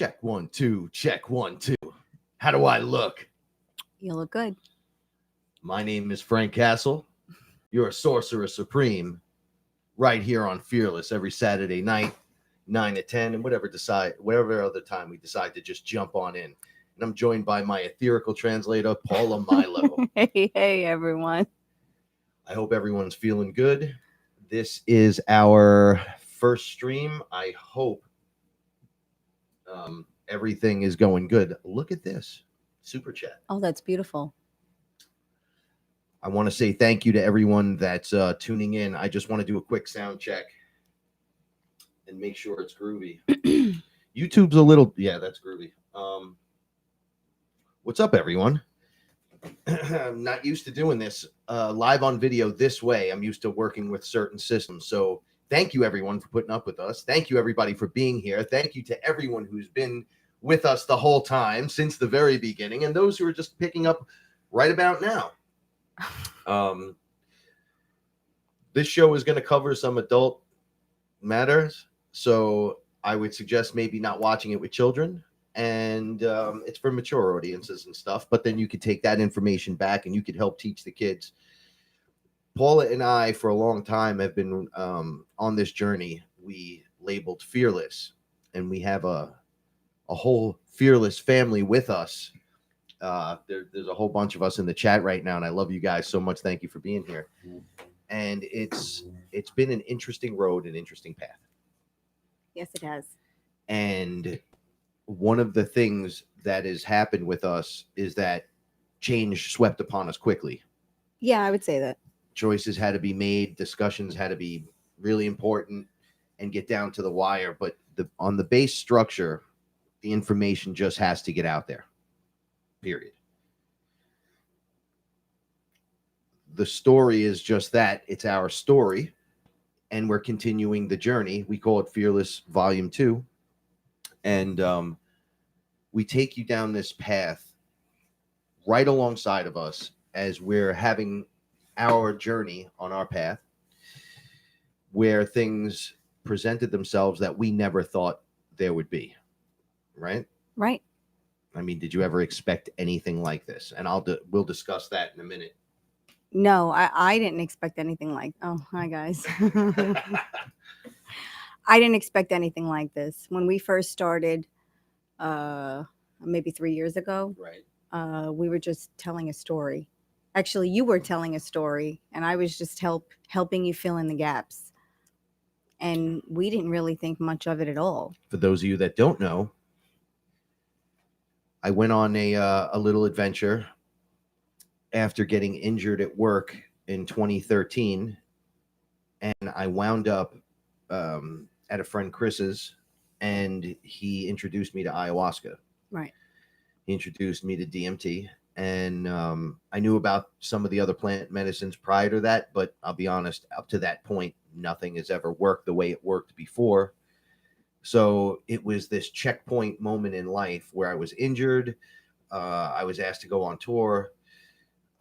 Check 1 2, check 1 2. How do I look? You look good. My name is Frank Castle. You're a sorcerer supreme right here on FearLess every Saturday night, 9 to 10, and whatever other time we decide to just jump on in. And I'm joined by my etherical translator, Paula Milo. Hey, everyone. I hope everyone's feeling good. This is our first stream. I hope everything is going good. Look at this super chat. Oh, that's beautiful. I want to say thank you to everyone that's tuning in. I just want to do a quick sound check and make sure it's groovy. YouTube's a little, yeah, that's groovy. What's up, everyone? I'm not used to doing this live on video this way. I'm used to working with certain systems. So thank you, everyone, for putting up with us. Thank you, everybody, for being here. Thank you to everyone who's been with us the whole time since the very beginning, and those who are just picking up right about now. This show is going to cover some adult matters, so I would suggest maybe not watching it with children, and it's for mature audiences and stuff, but then you could take that information back and you could help teach the kids. Paula and I, for a long time, have been on this journey we labeled FearLess, and we have a whole FearLess family with us. There's a whole bunch of us in the chat right now, and I love you guys so much. Thank you for being here. And it's been an interesting road, an interesting path. Yes, it has. And one of the things that has happened with us is that change swept upon us quickly. Yeah, I would say that. Choices had to be made, discussions had to be really important and get down to the wire. But on the base structure, the information just has to get out there. Period. The story is just that. It's our story, and we're continuing the journey. We call it FearLess Volume 2. And we take you down this path right alongside of us as we're having our journey on our path, where things presented themselves that we never thought there would be. Right? Right. I mean, did you ever expect anything like this? And we'll discuss that in a minute. No, I didn't expect anything like. Oh, hi guys. I didn't expect anything like this when we first started. Maybe 3 years ago. Right. We were just telling a story. Actually, you were telling a story, and I was just helping you fill in the gaps. And we didn't really think much of it at all. For those of you that don't know, I went on a little adventure after getting injured at work in 2013, and I wound up at a friend Chris's, and he introduced me to ayahuasca. Right. He introduced me to DMT, and I knew about some of the other plant medicines prior to that, but I'll be honest, up to that point, nothing has ever worked the way it worked before. So it was this checkpoint moment in life where I was injured. I was asked to go on tour.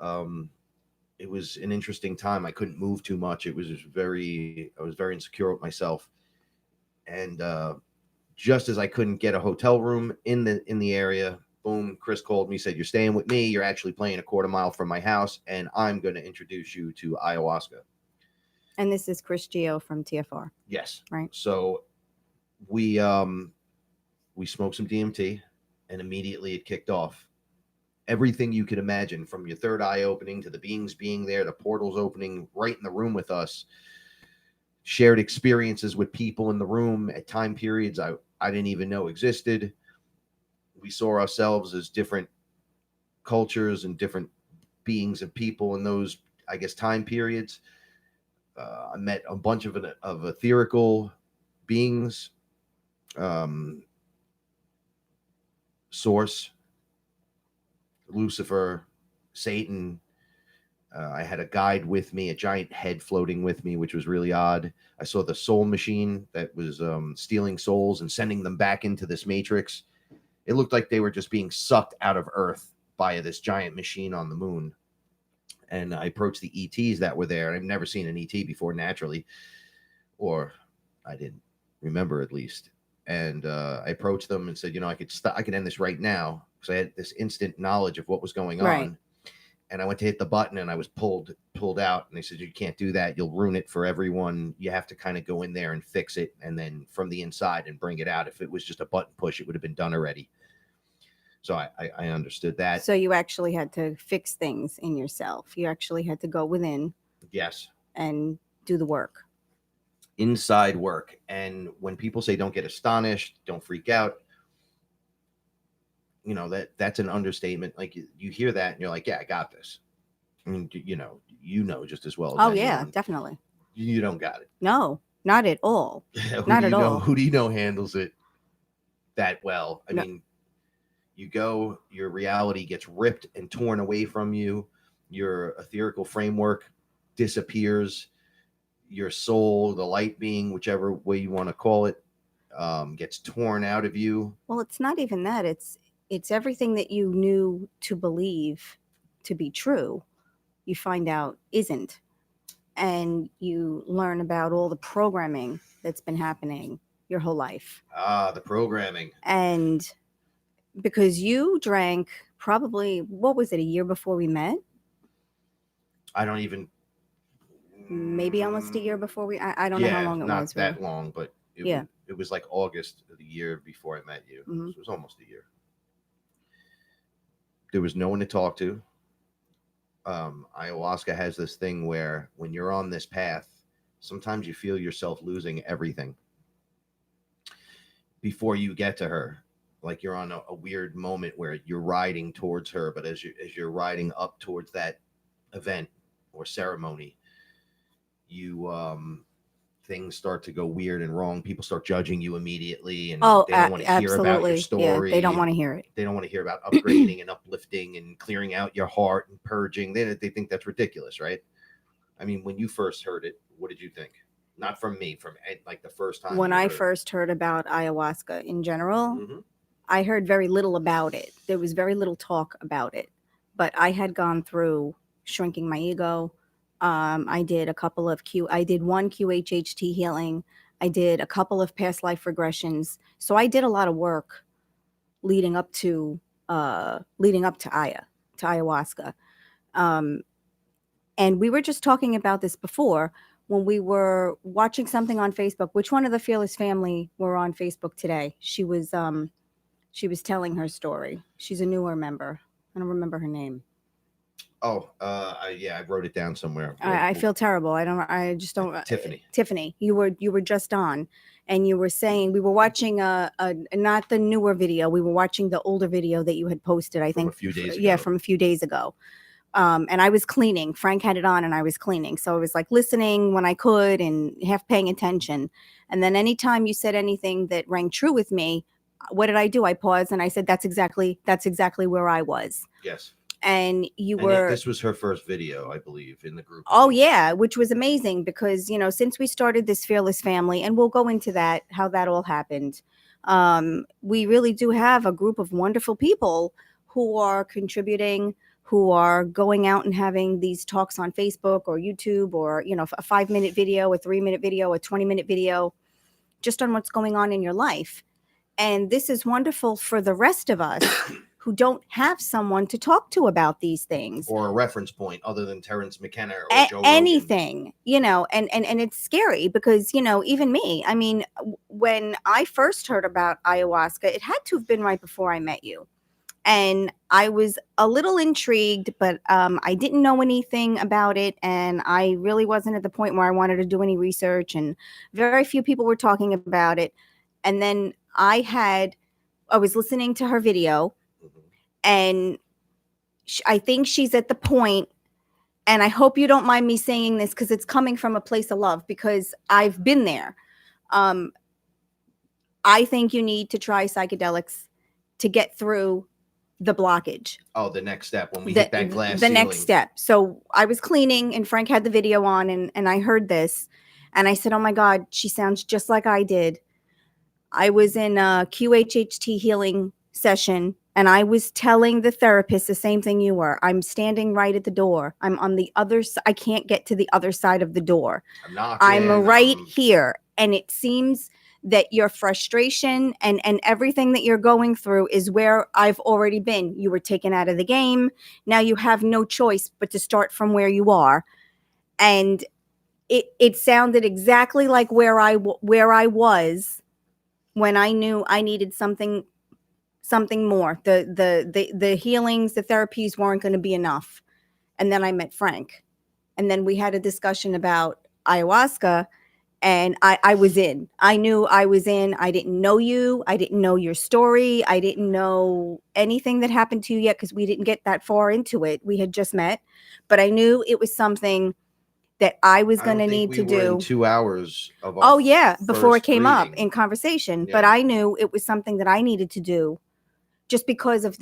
It was an interesting time. I couldn't move too much. I was very insecure with myself. And just as I couldn't get a hotel room in the area, boom, Chris called me, said, "You're staying with me. You're actually playing a quarter mile from my house, and I'm going to introduce you to ayahuasca." And this is Chris Gio from TFR. Yes. Right. So we smoked some DMT, and immediately it kicked off. Everything you could imagine, from your third eye opening to the beings being there, the portals opening right in the room with us, shared experiences with people in the room at time periods I didn't even know existed. We saw ourselves as different cultures and different beings and people in those, I guess, time periods. I met a bunch of etherical beings, Source, Lucifer, Satan. I had a guide with me, a giant head floating with me, which was really odd. I saw the soul machine that was stealing souls and sending them back into this matrix. It looked like they were just being sucked out of Earth by this giant machine on the moon. And I approached the ETs that were there. I've never seen an ET before, naturally, or I didn't remember, at least. and I approached them and said, I could end this right now because I had this instant knowledge of what was going Right. on. And I went to hit the button and I was pulled out, and they said, you can't do that, you'll ruin it for everyone, you have to kind of go in there and fix it, and then from the inside and bring it out. If it was just a button push, it would have been done already. So I understood that. So you actually had to fix things in yourself. You actually had to go within. Yes. And do the work. Inside work. And when people say don't get astonished, don't freak out, that's an understatement. Like you hear that and you're like, yeah, I got this. I mean, just as well as anyone. yeah, definitely. You don't got it. No, not at all. Not at all. Who do you know handles it that well? I mean, your reality gets ripped and torn away from you. Your etherical framework disappears. Your soul, the light being, whichever way you want to call it, gets torn out of you. Well, it's not even that. It's everything that you knew to believe to be true, you find out isn't. And you learn about all the programming that's been happening your whole life. The programming. And because you drank probably, what was it, a year before we met? I don't even. Maybe almost a year before I don't know how long it was. Not that long, but it was like August of the year before I met you. Mm-hmm. So it was almost a year. There was no one to talk to. Ayahuasca has this thing where when you're on this path, sometimes you feel yourself losing everything before you get to her. Like you're on a weird moment where you're riding towards her, but as you're riding up towards that event or ceremony, things start to go weird and wrong. People start judging you immediately, and they don't want to hear about your story. Yeah, they don't want to hear it. They don't want to hear about upgrading and uplifting and clearing out your heart and purging. They think that's ridiculous, right? I mean, when you first heard it, what did you think? Not from me, from like the first time. When I first heard about ayahuasca in general, I heard very little about it. There was very little talk about it, but I had gone through shrinking my ego. I did I did one QHHT healing. I did a couple of past life regressions. So I did a lot of work leading up to ayahuasca. And we were just talking about this before when we were watching something on Facebook. Which one of the FearLess family were on Facebook today? She was telling her story. She's a newer member. I don't remember her name. Oh, I wrote it down somewhere. I feel terrible. I just don't. Tiffany, you were just on, and you were saying we were watching not the newer video. We were watching the older video that you had posted. I think a few days ago. Yeah, from a few days ago. And I was cleaning. Frank had it on, and I was cleaning. So I was like listening when I could and half paying attention. And then anytime you said anything that rang true with me, what did I do? I paused and I said, "That's exactly where I was." Yes. And this was her first video, I believe, in the group. Oh yeah, which was amazing because since we started this FearLess family, and we'll go into that, how that all happened, we really do have a group of wonderful people who are contributing, who are going out and having these talks on Facebook or YouTube, or a 5-minute video, a 3-minute video, a 20-minute video, just on what's going on in your life. And this is wonderful for the rest of us who don't have someone to talk to about these things. Or a reference point other than Terrence McKenna or Joe anything, and it's scary because, even me, I mean, when I first heard about ayahuasca, it had to have been right before I met you. And I was a little intrigued, but I didn't know anything about it. And I really wasn't at the point where I wanted to do any research, and very few people were talking about it. And then I was listening to her video, and I think she's at the point, and I hope you don't mind me saying this because it's coming from a place of love, because I've been there. I think you need to try psychedelics to get through the blockage. Oh, the next step when we hit that glass The ceiling. next step. So I was cleaning and Frank had the video on, and I heard this and I said, oh my God, she sounds just like I did. I was in a QHHT healing session, and I was telling the therapist the same thing you were. I'm standing right at the door. I'm on the other side. I can't get to the other side of the door. I'm knocking. I'm right here. And it seems that your frustration and everything that you're going through is where I've already been. You were taken out of the game. Now you have no choice but to start from where you are. And it sounded exactly like where I was when I knew I needed something more. The healings, the therapies weren't going to be enough. And then I met Frank. And then we had a discussion about ayahuasca, and I was in. I knew I was in. I didn't know you. I didn't know your story. I didn't know anything that happened to you yet because we didn't get that far into it. We had just met. But I knew it was something that I was going to need to do. In 2 hours of our Oh, yeah, before it came up reading. in conversation. Yeah. But I knew it was something that I needed to do just because of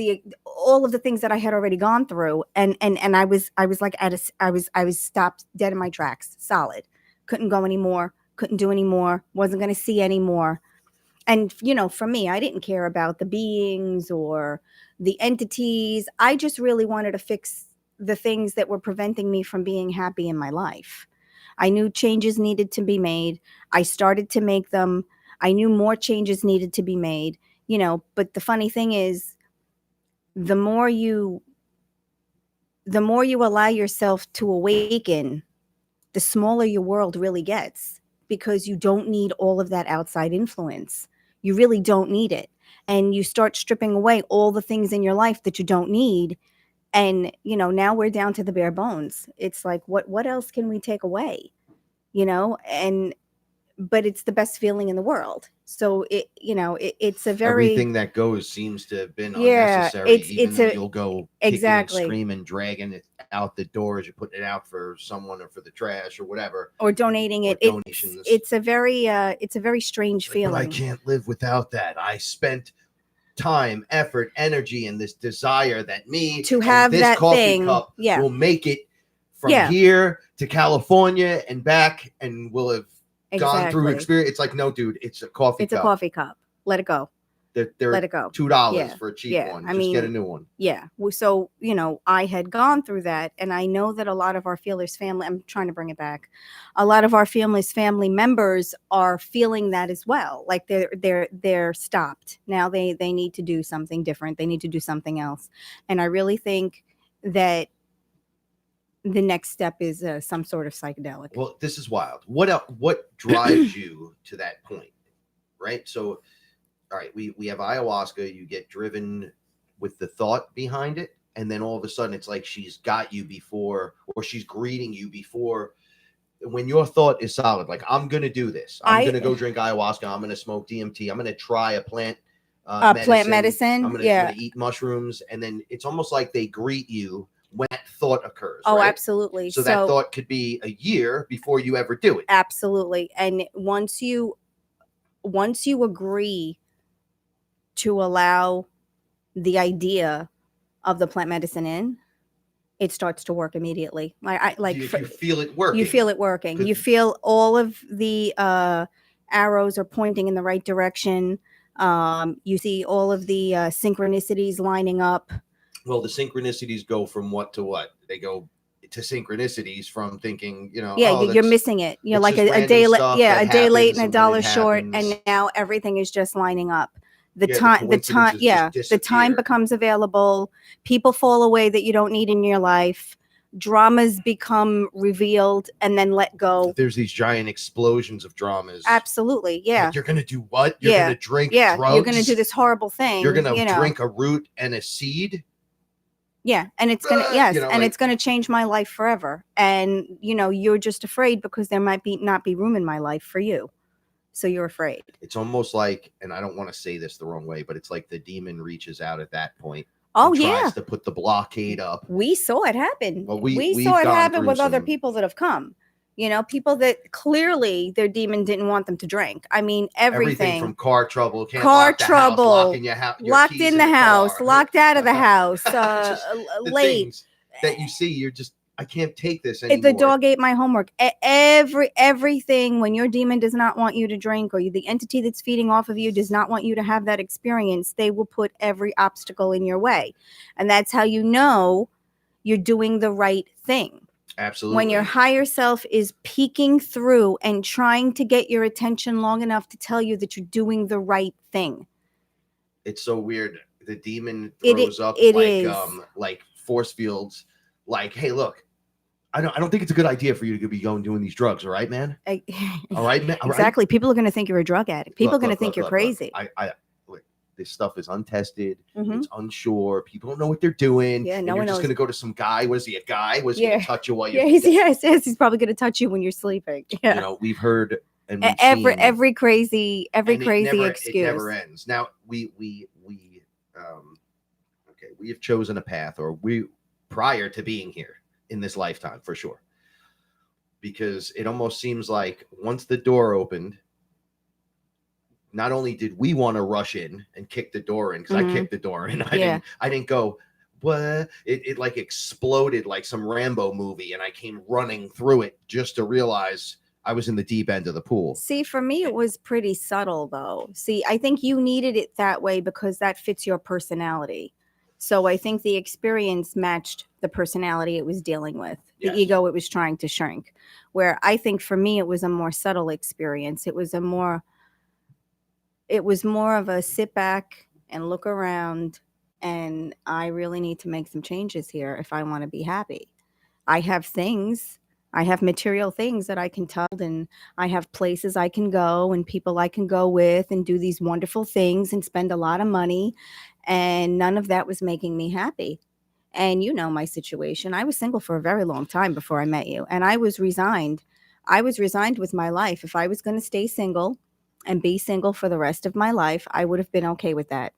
all of the things that I had already gone through. And I was like I was stopped dead in my tracks, solid. Couldn't go anymore, couldn't do anymore, wasn't going to see anymore. And, you know, for me, I didn't care about the beings or the entities. I just really wanted to fix the things that were preventing me from being happy in my life. I knew changes needed to be made. I started to make them. I knew more changes needed to be made, you know, but the funny thing is, the more you allow yourself to awaken, the smaller your world really gets, because you don't need all of that outside influence. You really don't need it. And you start stripping away all the things in your life that you don't need. And, you know, now we're down to the bare bones. It's like, what else can we take away? You know, but it's the best feeling in the world. So it's a very, everything that goes seems to have been unnecessary. Even though you'll go exactly kicking and screaming, dragging it out the door as you're putting it out for someone or for the trash or whatever, or donating it. Donations. It's a very strange feeling. But I can't live without that. I spent time, effort, energy, and this desire that me to have this that coffee thing cup yeah will make it from here to California and back, and we'll have gone through experience. It's like, no, dude, it's a coffee cup. It's a coffee cup. Let it go. Let it go. $2 for a cheap one. I mean, get a new one. Yeah. So, you know, I had gone through that, and I know that a lot of our FearLess family, I'm trying to bring it back. A lot of our FearLess family members are feeling that as well. Like they're stopped. Now they need to do something different. They need to do something else. And I really think that the next step is some sort of psychedelic. Well, this is wild. What drives you to that point? Right? So, all right, we have ayahuasca. You get driven with the thought behind it, and then all of a sudden it's like she's got you before, or she's greeting you before. When your thought is solid, like, I'm gonna do this, I'm gonna go drink ayahuasca, I'm gonna smoke DMT, I'm gonna try a plant medicine. I'm gonna eat mushrooms, and then it's almost like they greet you when that thought occurs. Oh, right? Absolutely. So that thought could be a year before you ever do it. Absolutely. And once you agree to allow the idea of the plant medicine in, it starts to work immediately. You feel it working. You feel it working. You feel all of the arrows are pointing in the right direction. You see all of the synchronicities lining up. Well, the synchronicities go from what to what? They go to synchronicities from thinking, you know, you're missing it. You're like a day late, a day late and $1 short, and now everything is just lining up. The time becomes available. People fall away that you don't need in your life. Dramas become revealed and then let go. There's these giant explosions of dramas. Absolutely, yeah. Like, you're gonna do what? You're gonna drink drugs? You're gonna do this horrible thing. You're gonna drink a root and a seed. Yeah, and it's gonna and it's gonna change my life forever. And you're just afraid because there might not be room in my life for you. So you're afraid. It's almost like, and I don't want to say this the wrong way, but it's like the demon reaches out at that point. Oh, tries to put the blockade up. We saw it happen. Well, we saw it happen with other people that have come. People that clearly their demon didn't want them to drink. I mean, everything from car trouble, locked in the house, locked out of the house, late. That you see, you're just, I can't take this anymore. The dog ate my homework. Everything, when your demon does not want you to drink, or the entity that's feeding off of you does not want you to have that experience, they will put every obstacle in your way. And that's how you know you're doing the right thing. Absolutely. When your higher self is peeking through and trying to get your attention long enough to tell you that you're doing the right thing. It's so weird. The demon It throws up is. like force fields. Like, hey, look, I don't think it's a good idea for you to be going doing these drugs. All right, man. All right, man. All right? Exactly. People are going to think you're a drug addict. People are going to think you're crazy. Look, this stuff is untested. Mhm. It's unsure. People don't know what they're doing. Yeah, and no you're one just knows. going to go to some guy. Was he a guy? Was he going Yeah. to touch you while you're Yes, he's probably going to touch you when you're sleeping. Yeah. You know, we've heard and we've every crazy and excuse. It never ends. Now okay, we have chosen a path, or we prior to being here in this lifetime for sure, because it almost seems like once the door opened, not only did we want to rush in and kick the door in, because I kicked the door in, I didn't go, what? It like exploded like some Rambo movie, and I came running through it just to realize I was in the deep end of the pool. See, for me, it was pretty subtle, though. See, I think you needed it that way because that fits your personality. So I think the experience matched the personality it was dealing with, the ego it was trying to shrink. Where I think for me, it was a more subtle experience. It was more of a sit back and look around, and I really need to make some changes here if I want to be happy. I have material things that I can tell, and I have places I can go and people I can go with and do these wonderful things and spend a lot of money. And none of that was making me happy. And you know my situation. I was single for a very long time before I met you, and I was resigned. I was resigned with my life. If I was going to stay single and be single for the rest of my life, I would have been okay with that.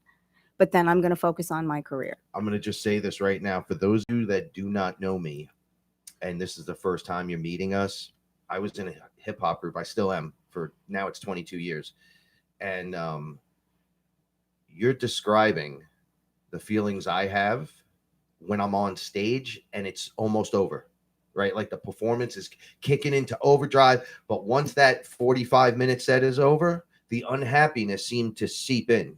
But then I'm going to focus on my career. I'm going to just say this right now. For those of you that do not know me, and this is the first time you're meeting us, I was in a hip hop group. I still am for now. It's 22 years. And you're describing the feelings I have when I'm on stage and it's almost over, right? Like the performance is kicking into overdrive. But once that 45-minute set is over, the unhappiness seemed to seep in.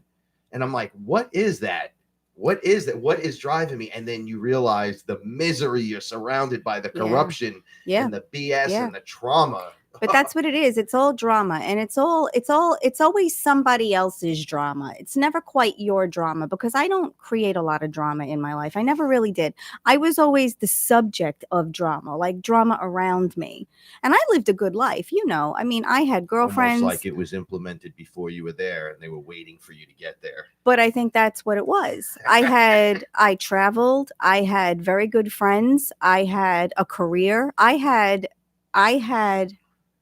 And I'm like, what is that? What is that? What is driving me? And then you realize the misery, you're surrounded by the corruption and the BS and the trauma. But that's what it is. It's all drama, and it's always somebody else's drama. It's never quite your drama, because I don't create a lot of drama in my life. I never really did. I was always the subject of drama, like drama around me. And I lived a good life, you know. I mean, I had girlfriends. Almost like it was implemented before you were there and they were waiting for you to get there. But I think that's what it was. I traveled, I had very good friends, I had a career, I had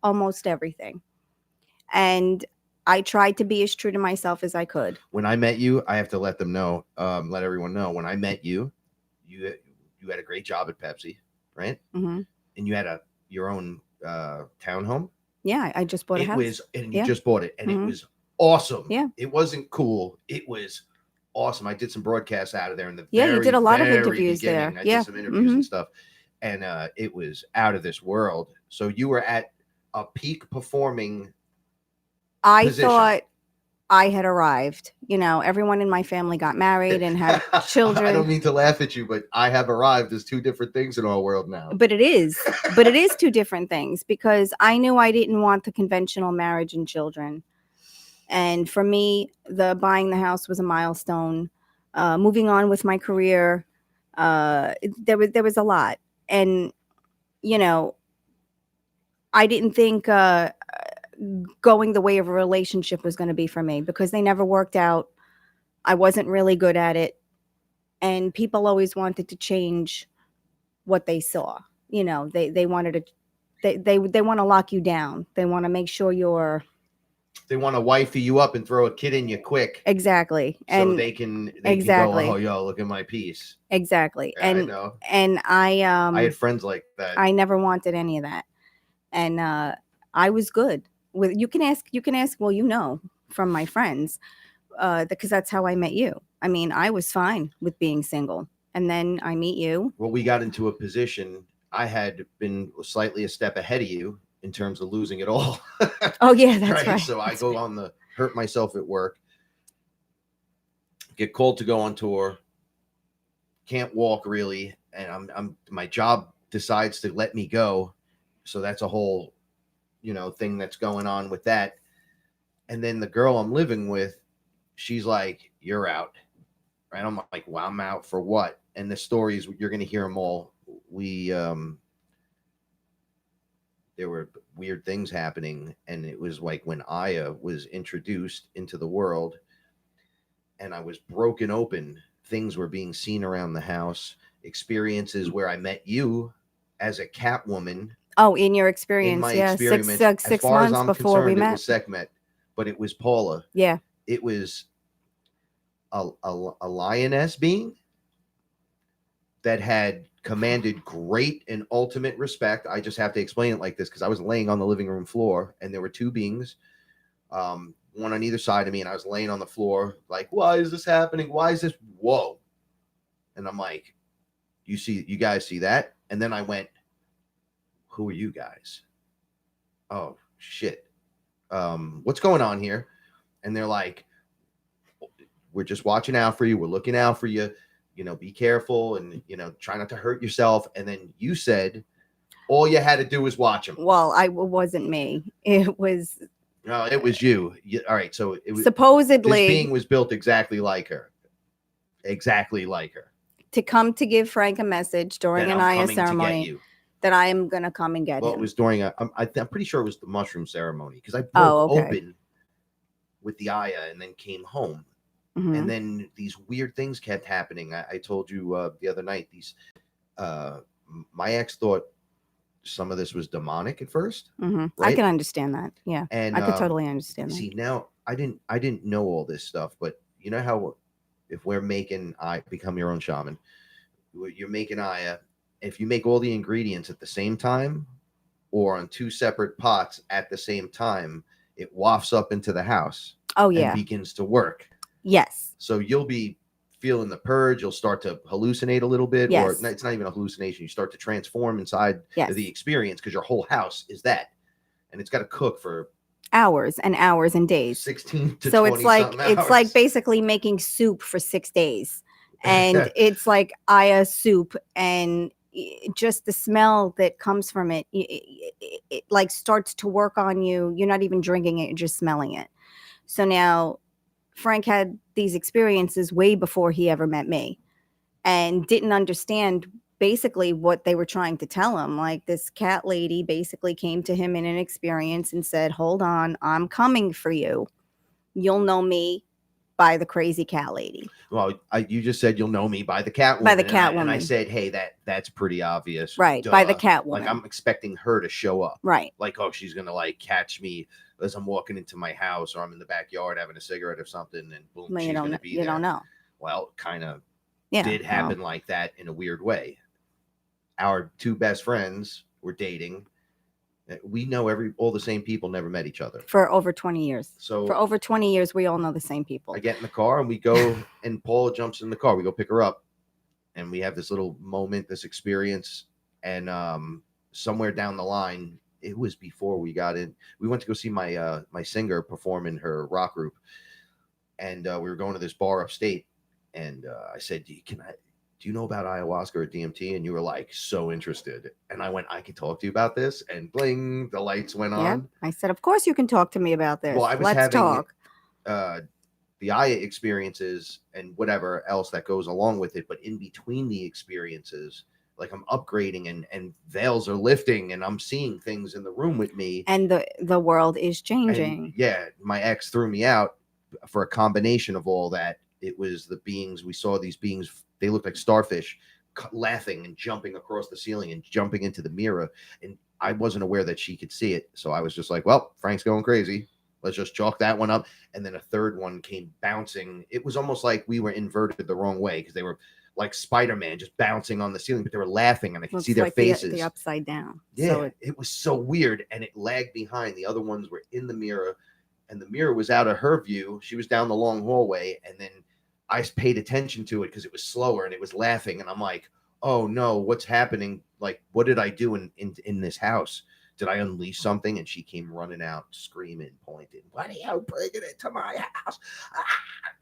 almost everything. And I tried to be as true to myself as I could. When I met you, I have to let everyone know. When I met you, you had a great job at Pepsi, right? Mm-hmm. And you had your own townhome. Yeah, I just bought a house. You just bought it, and it was awesome. Yeah, it wasn't cool. It was awesome. I did some broadcasts out of there in the you did a lot of interviews there. I did some interviews and stuff, and it was out of this world. So you were at a peak performing. I thought I had arrived. You know, everyone in my family got married and had children. I don't mean to laugh at you, but I have arrived as two different things in our world now. But it is. But it is two different things, because I knew I didn't want the conventional marriage and children. And for me, the buying the house was a milestone. Moving on with my career, there was a lot. And, you know, I didn't think going the way of a relationship was going to be for me, because they never worked out. I wasn't really good at it. And people always wanted to change what they saw. You know, they wanted to, they want to lock you down. They want to make sure they want to wifey you up and throw a kid in you quick. Exactly. So they can go, oh, yo, look at my piece. Exactly. Yeah, I know. And I had friends like that. I never wanted any of that. And I was good with, you can ask, well, you know, from my friends, because that's how I met you. I mean, I was fine with being single. And then I meet you. Well, we got into a position. I had been slightly a step ahead of you in terms of losing it all. Oh yeah, that's right. So I go on the hurt myself at work, get called to go on tour, can't walk really, and I'm my job decides to let me go. So that's a whole, thing that's going on with that. And then the girl I'm living with, she's like, "You're out." Right? I'm like, "Well, I'm out for what?" And the stories, you're going to hear them all. There were weird things happening, and it was like when Aya was introduced into the world and I was broken open, things were being seen around the house, experiences where I met you as a cat woman. Oh, in your In experience, my yeah, experiments, as six far as months I'm before we concerned, it met. was Sekhmet, but it was Paula. Yeah. It was a lioness being that had commanded great and ultimate respect. I just have to explain it like this because I was laying on the living room floor and there were two beings, one on either side of me, and I was laying on the floor like, "Why is this happening? Why is this? Whoa!" And I'm like, you guys see that?" And then I went, "Who are you guys? Oh shit. What's going on here?" And they're like, "We're just watching out for you. We're looking out for you. Be careful and, try not to hurt yourself." And then you said, all you had to do was watch them. Well, it wasn't me. It was. No, it was you. All right. So it was supposedly this being was built exactly like her. Exactly like her. To come to give Frank a message during an Aya ceremony that I am going to come and get him. Well, it was during I'm pretty sure it was the mushroom ceremony because I broke open with the Aya and then came home. Mm-hmm. And then these weird things kept happening. I told you the other night, my ex thought some of this was demonic at first. Mm-hmm. Right? I can understand that. Yeah. And I could totally understand that. See, now I didn't know all this stuff, but you know how if we're making become your own shaman, you're making Aya. If you make all the ingredients at the same time or on two separate pots at the same time, it wafts up into the house. Oh, yeah. And begins to work. Yes. So you'll be feeling the purge. You'll start to hallucinate a little bit. Yes. Or it's not even a hallucination. You start to transform inside the experience because your whole house is that. And it's got to cook for hours and hours and days. 16 to so 20 it's like hours. It's like basically making soup for 6 days. And it's like Aya soup, and just the smell that comes from it, it like starts to work on you. You're not even drinking it, you're just smelling it. So now Frank had these experiences way before he ever met me and didn't understand basically what they were trying to tell him. Like, this cat lady basically came to him in an experience and said, "Hold on, I'm coming for you. You'll know me by the crazy cat lady." Well, you just said you'll know me by the cat woman. By the cat woman. And I said, hey, that's pretty obvious. Right, duh. By the cat woman. Like, I'm expecting her to show up. Right. Like, oh, she's going to, like, catch me as I'm walking into my house or I'm in the backyard having a cigarette or something, and boom, she's going to be there. You don't know. Well, kind of did happen like that in a weird way. Our two best friends were dating. We know all the same people, never met each other. For over 20 years. So for over 20 years, we all know the same people. I get in the car and we go, and Paula jumps in the car. We go pick her up, and we have this little moment, this experience. And somewhere down the line, it was before we got in, we went to go see my singer perform in her rock group. And we were going to this bar upstate. And I said, do you know about ayahuasca or DMT? And you were like, so interested. And I went, I could talk to you about this. And bling, the lights went on. I said, of course you can talk to me about this. Well, I was Let's talk. The Aya experiences and whatever else that goes along with it. But in between the experiences, like, I'm upgrading and veils are lifting and I'm seeing things in the room with me. And the world is changing. And my ex threw me out for a combination of all that. It was the beings. We saw these beings. They looked like starfish, laughing and jumping across the ceiling and jumping into the mirror. And I wasn't aware that she could see it. So I was just like, well, Frank's going crazy. Let's just chalk that one up. And then a third one came bouncing. It was almost like we were inverted the wrong way because they were like Spider-Man just bouncing on the ceiling, but they were laughing and I could see their faces. The upside down. Yeah, so it was so weird. And it lagged behind. The other ones were in the mirror and the mirror was out of her view. She was down the long hallway. And then I paid attention to it because it was slower and it was laughing. And I'm like, oh no, what's happening? Like, what did I do in this house? Did I unleash something? And she came running out, screaming, pointing, "What are you bringing it to my house?"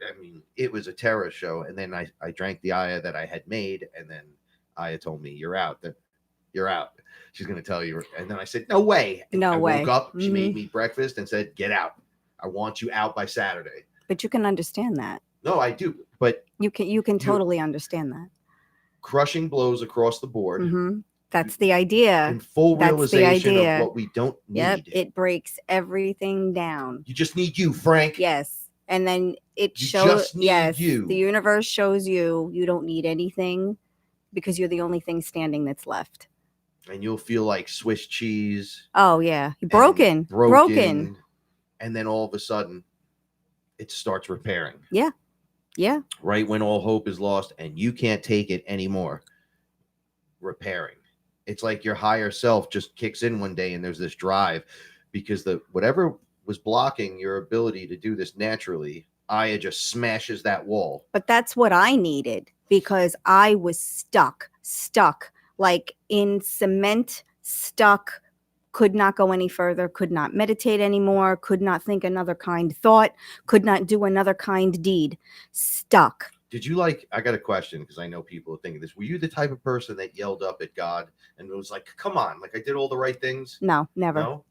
I mean, it was a terror show. And then I drank the Aya that I had made. And then Aya told me, you're out. you're out. She's going to tell you. And then I said, no way. And No I way. woke up. She Mhm. made me breakfast and said, get out. I want you out by Saturday. But you can understand that. No, I do. But you can totally understand that. Crushing blows across the board. Mm-hmm. That's the idea. In full That's realization the idea. of what we don't need. Yep, it breaks everything down. You just need you, Frank. Yes. And then it You shows, just need yes, you. the universe shows you don't need anything because you're the only thing standing that's left. And you'll feel like Swiss cheese. Oh, yeah. Broken. And then all of a sudden, it starts repairing. Yeah. Yeah. Right when all hope is lost and you can't take it anymore. Repairing. It's like your higher self just kicks in one day and there's this drive because whatever was blocking your ability to do this naturally, Aya just smashes that wall. But that's what I needed because I was stuck like in cement, stuck, could not go any further, could not meditate anymore, could not think another kind thought, could not do another kind deed. Stuck. Did you I got a question because I know people are thinking this. Were you the type of person that yelled up at God and was like, come on, like I did all the right things? No, never. No?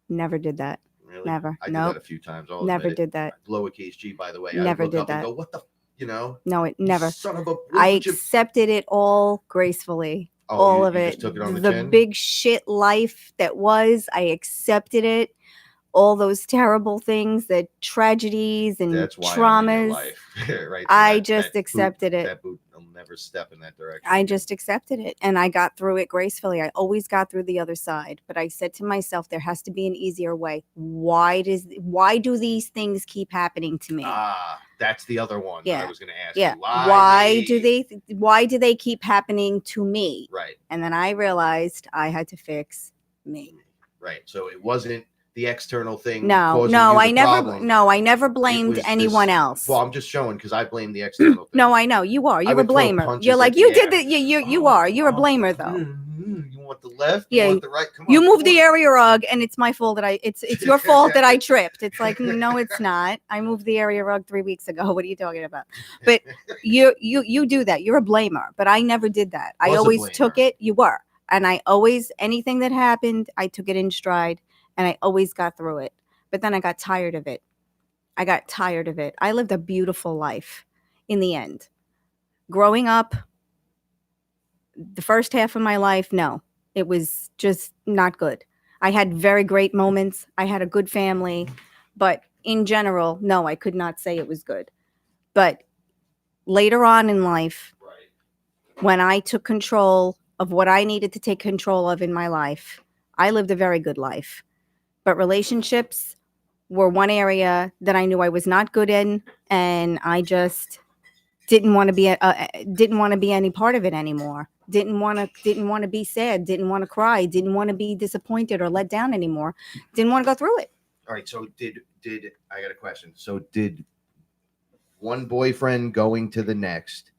Never did that. Really? Never. I did that a few times. Never did that. Lowercase G, by the way. Never I look did up that. And go, what the, No, it never. Son of a. I accepted it all gracefully. All of it. Just took it on the chin? Big shit life that was, I accepted it. All those terrible things, the tragedies and That's why traumas. I'm in your life. Right. So I just accepted it. That boot will never step in that direction. I just accepted it and I got through it gracefully. I always got through the other side. But I said to myself, there has to be an easier way. Why do these things keep happening to me? That's the other one that I was going to ask you. Why do they keep happening to me? Right. And then I realized I had to fix me. Right. So it wasn't the external thing. I never blamed anyone else. Well, I'm just showing because I blame the external thing. No, I know you are. You're a blamer. You're like you did that. You are. You're a blamer though. You want the left? Yeah. You want the right? Come on. You moved the area rug, and it's my fault that it's your fault that I tripped. It's like no, it's not. I moved the area rug 3 weeks ago. What are you talking about? But you do that. You're a blamer. But I never did that. I always took it. You were, and I always anything that happened, I took it in stride. And I always got through it. But then I got tired of it. I lived a beautiful life in the end. Growing up, the first half of my life, no, it was just not good. I had very great moments. I had a good family. But in general, no, I could not say it was good. But later on in life, when I took control of what I needed to take control of in my life, I lived a very good life. But relationships were one area that I knew I was not good in, and I just didn't want to be any part of it anymore. Didn't want to be sad. Didn't want to cry. Didn't want to be disappointed or let down anymore. Didn't want to go through it. All right. So did I got a question? So did one boyfriend going to the next?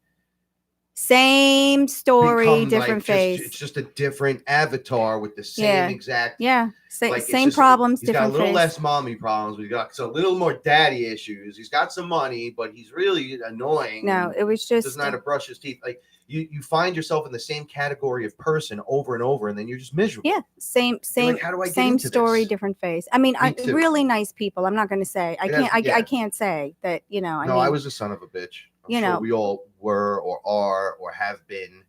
Same story, different face. It's just a different avatar with the same exact. Yeah. Same problems, he's different got a little less mommy problems. He's got a little more daddy issues. He's got some money, but he's really annoying. No, it was just doesn't know how to brush his teeth. Like you find yourself in the same category of person over and over, and then you're just miserable. Yeah, same. Like, how do I get same into story, this? Different face. I mean, really nice people. I'm not going to say I can't say that. I was a son of a bitch. I'm sure we all were or are or have been.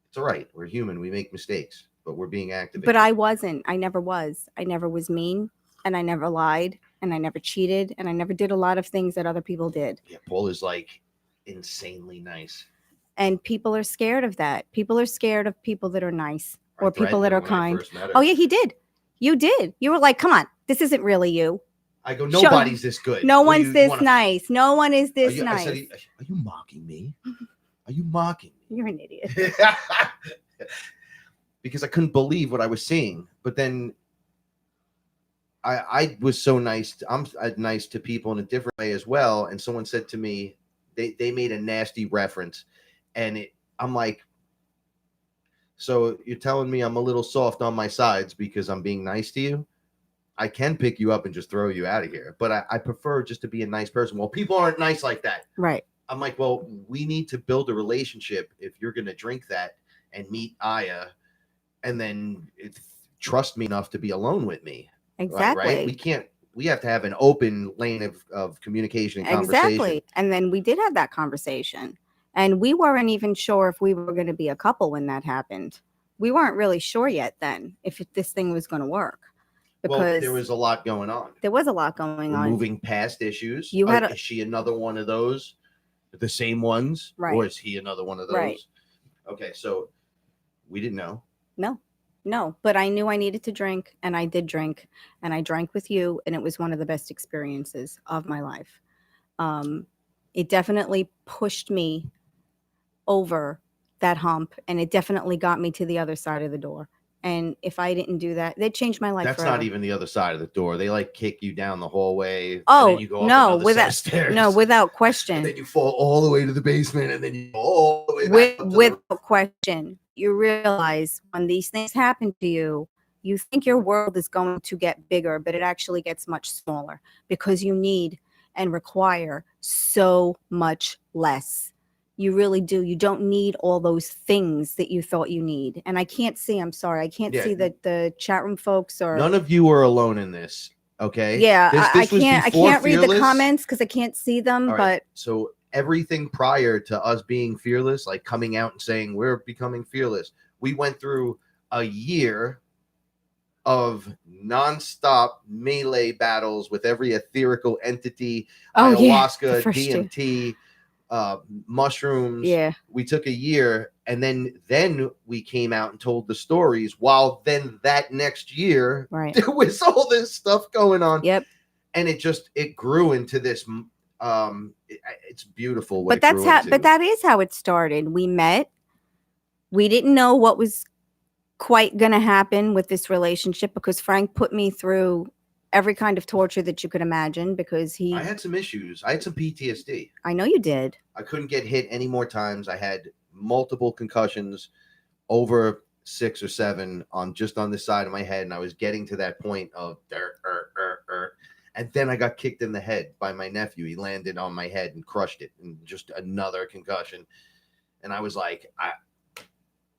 It's all right. We're human. We make mistakes, but we're being activated. But I wasn't. I never was. I never was mean, and I never lied, and I never cheated, and I never did a lot of things that other people did. Yeah, Paula's like insanely nice. And people are scared of that. People are scared of people that are nice or people that are kind. Oh, yeah, he did. You did. You were like, come on, this isn't really you. I go, nobody's this good. No one's this nice. No one is this nice. I said, are you mocking me? Are you mocking me? You're an idiot. Because I couldn't believe what I was seeing. But then I was so nice. I'm nice to people in a different way as well. And someone said to me, they made a nasty reference. And I'm like, so you're telling me I'm a little soft on my sides because I'm being nice to you? I can pick you up and just throw you out of here. But I prefer just to be a nice person. Well, people aren't nice like that. Right. I'm like, well, we need to build a relationship if you're going to drink that and meet Aya, and then trust me enough to be alone with me. Right? Exactly. We have to have an open lane of communication and conversation. Exactly. And then we did have that conversation. And we weren't even sure if we were going to be a couple when that happened. We weren't really sure yet then if this thing was going to work. Well, Because there was a lot going on. there was a lot going We're on. moving past issues. You had Is she another one of those? The same ones? Right. Or is he another one of those? Right. Okay, so we didn't know. No, but I knew I needed to drink, and I did drink, and I drank with you, and it was one of the best experiences of my life. It definitely pushed me over that hump, and it definitely got me to the other side of the door. And if I didn't do that, they'd change my life That's forever. not even the other side of the door. They like kick you down the hallway. Oh, and then you go up no, another set of stairs. No, without question. And then you fall all the way to the basement, and then you go all the way back up to Without question. You realize when these things happen to you, you think your world is going to get bigger, but it actually gets much smaller because you need and require so much less. You really do. You don't need all those things that you thought you need. And I can't see, I'm sorry, I can't see that the chat room folks are. None of you are alone in this. Okay. Yeah, this I can't read the comments because I can't see them. All right, so everything prior to us being fearless, like coming out and saying we're becoming fearless, we went through a year of nonstop melee battles with every etherical entity, ayahuasca, DMT, mushrooms. Yeah. We took a year, and then we came out and told the stories, while then that next year there was all this stuff going on. Yep. And it grew into this it's beautiful but that is how it started. We met, we didn't know what was quite gonna happen with this relationship because Frank put me through every kind of torture that you could imagine because I had some issues. I had some PTSD. I know you did. I couldn't get hit any more times. I had multiple concussions, over 6 or 7 on this side of my head, and I was getting to that point of and then I got kicked in the head by my nephew. He landed on my head and crushed it, and just another concussion. And I was like,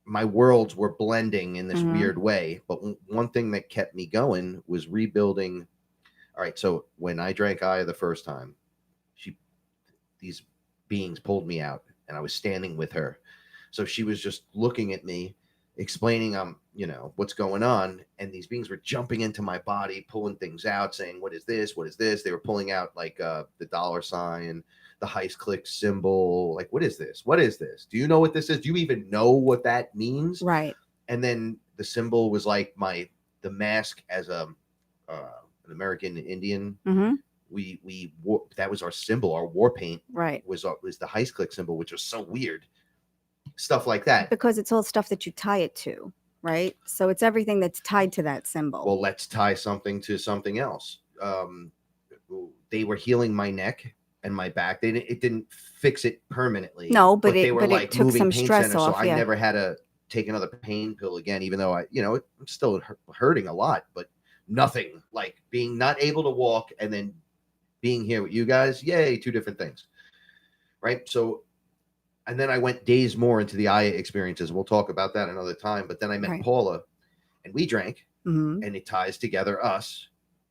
my worlds were blending in this weird way. But one thing that kept me going was rebuilding. All right, so when I drank Aya the first time, these beings pulled me out, and I was standing with her. So she was just looking at me, explaining what's going on, and these beings were jumping into my body, pulling things out, saying, what is this, they were pulling out like the $, the heist click symbol, like, what is this, do you know what this is, do you even know what that means? Right. And then the symbol was like the mask as an American Indian. We wore, that was our symbol, our war paint. Right. Was the heist click symbol, which was so weird. Stuff like that, because it's all stuff that you tie it to, right? So it's everything that's tied to that symbol. Well, let's tie something to something else. They were healing my neck and my back. It didn't fix it permanently. No, but they were like took moving some pain stress center, off. so I never had to take another pain pill again, even though I'm still hurting a lot, but nothing like being not able to walk and then being here with you guys. Yay, 2 different things, right? So. And then I went days more into the Aya experiences. We'll talk about that another time. But then I met Paula, and we drank, and it ties together us.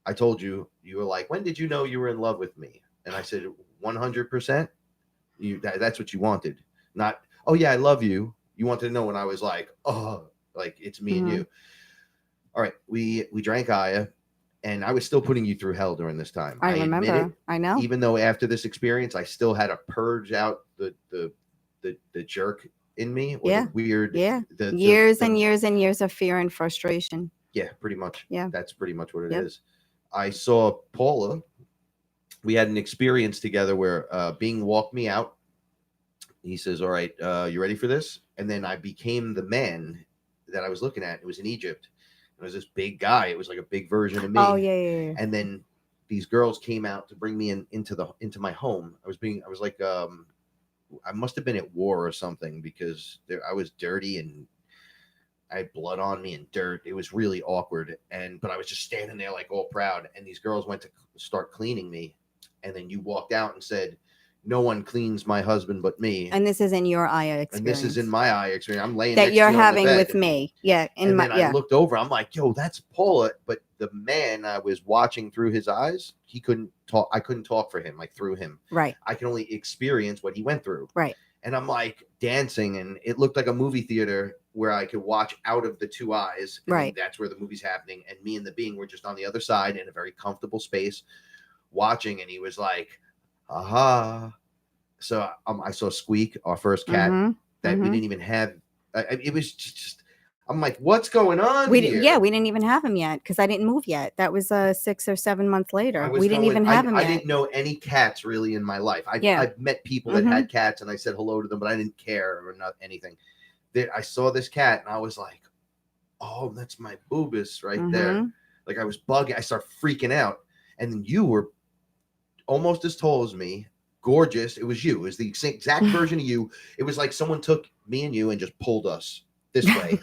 I told you, you were like, when did you know you were in love with me? And I said, 100%. That's what you wanted. Not, oh yeah, I love you. You wanted to know when I was like, oh, like it's me and you. All right, we drank Aya, and I was still putting you through hell during this time. I remember. Admit it, I know. Even though after this experience, I still had to purge out the jerk in me, or the weird, years and years and years of fear and frustration. Yeah, pretty much. Yeah, that's pretty much what it is. I saw Paula. We had an experience together where Bing walked me out. He says, all right, you ready for this? And then I became the man that I was looking at. It was in Egypt. It was this big guy. It was like a big version of me. Oh yeah. And then these girls came out to bring me into my home. I was like I must have been at war or something, because I was dirty and I had blood on me and dirt. It was really awkward. But I was just standing there like all proud. And these girls went to start cleaning me. And then you walked out and said, no one cleans my husband but me. And this is in your Aya And this is experience in my eye experience. I'm laying that next you're to you on the having bed, with me. Yeah. and then I looked over. I'm like, yo, that's Paula. But the man I was watching through his eyes, he couldn't talk. I couldn't talk for him, like through him. Right. I can only experience what he went through. Right. And I'm like dancing, and it looked like a movie theater where I could watch out of the two eyes. And Right. that's where the movie's happening. And me and the being were just on the other side in a very comfortable space watching. And he was like, aha. So I saw Squeak, our first cat that we didn't even have. It was just, I'm like, what's going on here? Yeah, we didn't even have him yet because I didn't move yet. That was 6 or 7 months later. We didn't even have him yet. I didn't know any cats really in my life. I've met people that had cats, and I said hello to them, but I didn't care or not anything. I saw this cat, and I was like, oh, that's my boobus right there. Like I was bugging. I started freaking out. And then you were almost as tall as me. Gorgeous. It was you. It was the exact version of you. It was like someone took me and you and just pulled us this way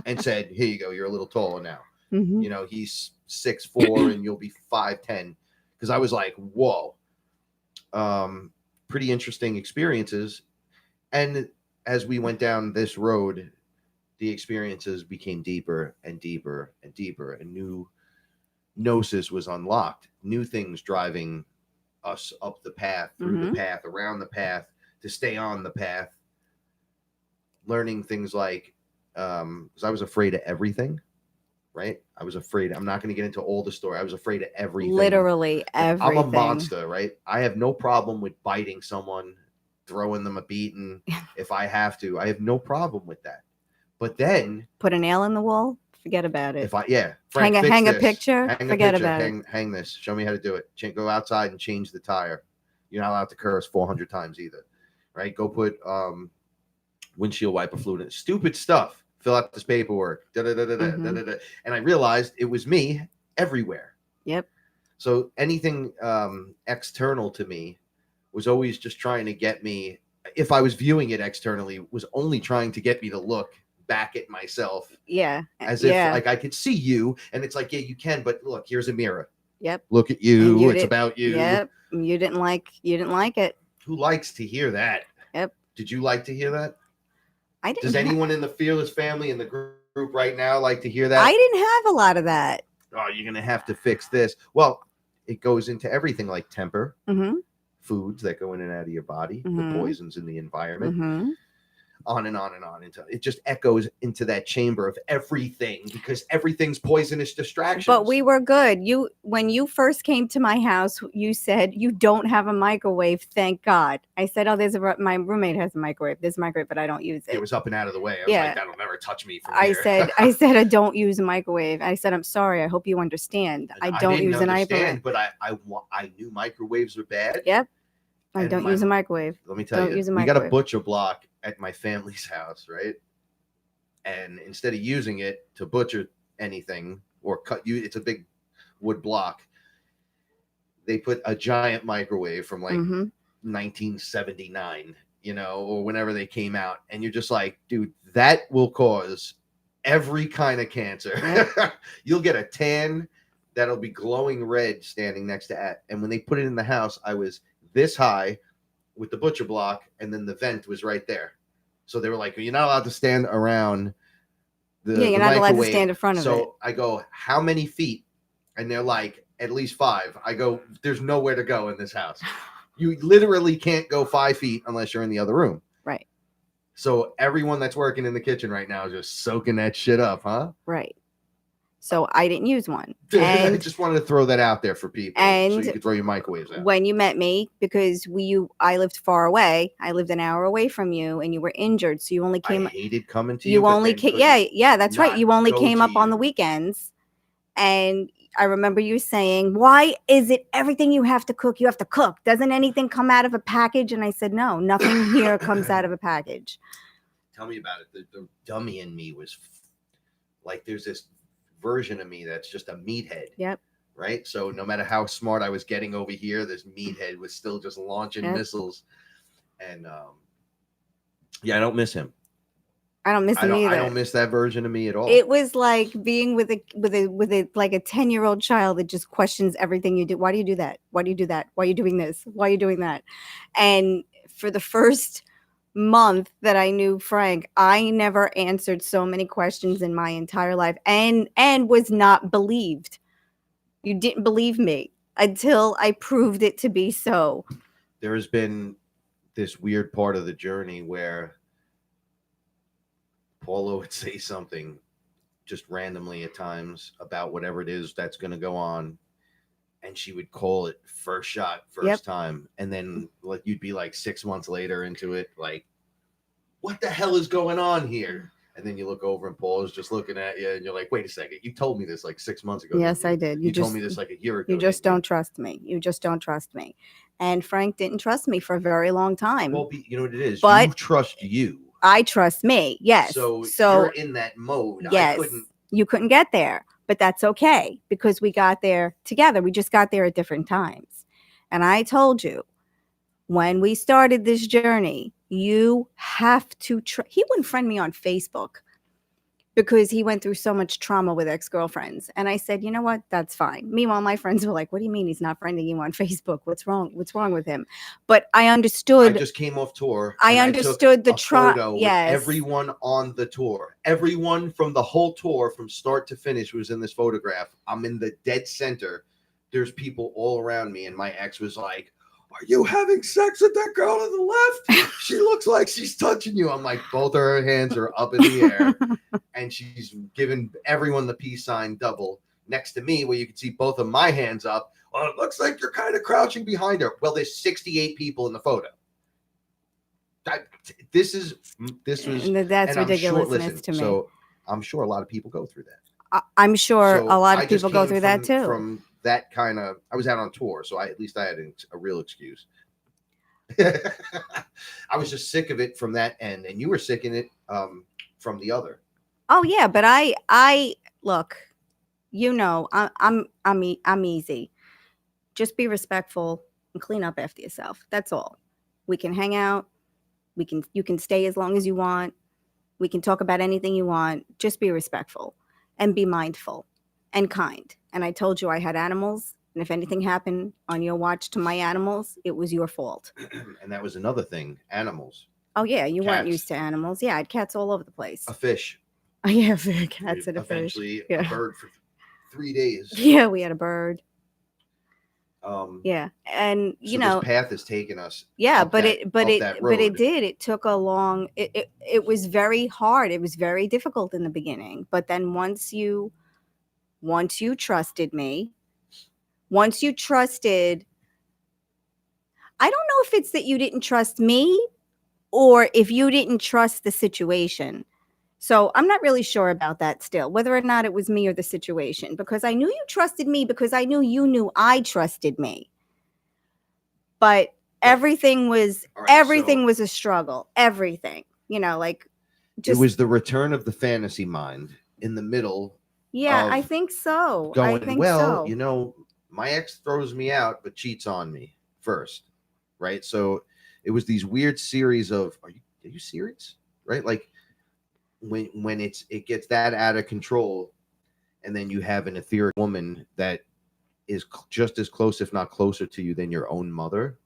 and said, here you go. You're a little taller now. You know, he's 6'4" and you'll be 5'10". Because I was like, whoa. Pretty interesting experiences. And as we went down this road, the experiences became deeper and deeper and deeper. And new gnosis was unlocked. New things driving us up the path, through the path, around the path, to stay on the path. Learning things like, because I was afraid of everything, right? I was afraid. I'm not going to get into all the story. I was afraid of everything. Literally everything. I'm a monster, right? I have no problem with biting someone, throwing them a beating if I have to. I have no problem with that. But then put a nail in the wall. Forget about it. If I Frank, hang a picture. Forget about it. Hang this. Show me how to do it. Go outside and change the tire. You're not allowed to curse 400 times either, right? Go put windshield wiper fluid in. Stupid stuff. Fill out this paperwork. And I realized it was me everywhere. Yep. So anything external to me was always just trying to get me. If I was viewing it externally, was only trying to get me to look back at myself. Yeah. As if like I could see you, and it's like, yeah, you can, but look, here's a mirror. Yep. Look at you. It's about you. Yep. You didn't like it. Who likes to hear that? Yep. Did you like to hear that? I didn't. Does anyone in the FearLess family in the group right now like to hear that? I didn't have a lot of that. Oh, you're gonna have to fix this. Well, it goes into everything like temper, foods that go in and out of your body, the poisons in the environment. On and on and on until it just echoes into that chamber of everything, because everything's poisonous distractions. But we were good. When you first came to my house, you said you don't have a microwave. Thank God. I said, oh, my roommate has a microwave. There's a microwave, but I don't use it. It was up and out of the way. I was like, that'll never touch me. I said I don't use a microwave. I said, I'm sorry. I hope you understand. I don't use a microwave. But I knew microwaves were bad. Yep. I don't use a microwave. Let me tell you, we got a butcher block at my family's house, right? And instead of using it to butcher anything or it's a big wood block. They put a giant microwave from like 1979, or whenever they came out. And you're just like, dude, that will cause every kind of cancer. You'll get a tan that'll be glowing red standing next to that. And when they put it in the house, I was this high with the butcher block, and then the vent was right there. So they were like, you're not allowed to stand around you're not allowed to stand in front of it. So I go, how many feet? And they're like, at least 5. I go, there's nowhere to go in this house. You literally can't go 5 feet unless you're in the other room. Right. So everyone that's working in the kitchen right now is just soaking that shit up, huh? Right. So I didn't use one. And I just wanted to throw that out there for people, and so you could throw your microwaves out. When you met me, because I lived far away. I lived an hour away from you, and you were injured, so you only came. I hated coming to you. You only came. Yeah, that's right. You only came up on the weekends, and I remember you saying, "Why is it everything you have to cook? You have to cook. Doesn't anything come out of a package?" And I said, "No, nothing here comes out of a package." Tell me about it. The dummy in me was like, there's this version of me that's just a meathead. Yep. Right. So no matter how smart I was getting over here, this meathead was still just launching missiles. And I don't miss him. I don't miss him I either. don't miss that version of me at all. It was like being with a like a 10-year-old child that just questions everything you do. Why do you do that? Why do you do that? Why are you doing this? Why are you doing that? And for the first month that I knew Frank, I never answered so many questions in my entire life, and was not believed. You didn't believe me until I proved it to be so. There has been this weird part of the journey where Paula would say something just randomly at times about whatever it is that's going to go on, and she would call it first shot, Yep. first time, and then like you'd be like 6 months later into it, like, what the hell is going on here? And then you look over and Paula's just looking at you, and you're like, wait a second, you told me this like 6 months ago. Yes, I did. You told me this like a year ago. You just don't trust me. You just don't trust me. And Frank didn't trust me for a very long time. Well, you know what it is. But you trust you. I trust me. Yes. So you're in that mode. Yes. You couldn't get there, but that's okay because we got there together. We just got there at different times. And I told you, when we started this journey, you have to he wouldn't friend me on Facebook because he went through so much trauma with ex-girlfriends. And I said, you know what? That's fine. Meanwhile, my friends were like, what do you mean he's not friending you on Facebook? What's wrong? What's wrong with him? But I understood. I just came off tour. I understood the trauma. Yes. Everyone on the tour, everyone from the whole tour, from start to finish, was in this photograph. I'm in the dead center. There's people all around me. And my ex was like, are you having sex with that girl to the left? She looks like she's touching you. I'm like, both of her hands are up in the air. And she's giving everyone the peace sign double next to me, where you can see both of my hands up. Well, it looks like you're kind of crouching behind her. Well, there's 68 people in the photo. This was that's ridiculousness to me. So I'm sure a lot of people go through that. I'm sure a lot of people go through that too. From that kind of, I was out on tour, so at least I had a real excuse. I was just sick of it from that end, and you were sick in it from the other. Oh yeah, but I look, you know, I'm easy. Just be respectful and clean up after yourself. That's all. We can hang out. You can stay as long as you want. We can talk about anything you want. Just be respectful and be mindful and kind. And I told you I had animals, and if anything happened on your watch to my animals, it was your fault. And that was another thing, animals. Oh yeah, you weren't used to animals. Yeah, I had cats all over the place. A fish. Oh yeah, cats and a fish. Eventually, a bird for 3 days. Yeah, we had a bird. Yeah, and so this path has taken us. Yeah, but it did. It took a long. It was very hard. It was very difficult in the beginning. But then once you trusted me, I don't know if it's that you didn't trust me or if you didn't trust the situation. So I'm not really sure about that still, whether or not it was me or the situation, because I knew you trusted me because I knew you knew I trusted me. But everything was was a struggle. Everything, like it was the return of the fantasy mind in the middle. Yeah, I think so. My ex throws me out, but cheats on me first, right? So it was these weird series of, are you serious? Right? Like when it gets that out of control, and then you have an etheric woman that is just as close, if not closer to you than your own mother,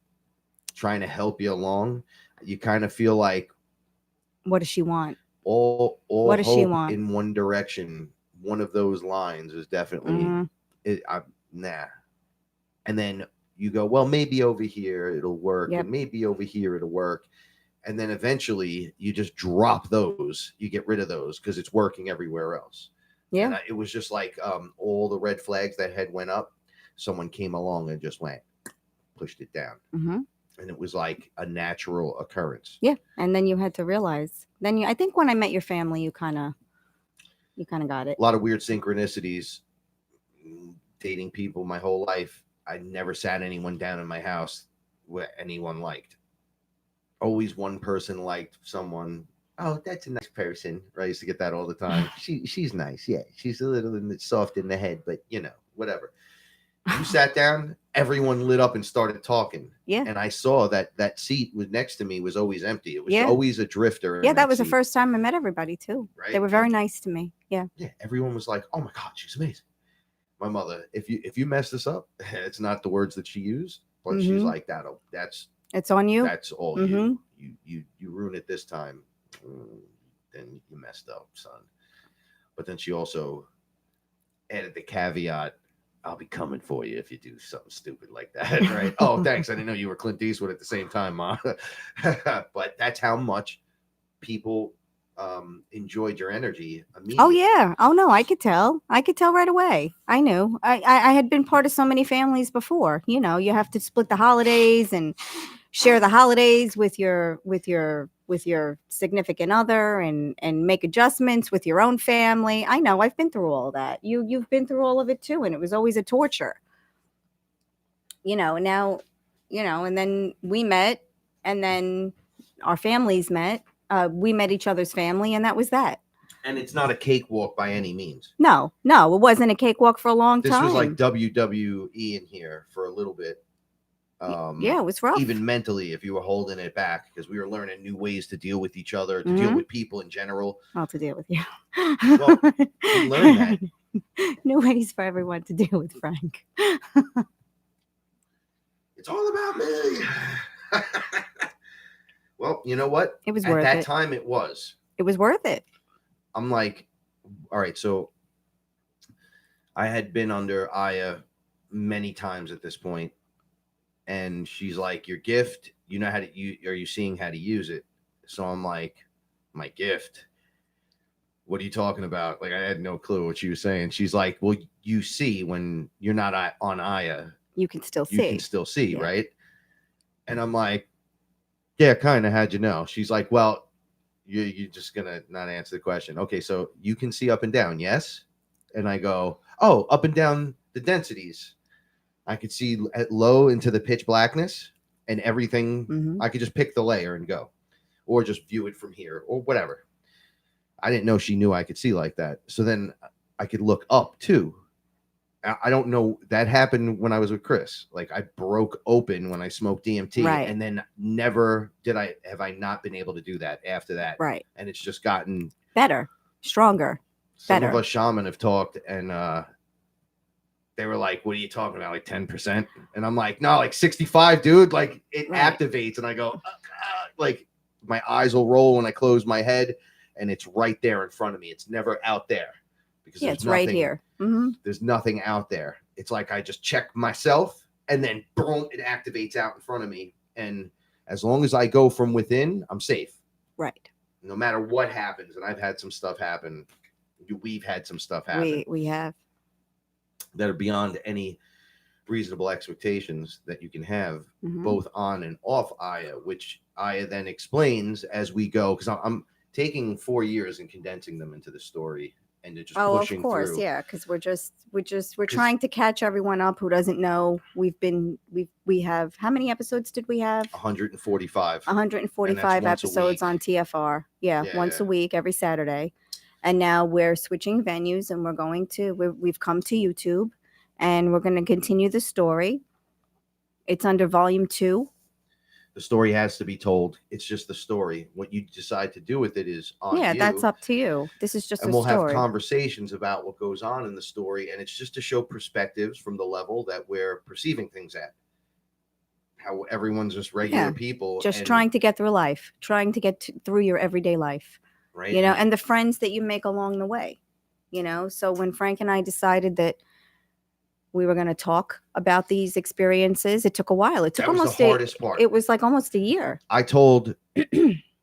trying to help you along. You kind of feel like, what does she want? All what does she want? In one direction. One of those lines is definitely nah. And then you go, well, maybe over here it'll work, and maybe over here it'll work. And then eventually you just drop those, you get rid of those because it's working everywhere else. Yeah. And it was just like all the red flags that had went up, someone came along and just pushed it down. Mm-hmm. And it was like a natural occurrence. Yeah. And then you had to realize, I think when I met your family, you kind of got it. A lot of weird synchronicities, dating people my whole life. I never sat anyone down in my house where anyone liked. Always one person liked someone. Oh, that's a nice person. Right? I used to get that all the time. She's nice. Yeah. She's a little soft in the head, but whatever. You sat down, everyone lit up and started talking. Yeah. And I saw that seat was next to me was always empty. It was Yeah. always a drifter. Yeah, in that was the seat, first time I met everybody too. right? They were very nice to me. Yeah. Yeah, everyone was like, "Oh my God, she's amazing." My mother, if you mess this up, it's not the words that she used, but she's like, It's on you. that's all you ruin it this time, then you messed up, son. But then she also added the caveat, I'll be coming for you if you do something stupid like that, right? Oh, thanks. I didn't know you were Clint Eastwood at the same time, Ma. But that's how much people enjoyed your energy immediately. Oh yeah. Oh no, I could tell. I could tell right away. I knew. I had been part of so many families before. You know, you have to split the holidays and share the holidays with your significant other and make adjustments with your own family. I know. I've been through all that. You've been through all of it too, and it was always a torture. You know, and now, you know, and then we met, and then our families met. We met each other's family, and that was that. And it's not a cakewalk by any means. No, it wasn't a cakewalk for a long time. This was like WWE in here for a little bit. Yeah, it was rough. Even mentally, if you were holding it back, because we were learning new ways to deal with each other, to deal with people in general. Well, to deal with you. Well, we learned that. New ways for everyone to deal with Frank. It's all about me. Well, you know what? It was worth it. At that time, it was. It was worth it. I'm like, all right, so I had been under Aya many times at this point, and she's like, your gift, you know how to are you seeing how to use it? So I'm like, my gift, what are you talking about? Like, I had no clue what she was saying. She's like, well, you see, when you're not on Aya, you can still see, yeah. Right? And I'm like, yeah, kind of. How'd you know? She's like, well, you're just gonna not answer the question. Okay, so you can see up and down, yes? And I go, oh, up and down the densities. I could see at low into the pitch blackness and everything. Mm-hmm. I could just pick the layer and go, or just view it from here or whatever. I didn't know she knew I could see like that. So then I could look up too. I don't know. That happened when I was with Chris. Like, I broke open when I smoked DMT, right. And then never have I not been able to do that after that. Right. And it's just gotten better, stronger. Some of us shaman have talked, and they were like, what are you talking about? Like 10%? And I'm like, no, like 65, dude. Like, it activates, and I go, like, my eyes will roll when I close my head, and it's right there in front of me. It's never out there. Because it's right here. Mm-hmm. There's nothing out there. It's like I just check myself, and then boom, it activates out in front of me. And as long as I go from within, I'm safe. Right. No matter what happens, and I've had some stuff happen. We've had some stuff happen. We have. That are beyond any reasonable expectations that you can have, both on and off Aya, which Aya then explains as we go. Because I'm taking 4 years and condensing them into the story. And just pushing of course, through. Yeah, because we're trying to catch everyone up who doesn't know. We have, how many episodes did we have? 145. 145 episodes on TFR. Yeah, once a week, every Saturday. And now we're switching venues, and we've come to YouTube, and we're going to continue the story. It's under volume 2. The story has to be told. It's just the story. What you decide to do with it is on you. Yeah, that's up to you. This is just a story. And we'll have conversations about what goes on in the story, and it's just to show perspectives from the level that we're perceiving things at. How everyone's just regular people. Just trying to get through life. Trying to get through your everyday life. Right. You know, and the friends that you make along the way. You know, so when Frank and I decided that we were going to talk about these experiences, it took a while. It took almost the hardest part. It was like almost a year. I told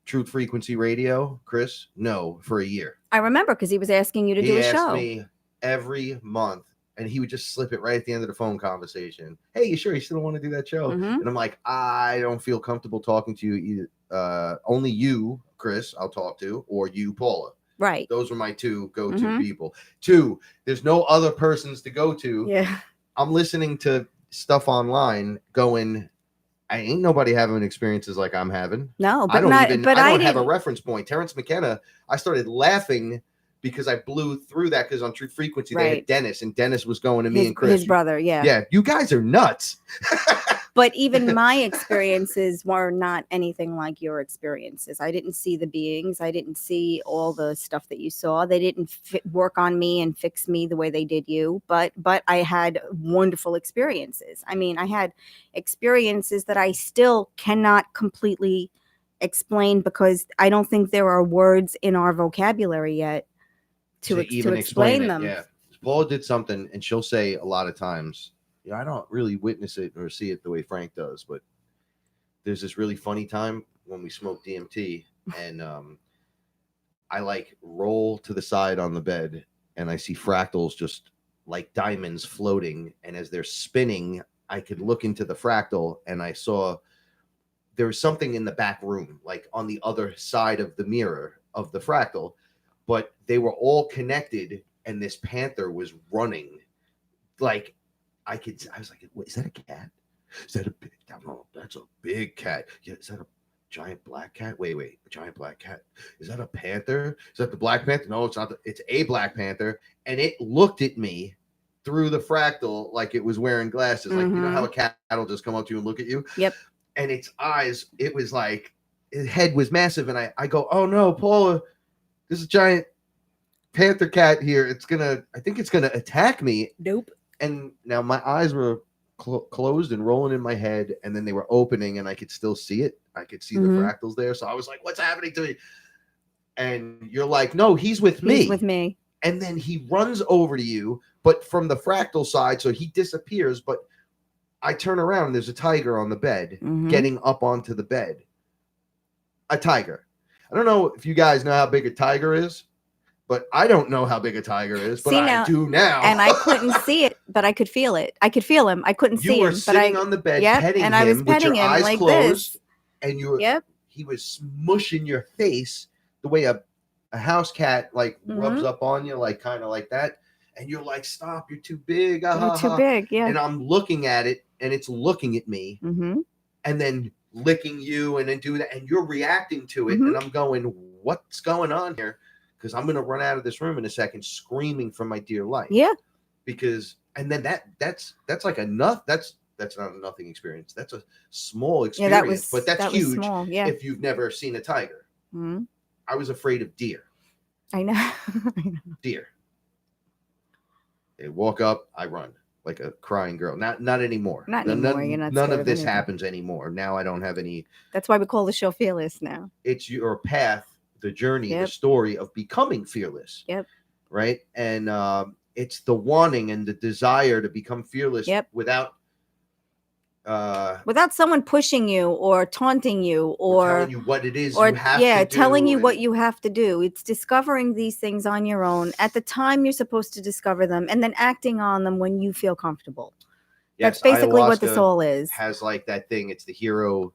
Truth Frequency Radio, Chris, no, for a year. I remember, because he was asking you to do a show. He asked me every month, and he would just slip it right at the end of the phone conversation. Hey, you sure you still want to do that show? And I'm like, I don't feel comfortable talking to you either. Only you, Chris, I'll talk to, or you, Paula. Right. Those were my two go-to people. 2, there's no other persons to go to. Yeah. I'm listening to stuff online going, I ain't nobody having experiences like I'm having. No, but I don't have a reference point. Terrence McKenna, I started laughing because I blew through that because on True Frequency they Right. had Dennis, and Dennis was going to me and Chris. His brother, yeah. Yeah, you guys are nuts. But even my experiences were not anything like your experiences. I didn't see the beings. I didn't see all the stuff that you saw. They didn't work on me and fix me the way they did you. But I had wonderful experiences. I mean, I had experiences that I still cannot completely explain because I don't think there are words in our vocabulary yet to even explain it. them. Yeah, Paula did something, and she'll say a lot of times, I don't really witness it or see it the way Frank does, but there's this really funny time when we smoked DMT, and I like roll to the side on the bed, and I see fractals just like diamonds floating, and as they're spinning, I could look into the fractal, and I saw there was something in the back room, like on the other side of the mirror of the fractal, but they were all connected, and this panther was running. Like I was like, is that a cat? Is that a big? No, that's a big cat. Yeah, is that a giant black cat? Wait, a giant black cat. Is that a panther? Is that the Black Panther? No, it's not. It's a Black Panther, and it looked at me through the fractal like it was wearing glasses. Like, you know how a cat will just come up to you and look at you? Yep. And its eyes, it was like its head was massive, and I go, oh no, Paula, there's a giant panther cat here. I think it's gonna attack me. Nope. And now my eyes were closed and rolling in my head, and then they were opening, and I could still see it. I could see the fractals there. So I was like, what's happening to me? And you're like, no, he's with me. He's with me. And then he runs over to you, but from the fractal side, so he disappears. But I turn around, and there's a tiger on the bed, getting up onto the bed. A tiger. I don't know if you guys know how big a tiger is, but I don't know how big a tiger is, but I do now. And I couldn't see it, but I could feel it. I could feel him. I couldn't see him. You were sitting on the bed, petting him, and I was petting with your him eyes like closed, this. And you were, he was smushing your face the way a house cat like rubs up on you, like kind of like that. And you're like, stop, you're too big. You're too big, yeah. And I'm looking at it, and it's looking at me, and then licking you, and then doing that, and you're reacting to it, and I'm going, what's going on here? Because I'm gonna run out of this room in a second, screaming for my dear life. Yeah. Because and then that's like enough. That's not a nothing experience. That's a small experience, but that's huge. Small, yeah. If you've never seen a tiger. I was afraid of deer. I know. Deer. They walk up, I run like a crying girl. Not anymore. Not anymore. You're not none of this happens anymore. Now I don't have any. That's why we call the show Fearless now. It's your path, the journey, the story of becoming fearless. Yep. Right. And it's the wanting and the desire to become fearless without someone pushing you or taunting you or telling you what it is you have to do, telling you what you have to do. It's discovering these things on your own at the time you're supposed to discover them, and then acting on them when you feel comfortable. Yes, that's basically what this all is. Has like that thing. It's the hero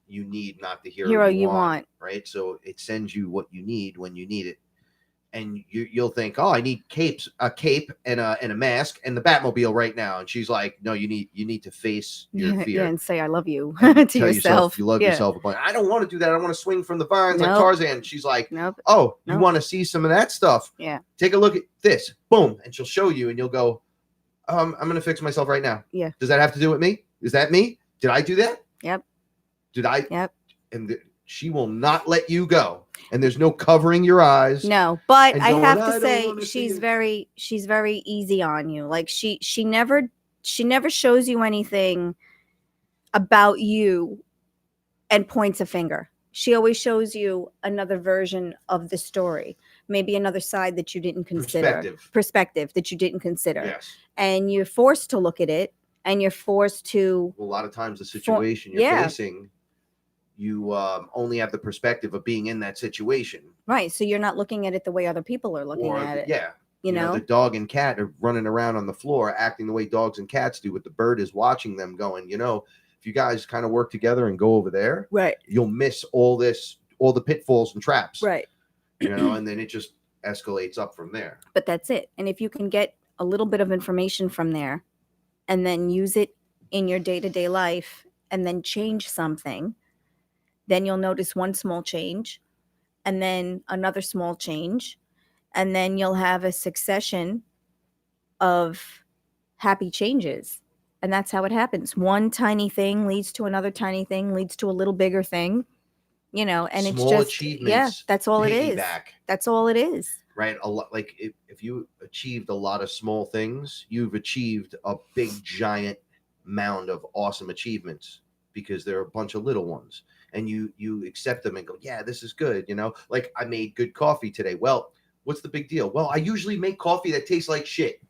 you need, not the hero you want. Right. So it sends you what you need when you need it. And you'll think, oh, I need a cape and a mask and the Batmobile right now. And she's like, no, you need to face your fear. Yeah, and say I love you to yourself. You love yourself. I don't want to do that. I want to swing from the vines like Tarzan. She's like, oh, you want to see some of that stuff? Yeah. Take a look at this. Boom. And she'll show you, and you'll go, I'm going to fix myself right now. Yeah. Does that have to do with me? Is that me? Did I do that? Yep. Did I? Yep. And she will not let you go. And there's no covering your eyes. No, but I have to say she's very easy on you. Like she never shows you anything about you and points a finger. She always shows you another version of the story, maybe another side that you didn't consider. Perspective that you didn't consider. Yes. And you're forced to look at it, and you're forced to. Well, a lot of times the situation you're facing, you only have the perspective of being in that situation. Right. So you're not looking at it the way other people are looking at it. Yeah. You know, the dog and cat are running around on the floor, acting the way dogs and cats do, but the bird is watching them going, if you guys kind of work together and go over there, right, you'll miss all the pitfalls and traps. Right. And then it just escalates up from there. But that's it. And if you can get a little bit of information from there and then use it in your day-to-day life and then change something, then you'll notice one small change and then another small change and then you'll have a succession of happy changes. And that's how it happens. One tiny thing leads to another tiny thing, leads to a little bigger thing, and it's Small just, yeah, achievements that's all it is. piggyback. That's all it is. Right, a lot. Like if you achieved a lot of small things, you've achieved a big giant mound of awesome achievements, because there are a bunch of little ones, and you accept them and go, yeah, this is good. Like, I made good coffee today. Well, what's the big deal? Well, I usually make coffee that tastes like shit,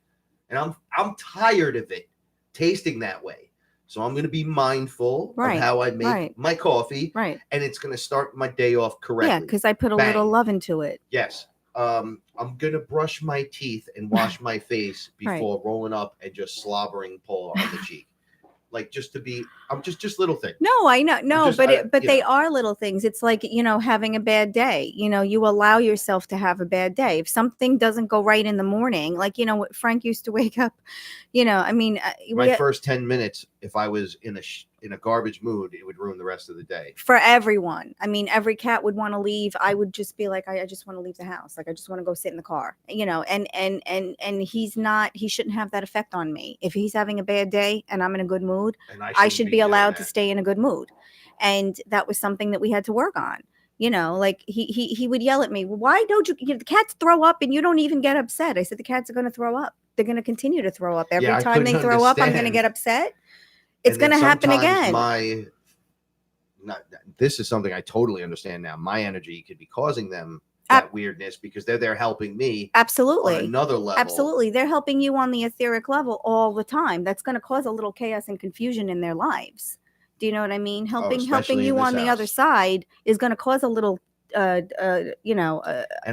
and I'm tired of it tasting that way. So I'm going to be mindful Right, of how I make right. my coffee, Right. and it's going to start my day off correctly. Yeah, because I put a Bang. little love into it. Yes. I'm gonna brush my teeth and wash my face Right. before rolling up and just slobbering Paula on the cheek. Like, just to be, I'm just little things. No, I know. No, just- but I- but you they know. are little things. It's like, having a bad day. You allow yourself to have a bad day. If something doesn't go right in the morning, like, Frank used to wake up, I mean, My first 10 minutes, if I was in a garbage mood, it would ruin the rest of the day. for everyone. I mean, every cat would want to leave. I would just be like, I just want to leave the house. Like, I just want to go sit in the car, and he shouldn't have that effect on me. If he's having a bad day and I'm in a good mood, And I should be allowed to stay in a good mood. And that was something that we had to work on. Like he would yell at me, well, why don't you, the cats throw up and you don't even get upset? I said, the cats are going to throw up. They're going to continue to throw up. Every time they throw up, I'm going to get upset. It's going to happen again. This is something I totally understand now. My energy could be causing them that weirdness, because they're there helping me. Absolutely. On another level. Absolutely. They're helping you on the etheric level all the time. That's going to cause a little chaos and confusion in their lives. Do you know what I mean? Helping you on the other side is going to cause a little and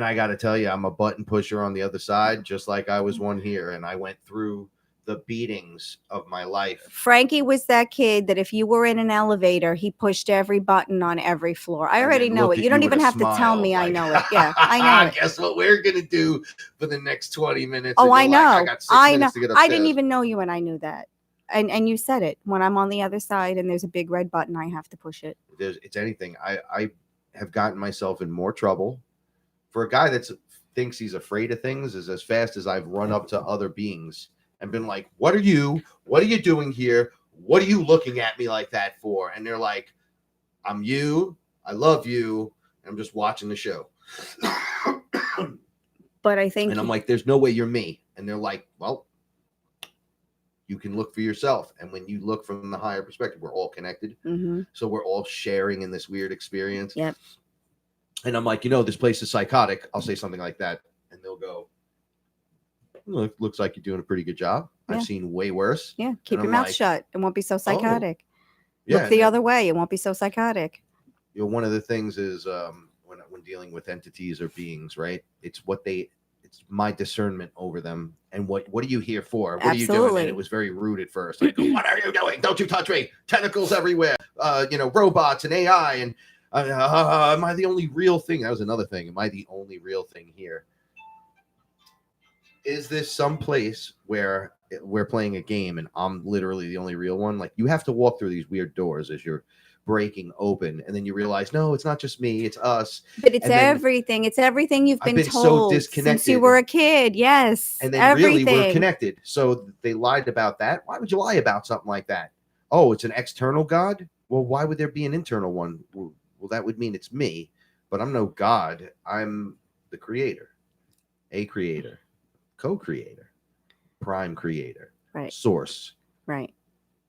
I got to tell you, I'm a button pusher on the other side, just like I was one here, and I went through the beatings of my life. Frankie was that kid that if you were in an elevator, he pushed every button on every floor. I already know it. You don't even have to tell me. I know it. Yeah, I know it. Guess what we're gonna do for the next 20 minutes? Oh, I know. I got 6 minutes to get upstairs. I didn't even know you, and I knew that. And you said it. When I'm on the other side and there's a big red button, I have to push it. It's anything. I have gotten myself in more trouble. For a guy that thinks he's afraid of things, is as fast as I've run up to other beings and been like, what are you doing here? What are you looking at me like that for? And they're like, I'm you. I love you. I'm just watching the show. But I think, and I'm like, there's no way you're me. And they're like, well, you can look for yourself. And when you look from the higher perspective, we're all connected. Mm-hmm. So we're all sharing in this weird experience. Yep. And I'm like, this place is psychotic. I'll say something like that. And they'll go, looks like you're doing a pretty good job. Yeah. I've seen way worse. Yeah. Keep your mouth shut. It won't be so psychotic. Yeah, look the other way. It won't be so psychotic. One of the things is when dealing with entities or beings, right? It's my discernment over them. And what are you here for? What Absolutely. Are you doing? And it was very rude at first. Like, what are you doing? Don't you touch me. Tentacles everywhere. Robots and AI. And am I the only real thing? That was another thing. Am I the only real thing here? Is this some place where we're playing a game and I'm literally the only real one? Like, you have to walk through these weird doors as you're breaking open, and then you realize, no, it's not just me, it's us. But it's everything. It's everything you've been told so disconnected since you were a kid. Yes. And then really we're connected. So they lied about that. Why would you lie about something like that? Oh, it's an external God? Well, why would there be an internal one? Well, that would mean it's me, but I'm no God. I'm the creator, a creator, co-creator, prime creator, right? Source, right?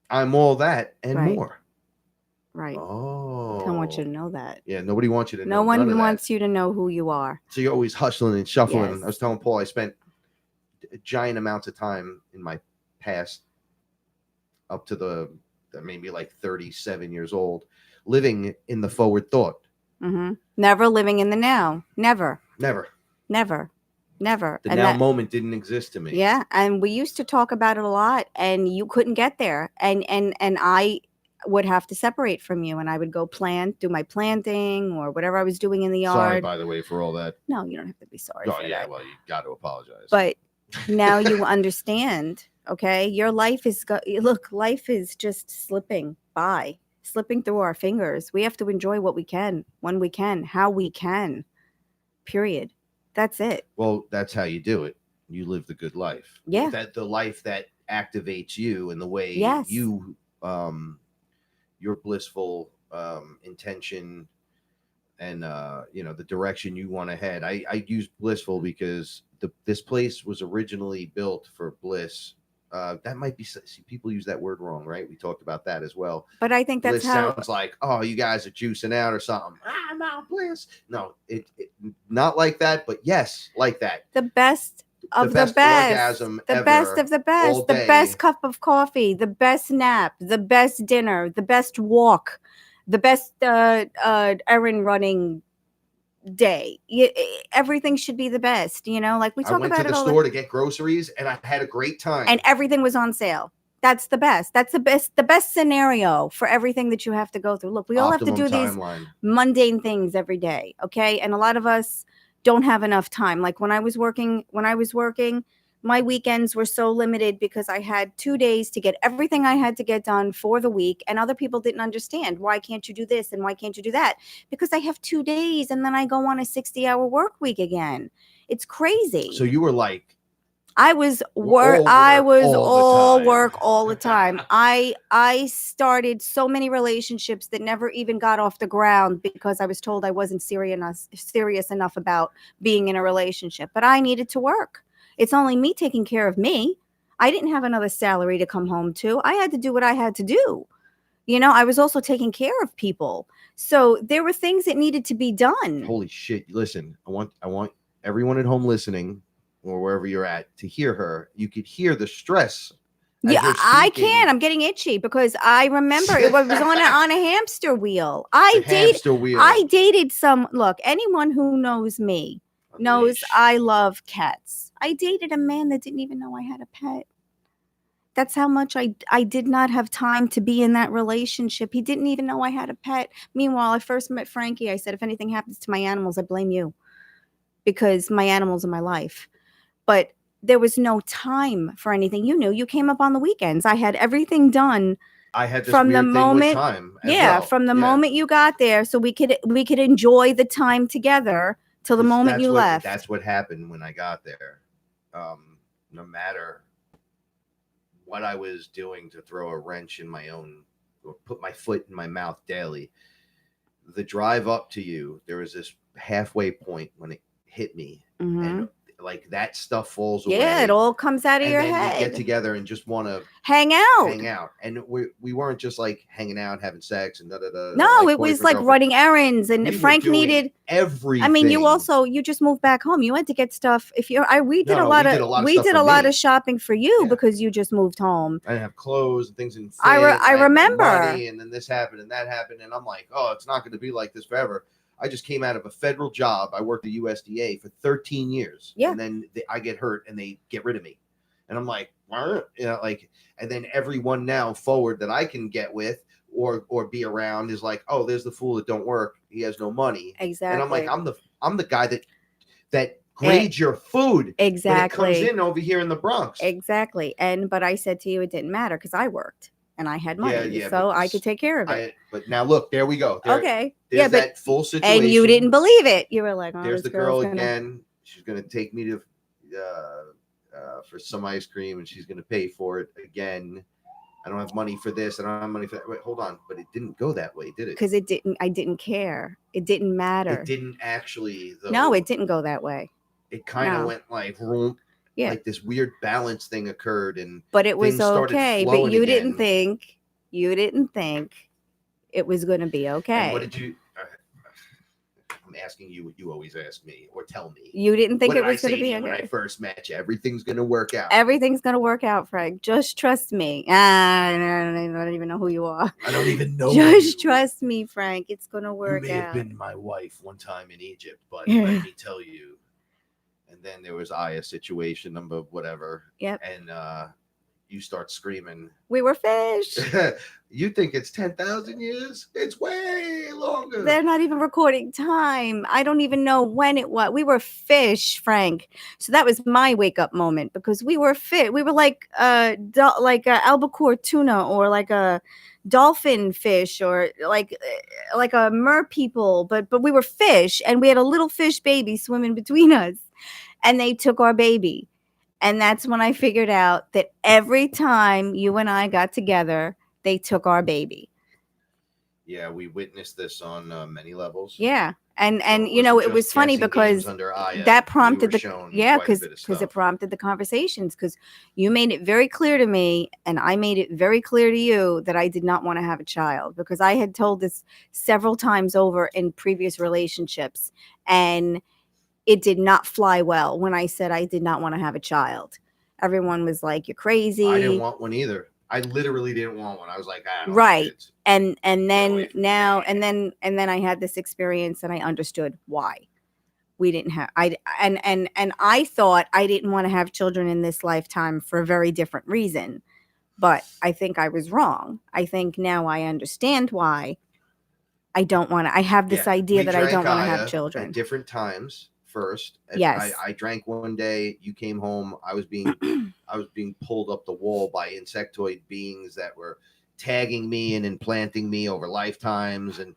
I'm all that and more. Right. Oh. I don't want you to know that. Yeah, nobody wants you to know. No one wants you to know who you are. So you're always hustling and shuffling. Yes. I was telling Paul, I spent giant amounts of time in my past, up to the maybe like 37 years old, living in the forward thought. Mm-hmm. Never living in the now. Never. Never. Never. Never. The now moment didn't exist to me. Yeah, and we used to talk about it a lot, and you couldn't get there, and I would have to separate from you, and I would go do my planting or whatever I was doing in the yard. Sorry, by the way, for all that. No, you don't have to be sorry. Oh, yeah, well, you got to apologize. But now you understand, okay? Your life is, life is just slipping by, slipping through our fingers. We have to enjoy what we can, when we can, how we can, period. That's it. Well, that's how you do it. You live the good life. Yeah. That the life that activates you and the way Yes. you your blissful intention and the direction you want to head. I use blissful because this place was originally built for bliss. That might be, see, people use that word wrong, right? We talked about that as well. But I think that's Bliss how sounds like, oh, you guys are juicing out or something. I'm out bliss. No, it not like that, but yes, like that. the best of the best best, orgasm the ever, best of the all best, the day. best cup of coffee, the best nap, the best dinner, the best walk, the best errand running day. Everything should be the best, like we I talk went to about it the all store to get groceries and I had a great time. and everything was on sale. That's the best. That's the best scenario for everything that you have to go through. Look, we all have to Optimum do these timeline. mundane things every day, okay? And a lot of us don't have enough time. Like when I was working, my weekends were so limited because I had 2 days to get everything I had to get done for the week, and other people didn't understand, why can't you do this and why can't you do that? Because I have 2 days and then I go on a 60-hour work week again. It's crazy. So you were like, I was all work all the time. I started so many relationships that never even got off the ground because I was told I wasn't serious enough about being in a relationship. But I needed to work. It's only me taking care of me. I didn't have another salary to come home to. I had to do what I had to do. I was also taking care of people. So there were things that needed to be done. Holy shit. Listen, I want everyone at home listening or wherever you're at to hear her. You could hear the stress. Yeah, I can. I'm getting itchy because I remember it was on a hamster wheel. I dated some. Look, anyone who knows me knows I love cats. I dated a man that didn't even know I had a pet. That's how much I did not have time to be in that relationship. He didn't even know I had a pet. Meanwhile, I first met Frankie. I said, if anything happens to my animals, I blame you because my animals are my life. But there was no time for anything. You came up on the weekends. I had everything done. I had this from the moment time. From the moment you got there, so we could enjoy the time together till the moment you left. That's what happened when I got there. No matter what I was doing to throw a wrench in my own or put my foot in my mouth daily, the drive up to you, there was this halfway point when it hit me, and like that stuff falls away. Yeah, it all comes out of your head. We get together and just want to hang out, and we weren't just like hanging out, having sex, and No, it was like running errands, and Frank needed everything. I mean, you just moved back home. You had to get stuff. We did a lot of shopping for you because you just moved home. I didn't have clothes and things, and I remember. Money, and then this happened and that happened, and I'm like, oh, it's not going to be like this forever. I just came out of a federal job. I worked at USDA for 13 years. Yeah. And then I get hurt and they get rid of me. And I'm like, and then everyone now forward that I can get with or be around is like, oh, there's the fool that don't work. He has no money. Exactly. And I'm like, I'm the guy that grades your food. Exactly. But it comes in over here in the Bronx. Exactly. But I said to you, it didn't matter because I worked. And I had money, so I could take care of it. But now look, there we go. Okay. There's that full situation. And you didn't believe it. You were like, oh, there's the girl again. She's going to take me to for some ice cream, and she's going to pay for it again. I don't have money for this. I don't have money for that. Wait, hold on. But it didn't go that way, did it? Because it didn't. I didn't care. It didn't matter. It didn't actually, though. No, it didn't go that way. It kind of went like, like this weird balance thing occurred, but it was okay. But you didn't think it was going to be okay. And what did you? I'm asking you what you always ask me, or tell me. You didn't think it was going to be okay when I first met you? Everything's going to work out. Everything's going to work out, Frank. Just trust me. I don't even know who you are. I don't even know. Just trust me, Frank. It's going to work out. You may have been my wife one time in Egypt, but let me tell you. And then there was a situation number whatever. Yep. And you start screaming. We were fish. You think it's 10,000 years? It's way longer. They're not even recording time. I don't even know when it was. We were fish, Frank. So that was my wake up moment because we were fish. We were like albacore tuna or like a dolphin fish or like a mer people, but we were fish, and we had a little fish baby swimming between us, and they took our baby. And that's when I figured out that every time you and I got together, they took our baby. Yeah, we witnessed this on many levels. Yeah. And So you know, it wasn't was just funny guessing games because under Aya. that We were prompted the shown yeah, quite a bit of because stuff. it prompted the conversations, because you made it very clear to me, and I made it very clear to you, that I did not want to have a child, because I had told this several times over in previous relationships, and it did not fly well when I said I did not want to have a child. Everyone was like, "You're crazy." I didn't want one either. I literally didn't want one. I was like, I don't want Right. kids. And Get away then from me. now and then I had this experience, and I understood why we didn't have and I thought I didn't want to have children in this lifetime for a very different reason. But I think I was wrong. I think now I understand why I don't want to. I have this Yeah, idea we that I don't drank want to have Aya children. at different times. First, Yes. I drank one day. You came home. I was being pulled up the wall by insectoid beings that were tagging me and implanting me over lifetimes, and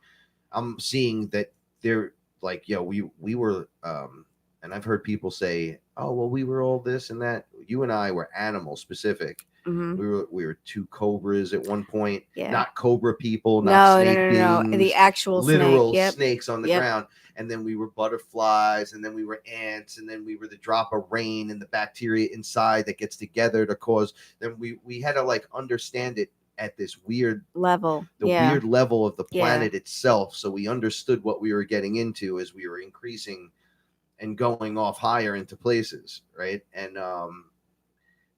I'm seeing that they're like, yo, we were and I've heard people say, oh well, we were all this and that. You and I were animal specific. Mhm. We were two cobras at one point. Yeah. Not cobra people, not No, snake no, no, no, no. The beings, actual literal snake. Yep. snakes on the Yep. ground. And then we were butterflies, and then we were ants, and then we were the drop of rain and the bacteria inside that gets together to cause. Then we had to like understand it at this weird Level. the Yeah. weird level of the Yeah. planet itself, so we understood what we were getting into as we were increasing and going off higher into places, right? And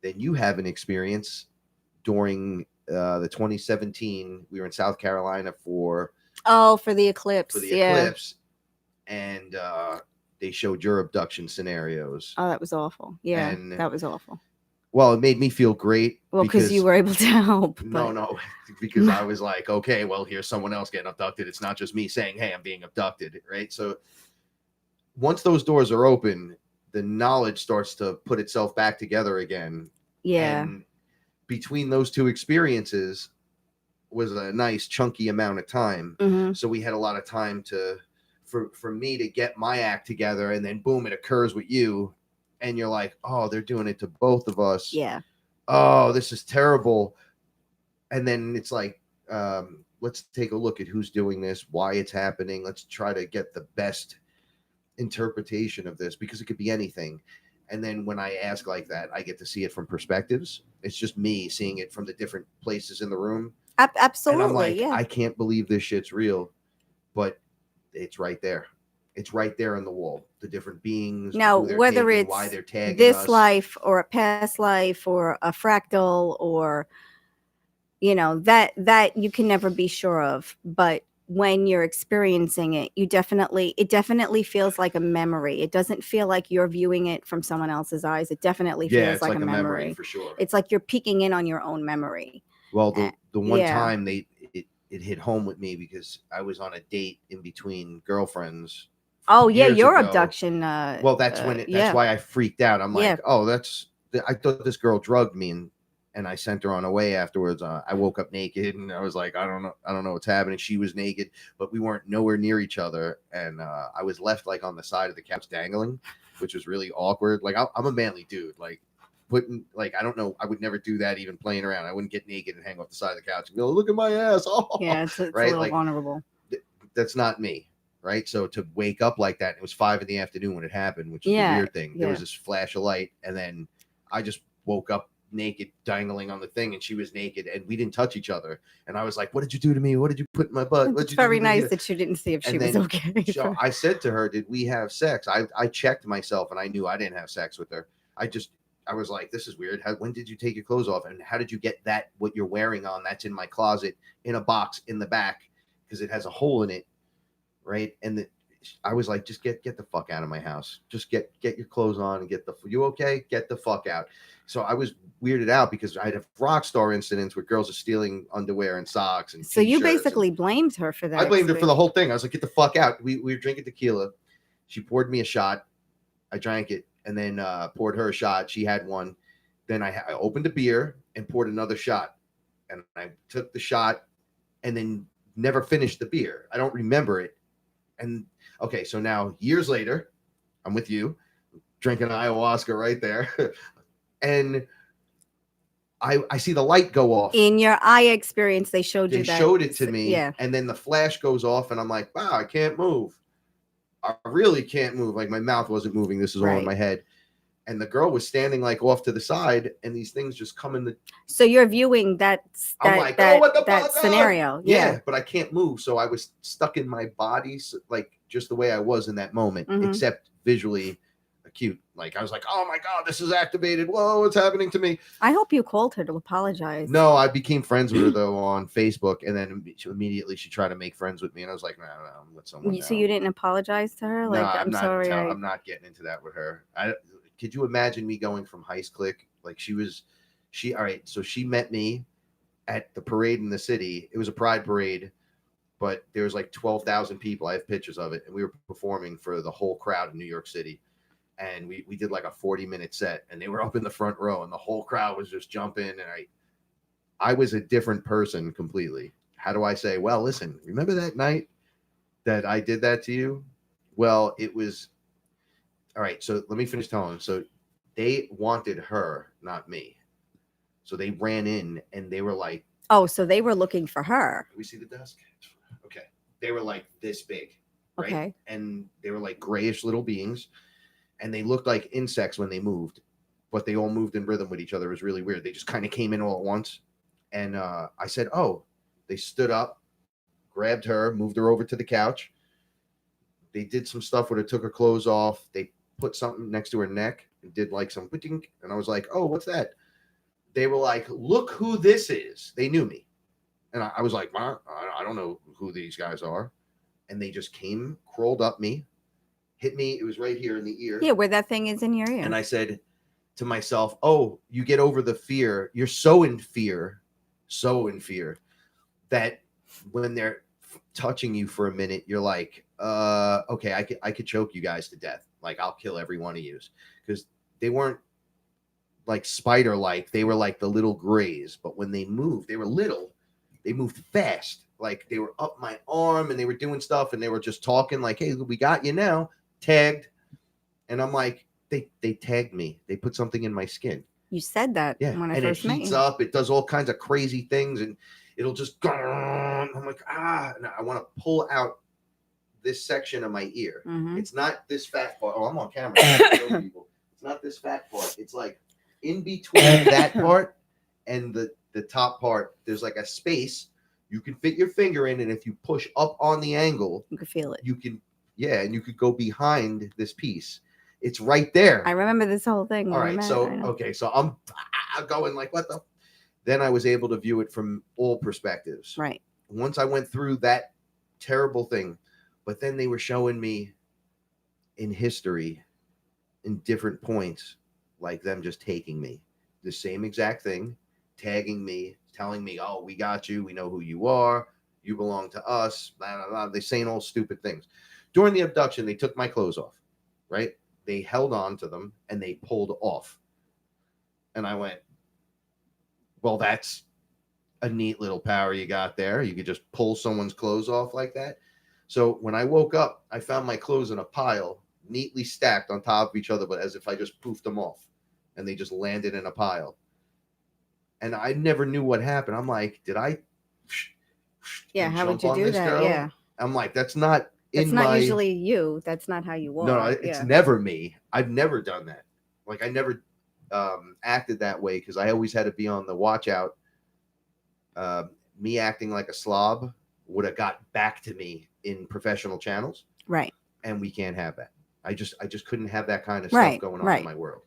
then you have an experience during the 2017. We were in South Carolina for the eclipse. Yeah. eclipse, and they showed your abduction scenarios. Oh, that was awful. Yeah, And that was awful. well, it made me feel great. Well, because you were able to help. No, because I was like, okay, well, here's someone else getting abducted. It's not just me saying, hey, I'm being abducted, right? So once those doors are open, the knowledge starts to put itself back together again. Yeah. And between those two experiences was a nice chunky amount of time. Mm-hmm. So we had a lot of time for me to get my act together, and then boom, it occurs with you, and you're like, oh, they're doing it to both of us. Yeah. Oh, this is terrible. And then it's like, let's take a look at who's doing this, why it's happening. Let's try to get the best interpretation of this, because it could be anything. And then when I ask like that, I get to see it from perspectives. It's just me seeing it from the different places in the room. Absolutely. And I'm like, yeah. I can't believe this shit's real, but it's right there. It's right there on the wall. The different beings. Now, whether tagging, it's why they're tagging this us. life or a past life or a fractal, or that you can never be sure of. But when you're experiencing it, it definitely feels like a memory. It doesn't feel like you're viewing it from someone else's eyes. It definitely feels like a memory for sure. It's like you're peeking in on your own memory. Well, the one yeah. time it hit home with me because I was on a date in between girlfriends. Oh yeah, your ago. abduction. Well, that's that's why I freaked out. I'm like, oh, I thought this girl drugged me, and I sent her on her way afterwards. I woke up naked, and I was like, I don't know what's happening. She was naked, but we weren't nowhere near each other, and I was left like on the side of the couch dangling, which was really awkward. Like I'm a manly dude, like putting I don't know, I would never do that even playing around. I wouldn't get naked and hang off the side of the couch and go, look at my ass. Oh yeah, it's right, a little vulnerable. That's not me. Right, so to wake up like that, it was 5 p.m. when it happened, which is the weird thing. There was this flash of light, and then I just woke up naked, dangling on the thing, and she was naked, and we didn't touch each other. And I was like, "What did you do to me? What did you put in my butt?" It's very nice that you didn't see if she was okay. So I said to her, "Did we have sex?" I checked myself, and I knew I didn't have sex with her. I was like, "This is weird. When did you take your clothes off? And how did you get that? What you're wearing on? That's in my closet in a box in the back because it has a hole in it." Right. And I was like, just get the fuck out of my house. Just get your clothes on and you okay? Get the fuck out. So I was weirded out because I'd have rock star incidents where girls are stealing underwear and socks. And so you basically blamed her for that. I blamed her for the whole thing. I was like, get the fuck out. We were drinking tequila. She poured me a shot. I drank it and then poured her a shot. She had one. Then I opened a beer and poured another shot. And I took the shot and then never finished the beer. I don't remember it. And okay, so now years later, I'm with you, drinking ayahuasca right there, and I see the light go off. In your eye experience, they showed They you that. showed it to me, Yeah. and then the flash goes off, and I'm like, wow, I can't move. I really can't move. Like my mouth wasn't moving. This is all in Right. my head. And the girl was standing like off to the side, and these things just come in the. So you're viewing I'm like, oh, what the that fuck? scenario. Yeah, but I can't move, so I was stuck in my body, like just the way I was in that moment, Mhm. except visually acute. Like I was like, oh my god, this is activated. Whoa, what's happening to me? I hope you called her to apologize. No, I became friends with her though on Facebook, and then immediately she tried to make friends with me, and I was like, no, I'm with someone. So you didn't apologize to her? No, Like, I'm not. sorry. I'm not getting into that with her. Could you imagine me going from Heist Click? Like all right. So she met me at the parade in the city. It was a pride parade, but there was like 12,000 people. I have pictures of it, and we were performing for the whole crowd in New York City. And we did like a 40-minute set, and they were up in the front row, and the whole crowd was just jumping. And I was a different person completely. How do I say? Well, listen, remember that night that I did that to you? Well, it was all right. So let me finish telling. So they wanted her, not me. So they ran in, and they were like, oh, so they were looking for her. "Can we see the desk?" Okay. They were like this big, right? Okay. And they were like grayish little beings, and they looked like insects when they moved, but they all moved in rhythm with each other. It was really weird. They just kind of came in all at once. And I said, oh, they stood up, grabbed her, moved her over to the couch. They did some stuff where they took her clothes off. They put something next to her neck and did like some, and I was like, oh, what's that? They were like, look who this is. They knew me. And I was like, well, I don't know who these guys are. And they just came, crawled up me, hit me. It was right here in the ear. Yeah, where that thing is in your ear. And I said to myself, oh, you get over the fear. You're so in fear that when they're touching you for a minute, you're like, okay, I could choke you guys to death. Like I'll kill every one of you, because they weren't like spider-like. They were like the little grays, but when they moved, they were little. They moved fast. Like they were up my arm, and they were doing stuff, and they were just talking like, hey, we got you now, tagged. And I'm like, they tagged me. They put something in my skin. You said that when I first met you. And it heats up. It does all kinds of crazy things, and it'll just. I'm like, and I want to pull out this section of my ear. Mm-hmm. It's not this fat part. Oh, I'm on camera. It's not this fat part. It's like in between that part and the top part. There's like a space you can fit your finger in, and if you push up on the angle, you can feel it. You can, and you could go behind this piece. It's right there. I remember this whole thing. All right, so okay, so I'm going like, what the? Then I was able to view it from all perspectives. Right. Once I went through that terrible thing, but then they were showing me in history, in different points, like them just taking me, the same exact thing, tagging me, telling me, "Oh, we got you. We know who you are. You belong to us." Blah blah blah. They saying all stupid things. During the abduction, they took my clothes off. Right. They held on to them and they pulled off. And I went, well, that's a neat little power you got there. You could just pull someone's clothes off like that. So when I woke up, I found my clothes in a pile, neatly stacked on top of each other, but as if I just poofed them off, and they just landed in a pile. And I never knew what happened. I'm like, did I? Yeah, how would you do that? Girl? Yeah. I'm like, that's not. It's not usually you. That's not how you walk. No, it's never me. I've never done that. Like I never acted that way because I always had to be on the watch out. Me acting like a slob would have got back to me in professional channels. Right. And we can't have that. I just couldn't have that kind of stuff going on in my world.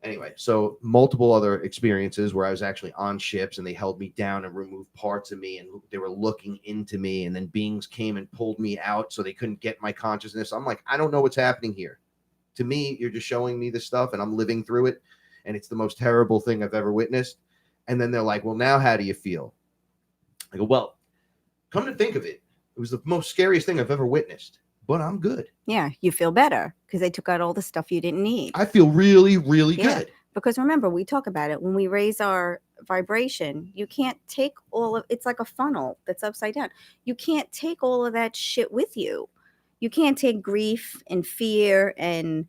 Anyway, so multiple other experiences where I was actually on ships and they held me down and removed parts of me and they were looking into me, and then beings came and pulled me out so they couldn't get my consciousness. I'm like, I don't know what's happening here. To me, you're just showing me this stuff and I'm living through it, and it's the most terrible thing I've ever witnessed. And then they're like, well, now how do you feel? I go, well, come to think of it, it was the most scariest thing I've ever witnessed. But I'm good. Yeah, you feel better because they took out all the stuff you didn't need. I feel really, really good. Because remember, we talk about it when we raise our vibration. You can't take all of it's like a funnel that's upside down. You can't take all of that shit with you. You can't take grief and fear and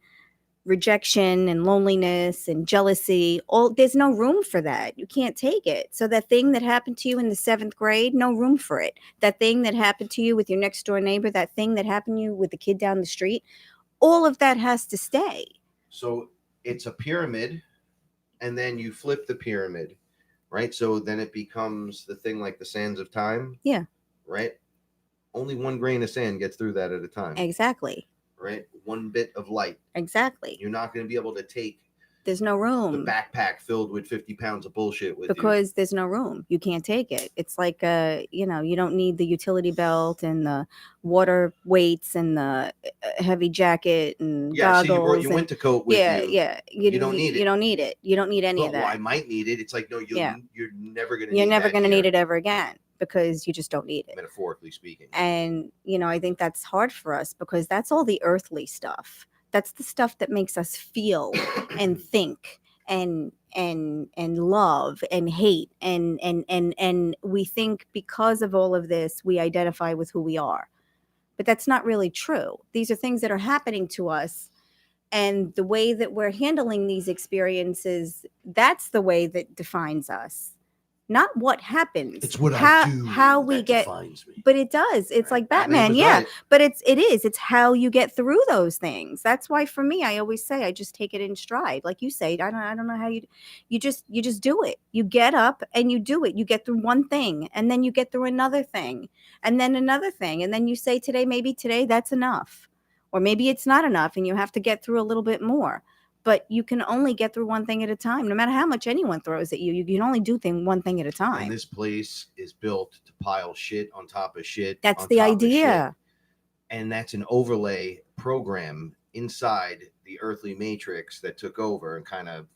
rejection and loneliness and jealousy. All there's no room for that. You can't take it. So that thing that happened to you in the 7th grade, no room for it. That thing that happened to you with your next door neighbor, that thing that happened to you with the kid down the street, all of that has to stay. So it's a pyramid, and then you flip the pyramid, right? So then it becomes the thing like the sands of time. Yeah. Right? Only one grain of sand gets through that at a time. Exactly. Right? One bit of light. Exactly. You're not going to be able to take there's no room. The backpack filled with 50 pounds of bullshit with because you. There's no room. You can't take it. It's like you don't need the utility belt and the water weights and the heavy jacket and goggles. So you brought your winter coat with you. Yeah. You don't need it. You don't need it. You don't need any of that. Well, I might need it. It's like, no, you're never going to. You're never going to need it ever again because you just don't need it. Metaphorically speaking. And I think that's hard for us because that's all the earthly stuff. That's the stuff that makes us feel and think and love and hate and we think because of all of this we identify with who we are. But that's not really true. These are things that are happening to us, and the way that we're handling these experiences, that's the way that defines us. Not what happens. It's what I do. How we get. Defines me. But it does. It's like Batman. Yeah. Right. But it is. It's how you get through those things. That's why for me, I always say I just take it in stride. Like you say, I don't know how you just do it. You get up and you do it. You get through one thing and then you get through another thing and then another thing. And then you say maybe today that's enough. Or maybe it's not enough and you have to get through a little bit more. But you can only get through one thing at a time. No matter how much anyone throws at you, you can only do one thing at a time. And this place is built to pile shit on top of shit. That's the idea. And that's an overlay program inside the earthly matrix that took over and kind of,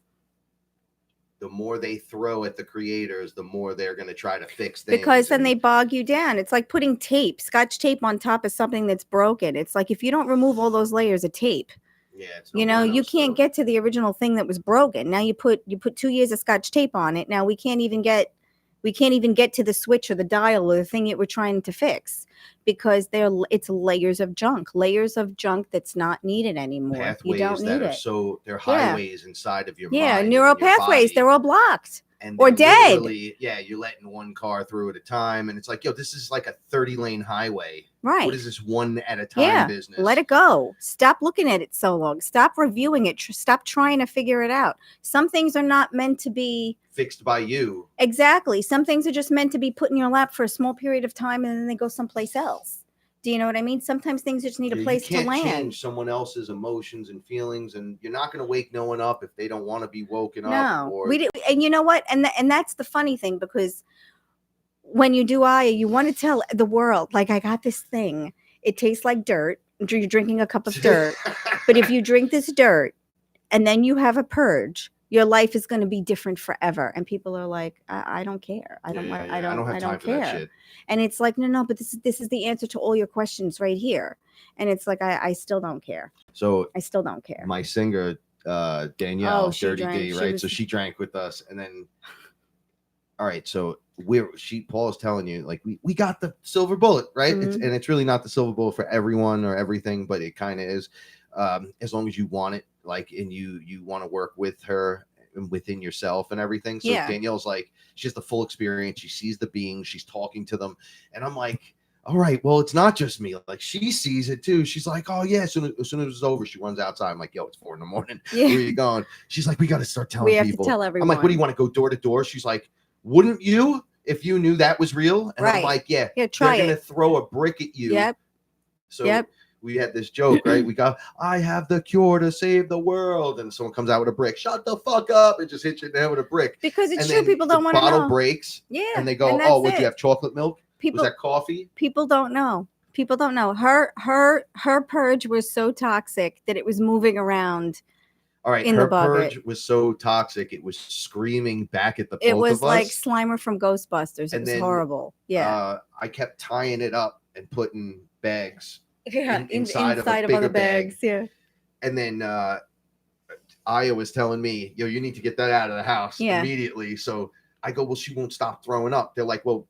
the more they throw at the creators, the more they're going to try to fix things. Because then they bog you down. It's like putting scotch tape on top of something that's broken. It's like if you don't remove all those layers of tape, you can't get to the original thing that was broken. Now you put 2 years of scotch tape on it. Now we can't even get to the switch or the dial or the thing that we're trying to fix because it's layers of junk that's not needed anymore. Pathways you don't need it. So they're highways inside of your mind. Yeah, neural pathways. They're all blocked. Or dead. You're letting one car through at a time. And it's like, this is like a 30-lane highway. Right. What is this one at a time business? Let it go. Stop looking at it so long. Stop reviewing it. Stop trying to figure it out. Some things are not meant to be fixed by you. Exactly. Some things are just meant to be put in your lap for a small period of time and then they go someplace else. Do you know what I mean? Sometimes things just need a place to land. You can't change someone else's emotions and feelings, and you're not going to wake no one up if they don't want to be woken up. And you know what? And that's the funny thing, because when you do you want to tell the world, like, I got this thing. It tastes like dirt. You're drinking a cup of dirt. But if you drink this dirt and then you have a purge, your life is going to be different forever. And people are like, I don't care. I don't care. That shit. And it's like, no, but this is the answer to all your questions right here. And it's like, I still don't care. So I still don't care. My singer, Danielle, Dirty D, right? So she drank with us, and then, all right. So Paula's telling you, like, we got the silver bullet, right? Mm-hmm. It's really not the silver bullet for everyone or everything, but it kind of is. As long as you want it, like, and you want to work with her and within yourself and everything. So Danielle's like, she has the full experience. She sees the beings, she's talking to them. And I'm like, all right, well, it's not just me. Like, she sees it too. She's like, oh yeah. As soon as it's over, she runs outside. I'm like, yo, it's 4 a.m. Yeah. Where are you going? She's like, we got to start telling people. We have to tell everyone. I'm like, what do you want to go door to door? She's like, wouldn't you if you knew that was real? And I'm like, yeah, try they're going to throw a brick at you. Yep. So we had this joke, right? We got, I have the cure to save the world. And someone comes out with a brick. Shut the fuck up. And just hit you in the head with a brick. Because it's true. People don't want to know. The bottle breaks. Yeah. And they go, oh, would you have chocolate milk? Was that coffee? People don't know. People don't know. Her purge was so toxic that it was moving around. All right. Her purge was so toxic. It was screaming back at the both of us. It was like Slimer from Ghostbusters. It was horrible. Yeah. I kept tying it up and putting bags. Inside of other bags. Yeah. And then Aya was telling me, yo, you need to get that out of the house immediately. So I go, well, she won't stop throwing up. They're like, well,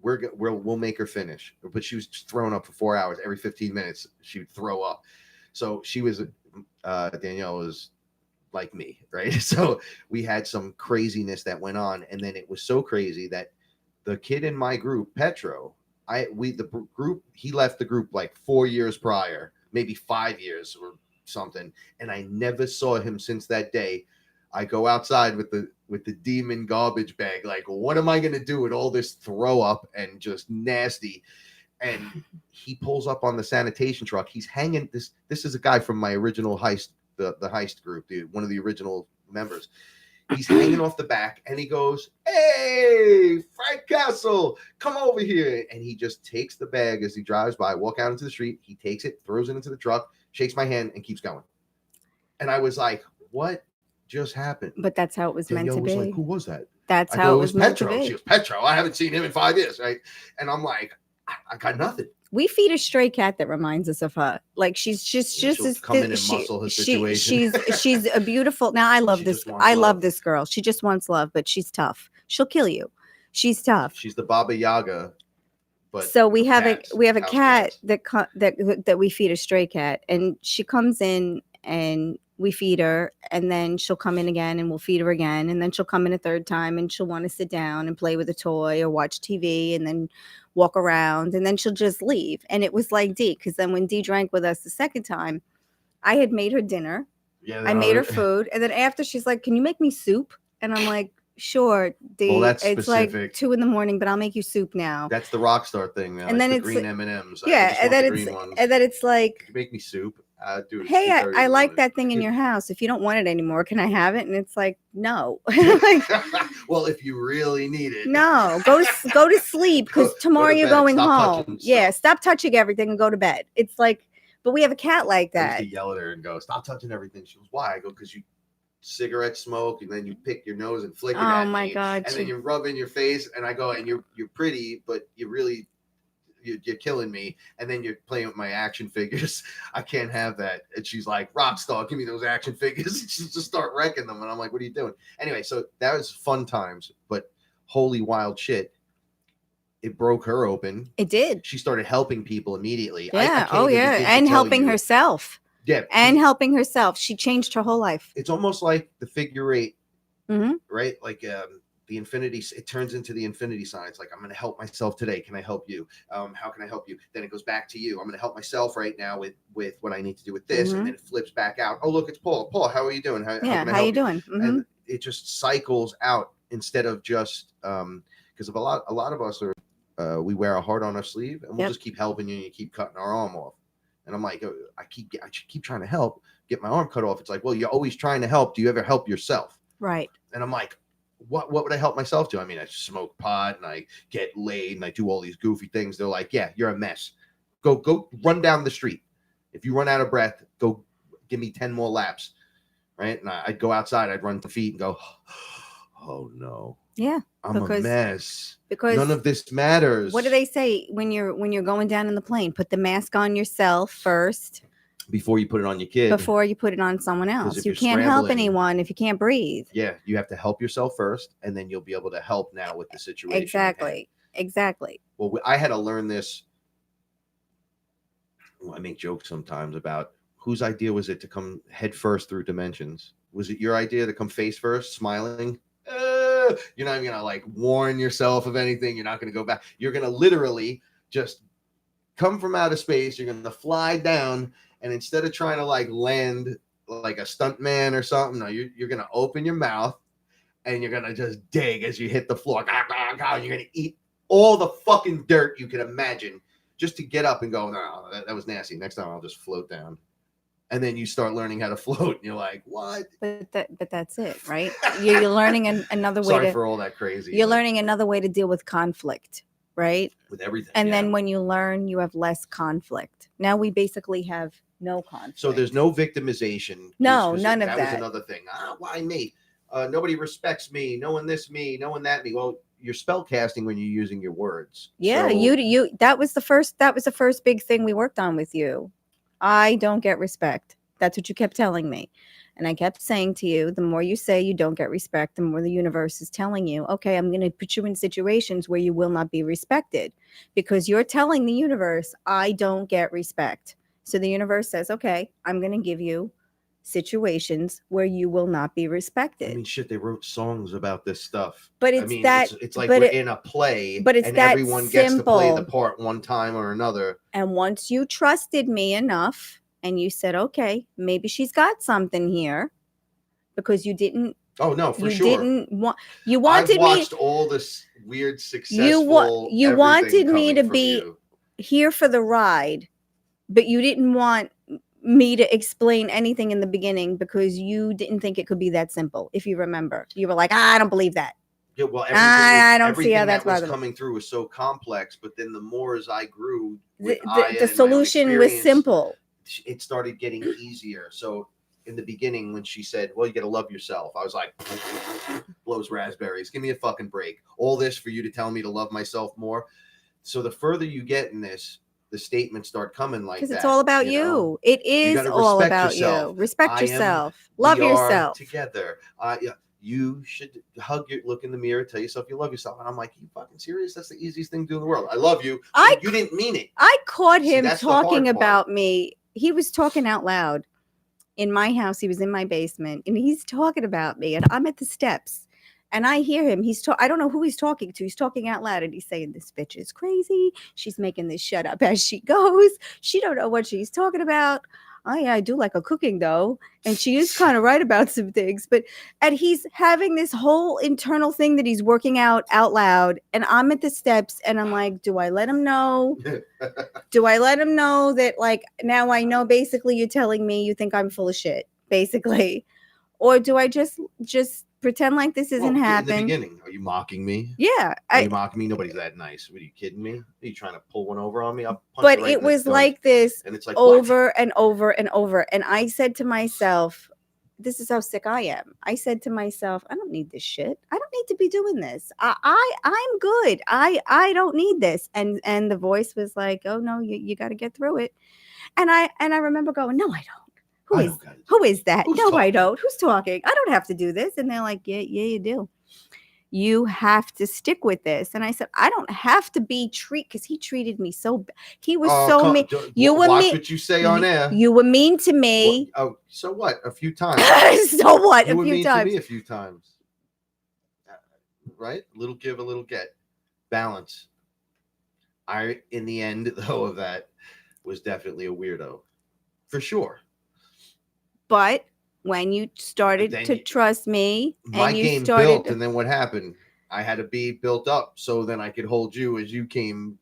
we'll make her finish. But she was throwing up for 4 hours. Every 15 minutes, she would throw up. So she was, Danielle was like me, right? So we had some craziness that went on. And then it was so crazy that the kid in my group, Petro, he left the group like 4 years prior, maybe 5 years or something. And I never saw him since that day. I go outside with the demon garbage bag. Like, what am I going to do with all this throw up and just nasty? And he pulls up on the sanitation truck. He's hanging. This is a guy from my original heist, the heist group, dude, one of the original members. He's hanging off the back, and he goes, "Hey, Frank Castle, come over here." And he just takes the bag as he drives by, walk out into the street. He takes it, throws it into the truck, shakes my hand, and keeps going. And I was like, what just happened? But that's how it was Danielle meant to was be. like, who was that? That's how it was meant Petro. to be. She goes, Petro. I haven't seen him in 5 years, right? And I'm like, I got nothing. We feed a stray cat that reminds us of her. Like she's just come in and muscle her situation. She's a beautiful. Now I love this. I love this girl. She just wants love, but she's tough. She'll kill you. She's tough. She's the Baba Yaga. But so we have a cat that we feed a stray cat, and she comes in and we feed her, and then she'll come in again and we'll feed her again, and then she'll come in a third time and she'll want to sit down and play with a toy or watch TV and then walk around, and then she'll just leave. And it was like Dee, because then when Dee drank with us the second time, I had made her dinner. Yeah, I made her food, and then after she's like, "Can you make me soup?" And I'm like, "Sure, Dee." Well, that's it's specific. Like 2 a.m, but I'll make you soup now. That's the rock star thing, man. And like then the green M&Ms. Yeah, and then it's like, "Can you make me soup?" Dude, hey, I like that thing in your house. If you don't want it anymore, can I have it? And it's like, no. Like, well, if you really need it, no, go to sleep, because tomorrow you're going home. Yeah, stop touching everything and go to bed. It's like, but we have a cat like that. I used to yell at her and go, "Stop touching everything." She goes, "Why?" I go, "Because you cigarette smoke, and then you pick your nose and flick it at me. Oh my god! And then you rub in your face." And I go, "And you're pretty, but you're killing me." And then you're playing with my action figures. I can't have that. And she's like, "Rockstar, give me those action figures." And she'll just start wrecking them. And I'm like, "What are you doing?" Anyway, so that was fun times, but holy wild shit. It broke her open. It did. She started helping people immediately. Yeah. And helping herself. Yeah. And helping herself. She changed her whole life. It's almost like the figure eight, right? Like, the infinity, it turns into the infinity sign. It's like, I'm going to help myself today. Can I help you? How can I help you? Then it goes back to you. I'm going to help myself right now with what I need to do with this. And then it flips back out. Oh, look, it's Paul. Paul, how are you doing? How can I help you doing? And it just cycles out instead of just, because a lot of us are, we wear a heart on our sleeve, and we'll just keep helping you, and you keep cutting our arm off. And I'm like, I keep trying to help, get my arm cut off. It's like, well, you're always trying to help. Do you ever help yourself? Right. And I'm like, what would I help myself do? I mean, I smoke pot and I get laid and I do all these goofy things. They're like, yeah, you're a mess. Go run down the street. If you run out of breath, go give me 10 more laps. Right. And I'd go outside, I'd run to feet and go, oh no. Yeah. I'm a mess. Because none of this matters. What do they say when you're going down in the plane? Put the mask on yourself first. Before you put it on your kid. Before you put it on someone else. You can't help anyone if you can't breathe. Yeah, you have to help yourself first, and then you'll be able to help now with the situation. Exactly. Well, I had to learn this. Well, I make jokes sometimes about whose idea was it to come head first through dimensions. Was it your idea to come face first, smiling? You're not even gonna like warn yourself of anything. You're not gonna go back. You're gonna literally just come from outer space. You're gonna fly down. And instead of trying to like land like a stunt man or something, no, you're going to open your mouth and you're going to just dig as you hit the floor. And you're going to eat all the fucking dirt you can imagine just to get up and go, no, that was nasty. Next time I'll just float down. And then you start learning how to float and you're like, what? But that's it, right? You're learning another way. Sorry for all that crazy. You're learning another way to deal with conflict. Right? With everything. And then when you learn, you have less conflict. Now we basically have no conflict. So there's no victimization. No, none of that. That was another thing. Why me? Nobody respects me. No one this me. No one that me. Well, you're spell casting when you're using your words. Yeah, so, you. That was the first big thing we worked on with you. I don't get respect. That's what you kept telling me. And I kept saying to you, the more you say you don't get respect, the more the universe is telling you, okay, I'm going to put you in situations where you will not be respected, because you're telling the universe, I don't get respect. So the universe says, okay, I'm going to give you situations where you will not be I respected. mean, shit, they wrote songs about this stuff. But I it's mean, that, it's like but we're it, in a play, but it's and that everyone gets to play the simple. part one time or another. And once you trusted me enough and you said, okay, maybe she's got something here, because you didn't, Oh no, for you sure. didn't want, you I've wanted me, watched all this weird, successful you everything wanted me coming to from be you. here for the ride, but you didn't want me to explain anything in the beginning because you didn't think it could be that simple. If you remember, you were like, I don't believe that. Yeah, well, I don't see how everything that's that was possible. coming through was so complex. But then the more as I grew with The Aya and my own solution was experience, simple. it started getting easier. So in the beginning, when she said, well, you got to love yourself, I was like, blows raspberries. Give me a fucking break. All this for you to tell me to love myself more. So the further you get in this, the statements start coming like that. Because it's all about you. Know? It You is gotta all respect about yourself. you. Respect I am- yourself. Love we are yourself. together. Yeah, you should look in the mirror, tell yourself you love yourself. And I'm like, you fucking serious? That's the easiest thing to do in the world. I love you. You didn't mean it. I caught See, him that's the talking hard part. about me. He was talking out loud in my house. He was in my basement and he's talking about me, and I'm at the steps and I hear him. I don't know who he's talking to. He's talking out loud and he's saying, this bitch is crazy. She's making this shut up as she goes. She don't know what she's talking about. Oh yeah, I do like her cooking though. And she is kind of right about some things. And he's having this whole internal thing that he's working out loud. And I'm at the steps and I'm like, do I let him know? Do I let him know that, like, now I know basically you're telling me you think I'm full of shit, basically? Or do I just pretend like this isn't happening? In the beginning, are you mocking me? Yeah. Are you mocking me? Nobody's that nice. Are you kidding me? Are you trying to pull one over on me? But it was like this, and it's like over and over and over. And I said to myself, this is how sick I am. I said to myself, I don't need this shit. I don't need to be doing this. I'm good. I don't need this. And the voice was like, oh no, you got to get through it. And I remember going, no, I don't. Who is that? Who's no, talking? I don't. Who's talking? I don't have to do this. And they're like, yeah, you do. You have to stick with this. And I said, I don't have to be because he treated me so bad. He was so mean. You were watch mean. what you say on air. You were mean to me. So what? A few times. So what? You a few times. To me a few times. Right? A little give, a little get. Balance. In the end, though, of that was definitely a weirdo. For sure. But when you started to trust me, my and you game started built, and then what happened? I had to be built up so then I could hold you as you came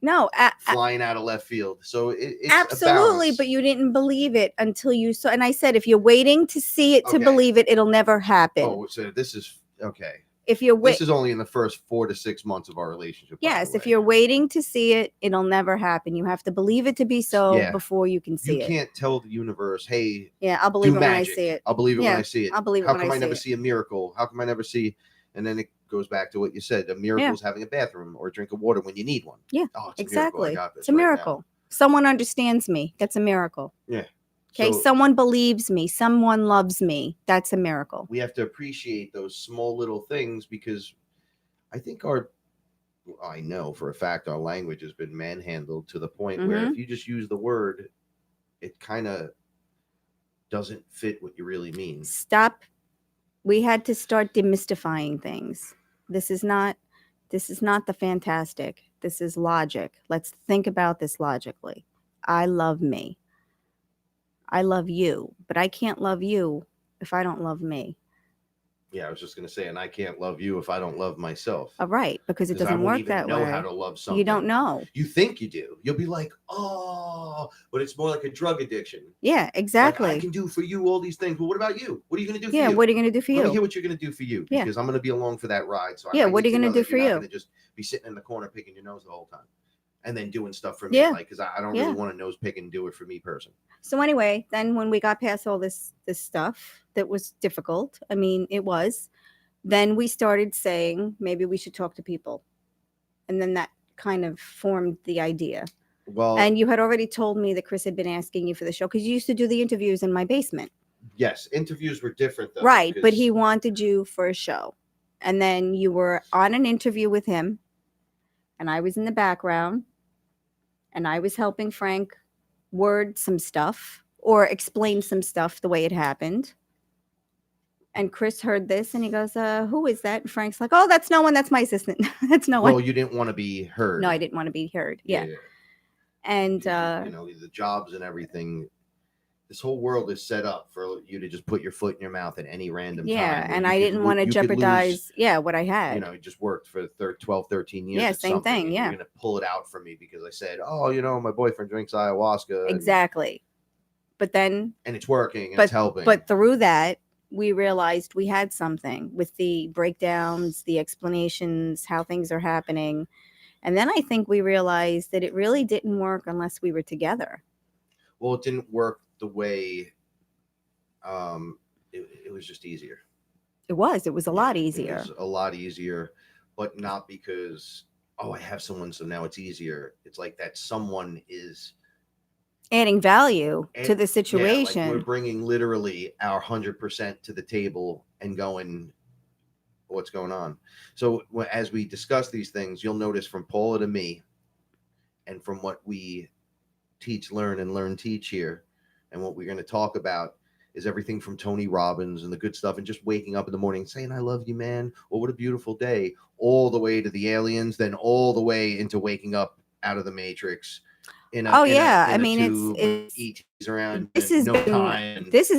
flying out of left field. So it's absolutely, but you didn't believe it until you saw. And I said, if you're waiting to see it to believe it, it'll never happen. Oh, so this is okay. If you're this is only in the first 4 to 6 months of our relationship. Yes, if you're waiting to see it, it'll never happen. You have to believe it to be so before you can see it. You can't tell the universe, hey, I'll believe it when I see it. I'll believe it when I see it. I'll believe it when I see it. How come I never see a miracle? How come I never see? And then it goes back to what you said. A miracle is having a bathroom or a drink of water when you need one. Yeah, it's exactly. A miracle. I got this. It's a miracle. Someone understands me. That's a miracle. Yeah. Okay, someone believes me. Someone loves me. That's a miracle. We have to appreciate those small little things because I think I know for a fact our language has been manhandled to the point where if you just use the word, it kind of doesn't fit what you really mean. Stop. We had to start demystifying things. This is not the fantastic. This is logic. Let's think about this logically. I love me. I love you, but I can't love you if I don't love me. Yeah, I was just going to say, and I can't love you if I don't love myself. Right, because it doesn't work that way. I don't know how to love something. You don't know. You think you do. You'll be like, oh, but it's more like a drug addiction. Yeah, exactly. Like, I can do for you all these things, but what about you? What are you going to do for you? Yeah, what are you going to do for you? Let me hear what you're going to do for you, because I'm going to be along for that ride. So what are you going to do for you? You're not going to just be sitting in the corner picking your nose the whole time. And then doing stuff for me, because I don't really want to nose pick and do it for me person. So anyway, then when we got past all this stuff that was difficult, I mean, it was, then we started saying maybe we should talk to people. And then that kind of formed the idea. Well, and you had already told me that Chris had been asking you for the show because you used to do the interviews in my basement. Yes, interviews were different though. Right, but because- he wanted you for a show. And then you were on an interview with him, and I was in the background, and I was helping Frank word some stuff or explain some stuff the way it happened. And Chris heard this and he goes, who is that? And Frank's like, oh, that's no one. That's my assistant. That's no Well, one. you didn't want to be heard. No, I didn't want to be heard. Yeah. And, you know, the jobs and everything. This whole world is set up for you to just put your foot in your mouth at any random time. yeah. And I didn't want to jeopardize, what I had. You know, you just worked for 12, 13 years. Yeah, at same something, thing. and Yeah. You're going to pull it out from me because I said, oh, you know, my boyfriend drinks ayahuasca. Exactly. But then. And it's working and it's helping. But through that, we realized we had something with the breakdowns, the explanations, how things are happening. And then I think we realized that it really didn't work unless we were together. Well, it didn't work the way it was just easier. It was a lot easier. It was a lot easier, but not because, oh, I have someone, so now it's easier. It's like that someone is adding value to the situation. Yeah, like we're bringing literally our 100% to the table and going, what's going on? So as we discuss these things, you'll notice from Paula to me and from what we teach, learn, and learn, teach here, and what we're going to talk about is everything from Tony Robbins and the good stuff and just waking up in the morning saying, I love you, man. Or what a beautiful day, all the way to the aliens, then all the way into waking up out of the Matrix. I mean, it's ETs around. This has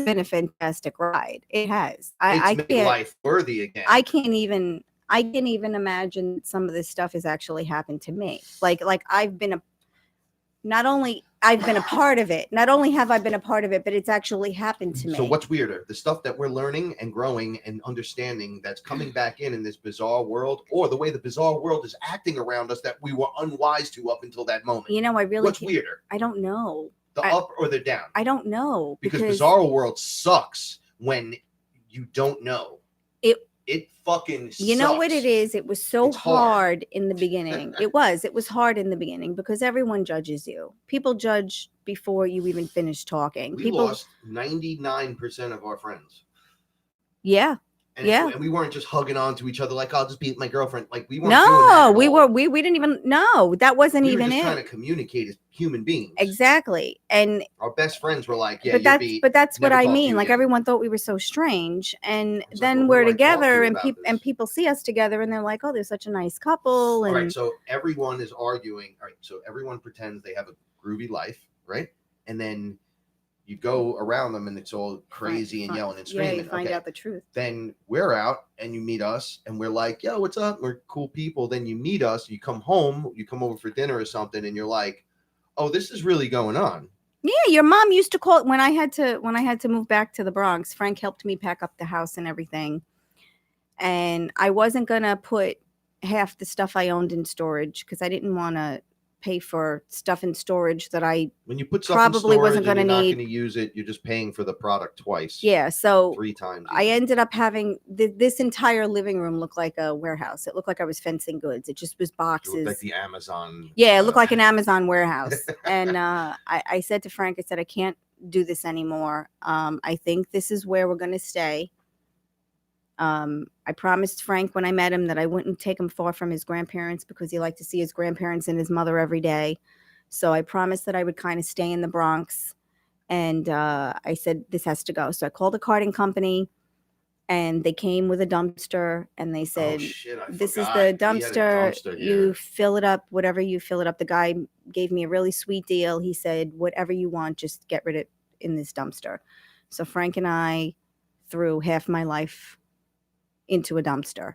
been a fantastic ride. It has. It's made life worthy again. I can't even imagine some of this stuff has actually happened to me. Like I've been a part of it. Not only have I been a part of it, but it's actually happened to me. So what's weirder? The stuff that we're learning and growing and understanding that's coming back in this bizarre world, or the way the bizarre world is acting around us that we were unwise to up until that moment? You know, what's weirder? I don't know. Up or the down? I don't know. Because bizarre world sucks when you don't know. It fucking sucks. You know what it is? It was so hard in the beginning. It was hard in the beginning because everyone judges you. People judge before you even finish talking. We lost 99% of our friends. Yeah. And we weren't just hugging on to each other like, I'll just be my girlfriend. Like we weren't doing that. We didn't even that wasn't we even were just it. Trying to communicate as human beings. Exactly. And our best friends were like, but that's what I mean. Like everyone thought we were so strange. And then we're together and people see us together and they're like, oh, they're such a nice couple. And all right, so everyone is arguing. All right, so everyone pretends they have a groovy life, right? And then you go around them and it's all crazy and yelling and screaming. Yeah, you find out the truth. Then we're out and you meet us and we're like, yo, what's up? We're cool people. Then you meet us, you come home, you come over for dinner or something, and you're like, oh, this is really going on. Yeah, your mom used to call when I had to move back to the Bronx. Frank helped me pack up the house and everything. And I wasn't gonna put half the stuff I owned in storage because I didn't want to pay for stuff in storage that I when you put stuff probably in storage wasn't going to need. Not going to use it. You're just paying for the product twice. Yeah, so 3 times. I ended up having this entire living room look like a warehouse. It looked like I was fencing goods. It just was boxes. It looked like the Amazon. Yeah, it looked like an Amazon warehouse. And I said to Frank, I said, I can't do this anymore. I think this is where we're going to stay. I promised Frank when I met him that I wouldn't take him far from his grandparents because he liked to see his grandparents and his mother every day. So I promised that I would kind of stay in the Bronx. And I said, this has to go. So I called a carting company and they came with a dumpster and they said, this is the dumpster. You fill it up, whatever you fill it up. The guy gave me a really sweet deal. He said, whatever you want, just get rid of it in this dumpster. So Frank and I threw half my life into a dumpster,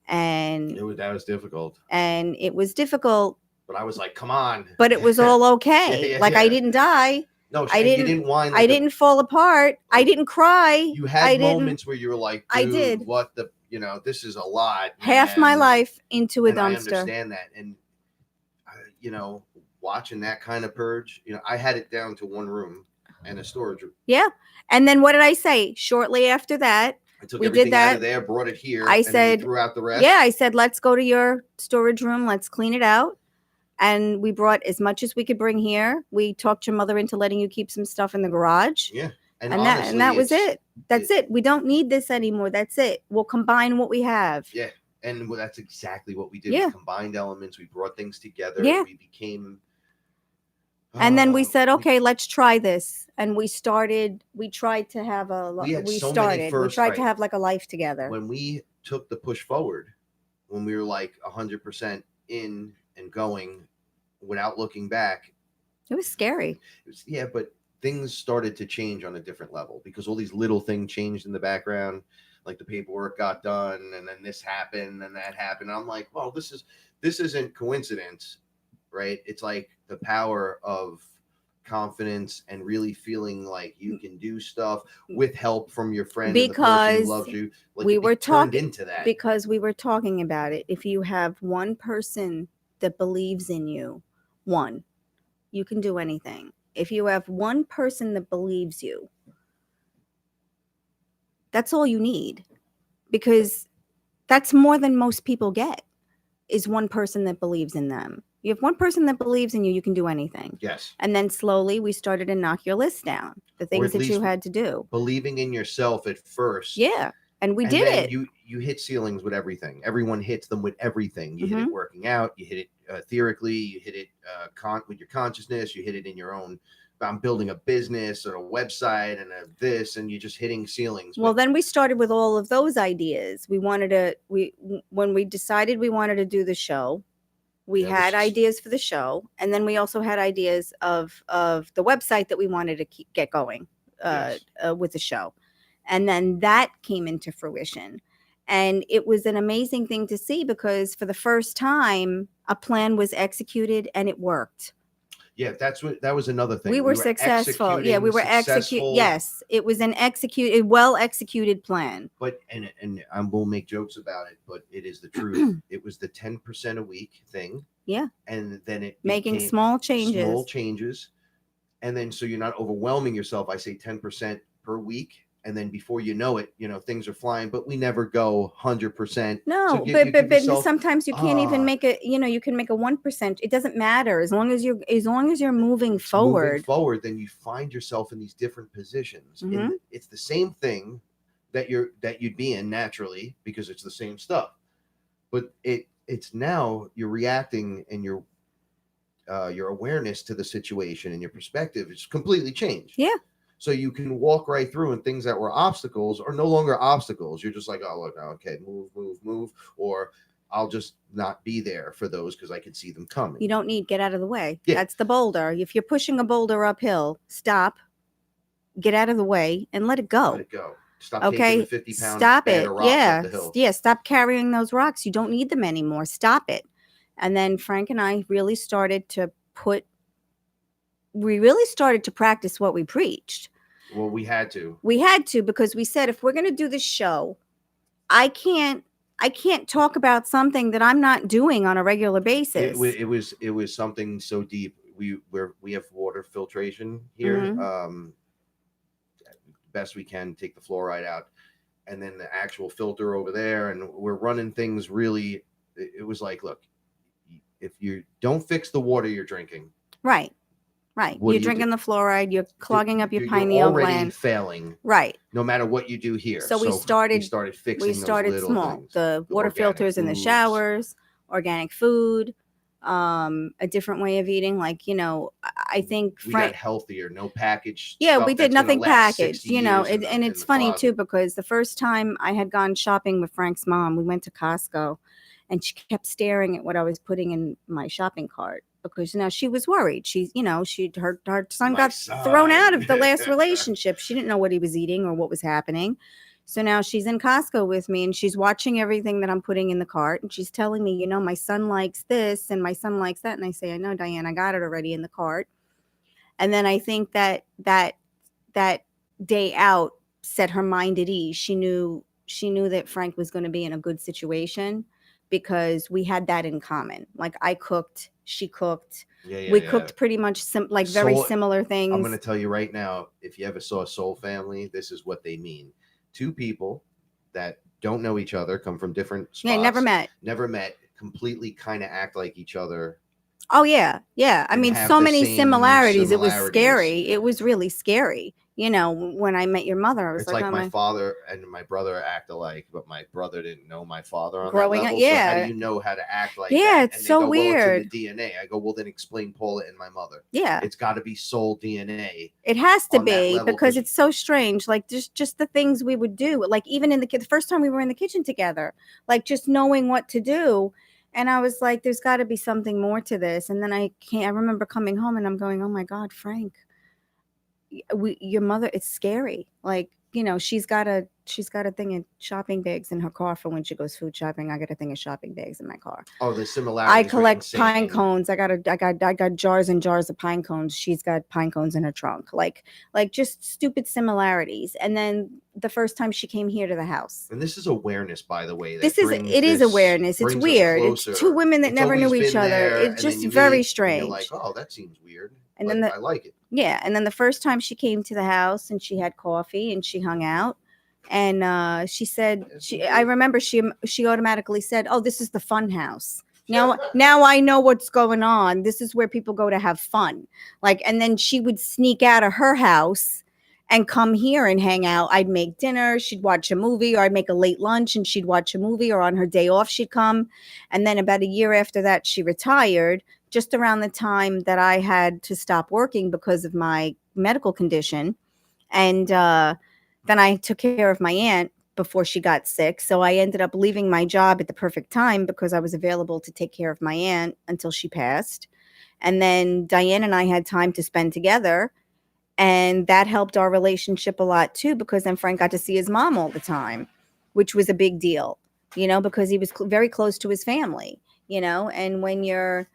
and that was difficult. And it was difficult, but I was like, "Come on!" But it was all okay. I didn't die. No, I didn't. You didn't whine. I didn't fall apart. I didn't cry. You had moments where you were like, "I did. What the? This is a lot." Half my life into a dumpster. I understand that, and watching that kind of purge. I had it down to one room and a storage room. Yeah, and then what did I say? Shortly after that. I took everything out of there, brought it here. I said, threw out the rest. Yeah, I said, let's go to your storage room. Let's clean it out. And we brought as much as we could bring here. We talked your mother into letting you keep some stuff in the garage. Yeah. And and honestly, that was it's it. That's it. We don't need this anymore. That's it. We'll combine what we have. yeah, and that's exactly what we did. Yeah. We combined elements. We brought things together. Yeah. We became. And then we said, we, okay, let's try this. And we tried to have we had so many we first. tried Right, to have like a life together. when we took the push forward, when we were like 100% in and going without looking back, It was scary. yeah, but things started to change on a different level because all these little things changed in the background. Like the paperwork got done, and then this happened, and that happened. I'm like, well, this isn't coincidence, right? It's like the power of confidence and really feeling like you can do stuff with help from your friend and the person who loves you. Like we were turned talking into that. because we were talking about it. If you have one person that believes in you, you can do anything. If you have one person that believes you, that's all you need, because that's more than most people get, is one person that believes in them. You have one person that believes in you, you can do anything. Yes. And then slowly we started to knock your list down, the things that you had to do. Believing in yourself at first. Yeah. And we did it. You hit ceilings with everything. Everyone hits them with everything. You hit it working out. You hit it theoretically. You hit it with your consciousness. You hit it in your own. I'm building a business or a website and this, and you're just hitting ceilings. Well, then we started with all of those ideas. When we decided we wanted to do the show, we had ideas for the show, and then we also had ideas of the website that we wanted to get going with the show. And then that came into fruition. And it was an amazing thing to see, because for the first time, a plan was executed and it worked. Yeah, that was another thing. We were successful. Yeah, we were executing. Yes, it was an well executed plan. But and I will make jokes about it, but it is the truth. It was the 10% a week thing. Yeah. And then it making small changes. And then so you're not overwhelming yourself. I say 10% per week. And then before you know it, things are flying, but we never go 100%. No, so but sometimes you can't even make it. You can make a 1%. It doesn't matter as long as you're moving forward. Moving forward, then you find yourself in these different positions. And it's the same thing that you'd be in naturally, because it's the same stuff. But it's now you're reacting, and your awareness to the situation and your perspective is completely changed. Yeah. So you can walk right through, and things that were obstacles are no longer obstacles. You're just like, oh, look, okay, move, or I'll just not be there for those because I can see them coming. You don't need get out of the way. Yeah. That's the boulder. If you're pushing a boulder uphill, stop, get out of the way, and let it go. Let it go. Stop taking the 50-pound bag of rocks up the hill. Yeah, stop carrying those rocks. You don't need them anymore. Stop it. And then Frank and I really started to practice what we preached. Well, we had to. Because we said, if we're going to do this show, I can't talk about something that I'm not doing on a regular basis. It was something so deep. We have water filtration here. Best we can, take the fluoride out, and then the actual filter over there, and we're running things really. It was like, look, if you don't fix the water you're drinking, right, you're drinking the fluoride, you're clogging up your pineal gland. You're already failing, right? No matter what you do here. So we started fixing. We started those small. Things. The water filters in the showers, organic food, a different way of eating. Like, I think we got healthier, no packaged. Yeah, we did nothing packaged. And it's funny too, because the first time I had gone shopping with Frank's mom, we went to Costco, and she kept staring at what I was putting in my shopping cart, because she was worried. Her son got thrown out of the last relationship. She didn't know what he was eating or what was happening. So now she's in Costco with me, and she's watching everything that I'm putting in the cart, and she's telling me, my son likes this and my son likes that. And I say, I know, Diane, I got it already in the cart. And then I think that day out set her mind at ease. She knew that Frank was going to be in a good situation, because we had that in common. Like, I cooked, she cooked. We cooked pretty much very similar things. I'm going to tell you right now, if you ever saw a soul family, this is what they mean. Two people that don't know each other, come from different spots. Yeah, never met, completely kind of act like each other. Oh, yeah. I mean, so many similarities. It was scary. It was really scary. when I met your mother, I was It's like, like oh my my, father and my brother act alike, but my brother didn't know my father on that growing up, level. So how do yeah, you know how to act like yeah, that? it's And they so go, well, it's in the weird. DNA. I go, well, then explain Paula and my mother. Yeah. It's got to be soul DNA It has to on that be level because because it's so strange. Like just the things we would do, like even the first time we were in the kitchen together, like just knowing what to do. And I was like, there's got to be something more to this. And then I remember coming home and I'm going, oh my God, Frank, your mother, it's scary. Like, she's got a thing of shopping bags in her car for when she goes food shopping. I got a thing of shopping bags in my car. oh, the I similarities are collect pine insane. cones. I got jars and jars of pine cones. She's got pine cones in her trunk. Like just stupid similarities. And then the first time she came here to the house. And this is awareness, by the way, This that is brings it is this awareness. It's brings us weird. It's two closer. women that It's never always knew each been other. there, It's and then just you very meet and you're like, strange. oh, that seems weird, And but then I like it. and then the first time she came to the house and she had coffee and she hung out and she said I remember she automatically said, oh, this is the fun house. Now I know what's going on. This is where people go to have fun. Like, and then she would sneak out of her house and come here and hang out. I'd make dinner, she'd watch a movie, or I'd make a late lunch and she'd watch a movie, or on her day off she'd come. And then about a year after that she retired, just around the time that I had to stop working because of my medical condition. And then I took care of my aunt before she got sick. So I ended up leaving my job at the perfect time because I was available to take care of my aunt until she passed. And then Diane and I had time to spend together. And that helped our relationship a lot too, because then Frank got to see his mom all the time, which was a big deal, because he was very close to his family, and when you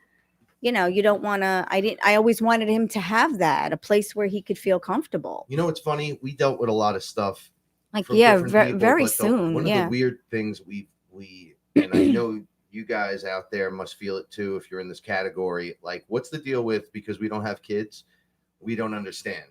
don't want to, I always wanted him to have that, a place where he could feel comfortable. You know, it's funny. We dealt with a lot of stuff Like, from yeah, different people, very but soon. one of the weird things we and I know you guys out there must feel it too if you're in this category. Like, what's the deal with because we don't have kids, we don't understand.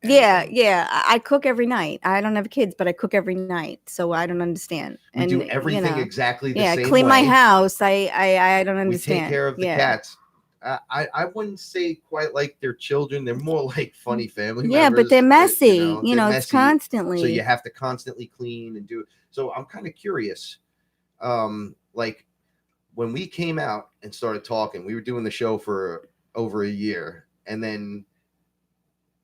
Yeah, yeah. I cook every night. I don't have kids, but I cook every night, so I don't understand. We And do everything exactly the same clean way. my house. I don't understand. We take care of the cats. I wouldn't say quite like they're children. They're more like funny family members. Yeah, but they're messy. They're It's messy, constantly. so you have to constantly clean and do it. So I'm kind of curious. Like when we came out and started talking, we were doing the show for over a year, and then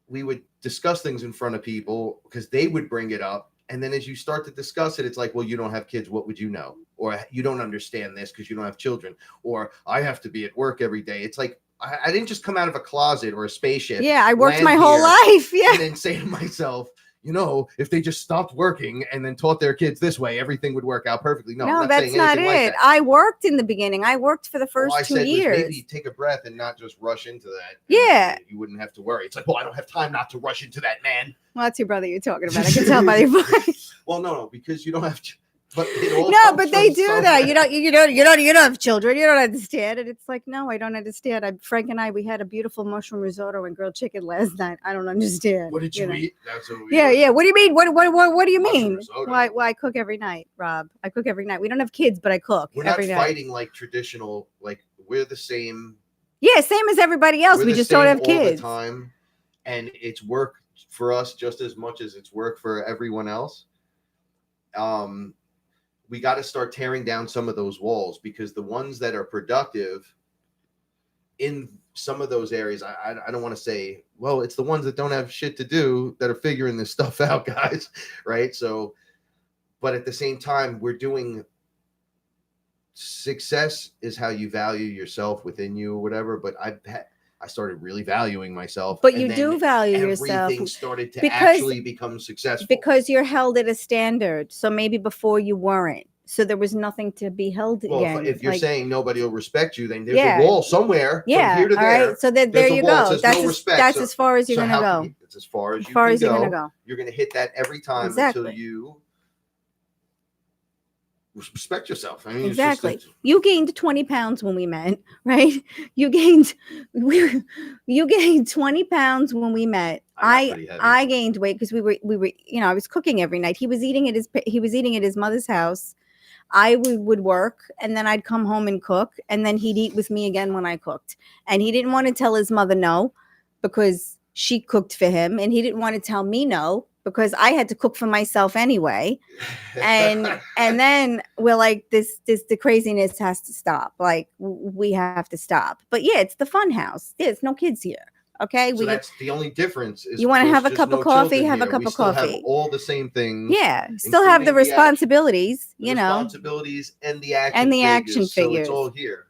we would discuss things in front of people because they would bring it up. And then as you start to discuss it, it's like, well, you don't have kids. What would you know? Or you don't understand this because you don't have children. Or I have to be at work every day. It's like, I didn't just come out of a closet or a spaceship. Yeah, I worked my whole life. Yeah. And then say to myself, if they just stopped working and then taught their kids this way, everything would work out perfectly. No, that's not it. Like I worked in the beginning. I worked for the first 2 years. Maybe take a breath and not just rush into that. Yeah. You wouldn't have to worry. It's like, well, I don't have time not to rush into that, man. Well, that's your brother you're talking about. I can tell by your voice. Well, no, because you don't have to. But but they do that. You don't have children. You don't understand. And it's like, no, I don't understand. Frank and I, we had a beautiful mushroom risotto and grilled chicken last night. I don't understand. What did you eat? That's what yeah. What do you mean? What do you mean? Why I cook every night, Rob? I cook every night. We don't have kids, but I cook. We're not fighting like traditional. Like we're the same. Yeah, same as everybody else. We just don't have kids all the time, and it's work for us just as much as it's work for everyone else. We got to start tearing down some of those walls because the ones that are productive in some of those areas, I don't want to say, well, it's the ones that don't have shit to do that are figuring this stuff out, guys. Right. So, but at the same time, we're doing success is how you value yourself within you or whatever. But I started really valuing myself. But you do value yourself. Everything started to actually become successful. Because you're held at a standard. So maybe before you weren't. So there was nothing to be held against. If you're saying nobody will respect you, then there's a wall somewhere from here to there. All right. So there you go. That's as far as you're going to go. It's as far as you're going to go. You're going to hit that every time until you respect yourself. I mean, exactly. You gained 20 pounds when we met, right? You gained 20 pounds when we met. I gained weight because we were I was cooking every night. He was eating at his mother's house. I would work and then I'd come home and cook and then he'd eat with me again when I cooked. And he didn't want to tell his mother no because she cooked for him, and he didn't want to tell me no because I had to cook for myself anyway. And then we're like, this the craziness has to stop. Like we have to stop. But yeah, it's the fun house. There's no kids here. Okay, So that's the only difference. Is you want to there's have a just cup of no coffee, children have a here. cup We of still have coffee. all the same things. Yeah, still have the including the responsibilities, you know, responsibilities and the action and the figures. action So it's figures. all here,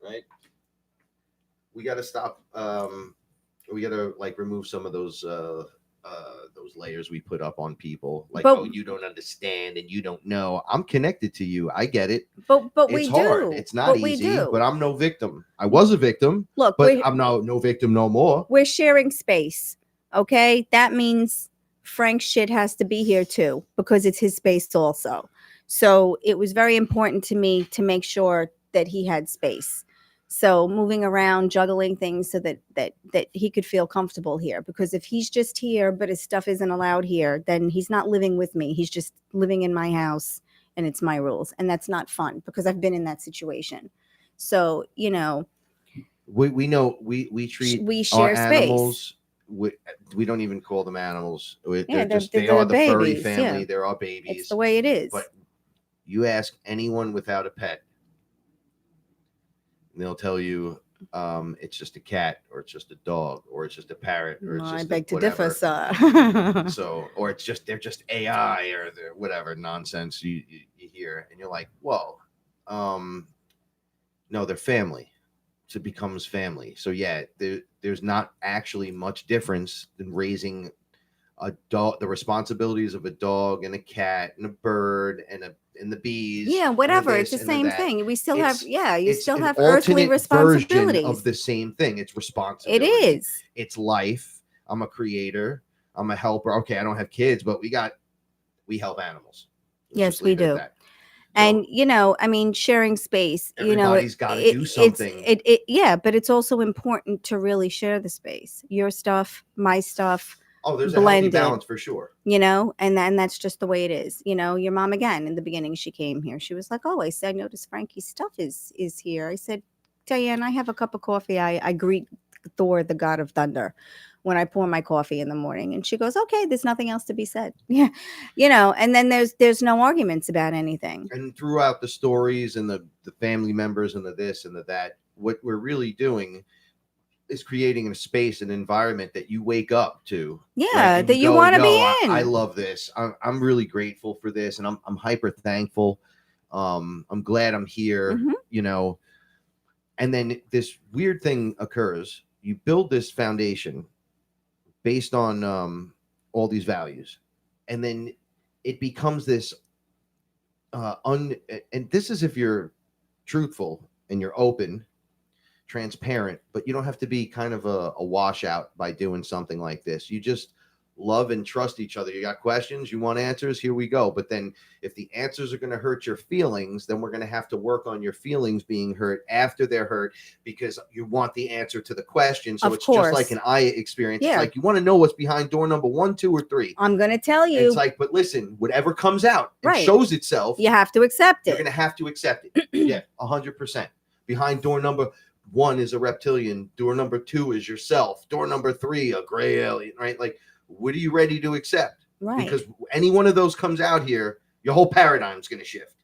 right? We got to stop. We got to like remove some of those layers we put up on people. Like, But oh, you don't understand and you don't know. I'm connected to you. I get it. but It's we hard. do. It's not But we easy. do. But I'm no victim. I was a victim, Look, but I'm no victim no more. we're sharing space. Okay, that means Frank's shit has to be here too because it's his space also. So it was very important to me to make sure that he had space. So moving around, juggling things so that he could feel comfortable here. Because if he's just here, but his stuff isn't allowed here, then he's not living with me. He's just living in my house, and it's my rules, and that's not fun because I've been in that situation. So you know, We know we treat we our share animals. space. We don't even call them animals. Yeah, They're just they they're are the furry babies. family. Yeah, They're our it's babies. the way it is. But you ask anyone without a pet, and they'll tell you it's just a cat, or it's just a dog, or it's just a parrot, or it's I just beg to whatever. differ, sir. So, or it's just they're just AI or they're whatever nonsense you hear, and you're like, whoa, no, they're family. So it becomes family. So yeah, there's not actually much difference in raising a dog, the responsibilities of a dog and a cat and a bird and the bees. Yeah, and whatever. this It's the and same that. thing. We still have, It's yeah, you it's still an have earthly alternate version responsibilities. of the same thing. It's It responsibility. is. It's life. I'm a creator. I'm a helper. Okay, I don't have kids, but we help animals. Let's Yes, just we leave it at do. that. And So you know, I mean, sharing space. You know, everybody's got to do something. yeah, but it's also important to really share the space. Your stuff, my stuff, Oh, there's a healthy blended. balance for sure. You know, and then that's just the way it is. You know, your mom again in the beginning, she came here. She was like, "Oh, I said, I noticed Frankie's stuff is here." I said, "Diane, I have a cup of coffee. I greet Thor, the god of thunder, when I pour my coffee in the morning." And she goes, "Okay, there's nothing else to be said." Yeah, you know. And then there's no arguments about anything. And throughout the stories and the family members and the this and the that, what we're really doing is creating a space, an environment that you wake up to. Yeah, right? And that you go, want to "Yo, be in. I love this. I'm really grateful for this, and I'm hyper thankful. I'm glad I'm here. Mhm. You know." And then this weird thing occurs. You build this foundation based on all these values, and then it becomes this and this is if you're truthful and you're open, transparent, but you don't have to be kind of a washout by doing something like this. You just love and trust each other. You got questions, you want answers, here we go. But then if the answers are going to hurt your feelings, then we're going to have to work on your feelings being hurt after they're hurt, because you want the answer to the question. So Of it's course. just like an eye experience. Yeah. It's like you want to know what's behind door number 1, 2, or 3. I'm going to tell And you. it's like, but listen, whatever comes out and Right. shows itself, You have to accept you're it. going to have to accept it. Yeah, 100%. Behind door number 1 is a reptilian. Door number 2 is yourself. Door number 3, a gray alien, right? Like, what are you ready to accept? Right. Because any one of those comes out here, your whole paradigm's going to shift.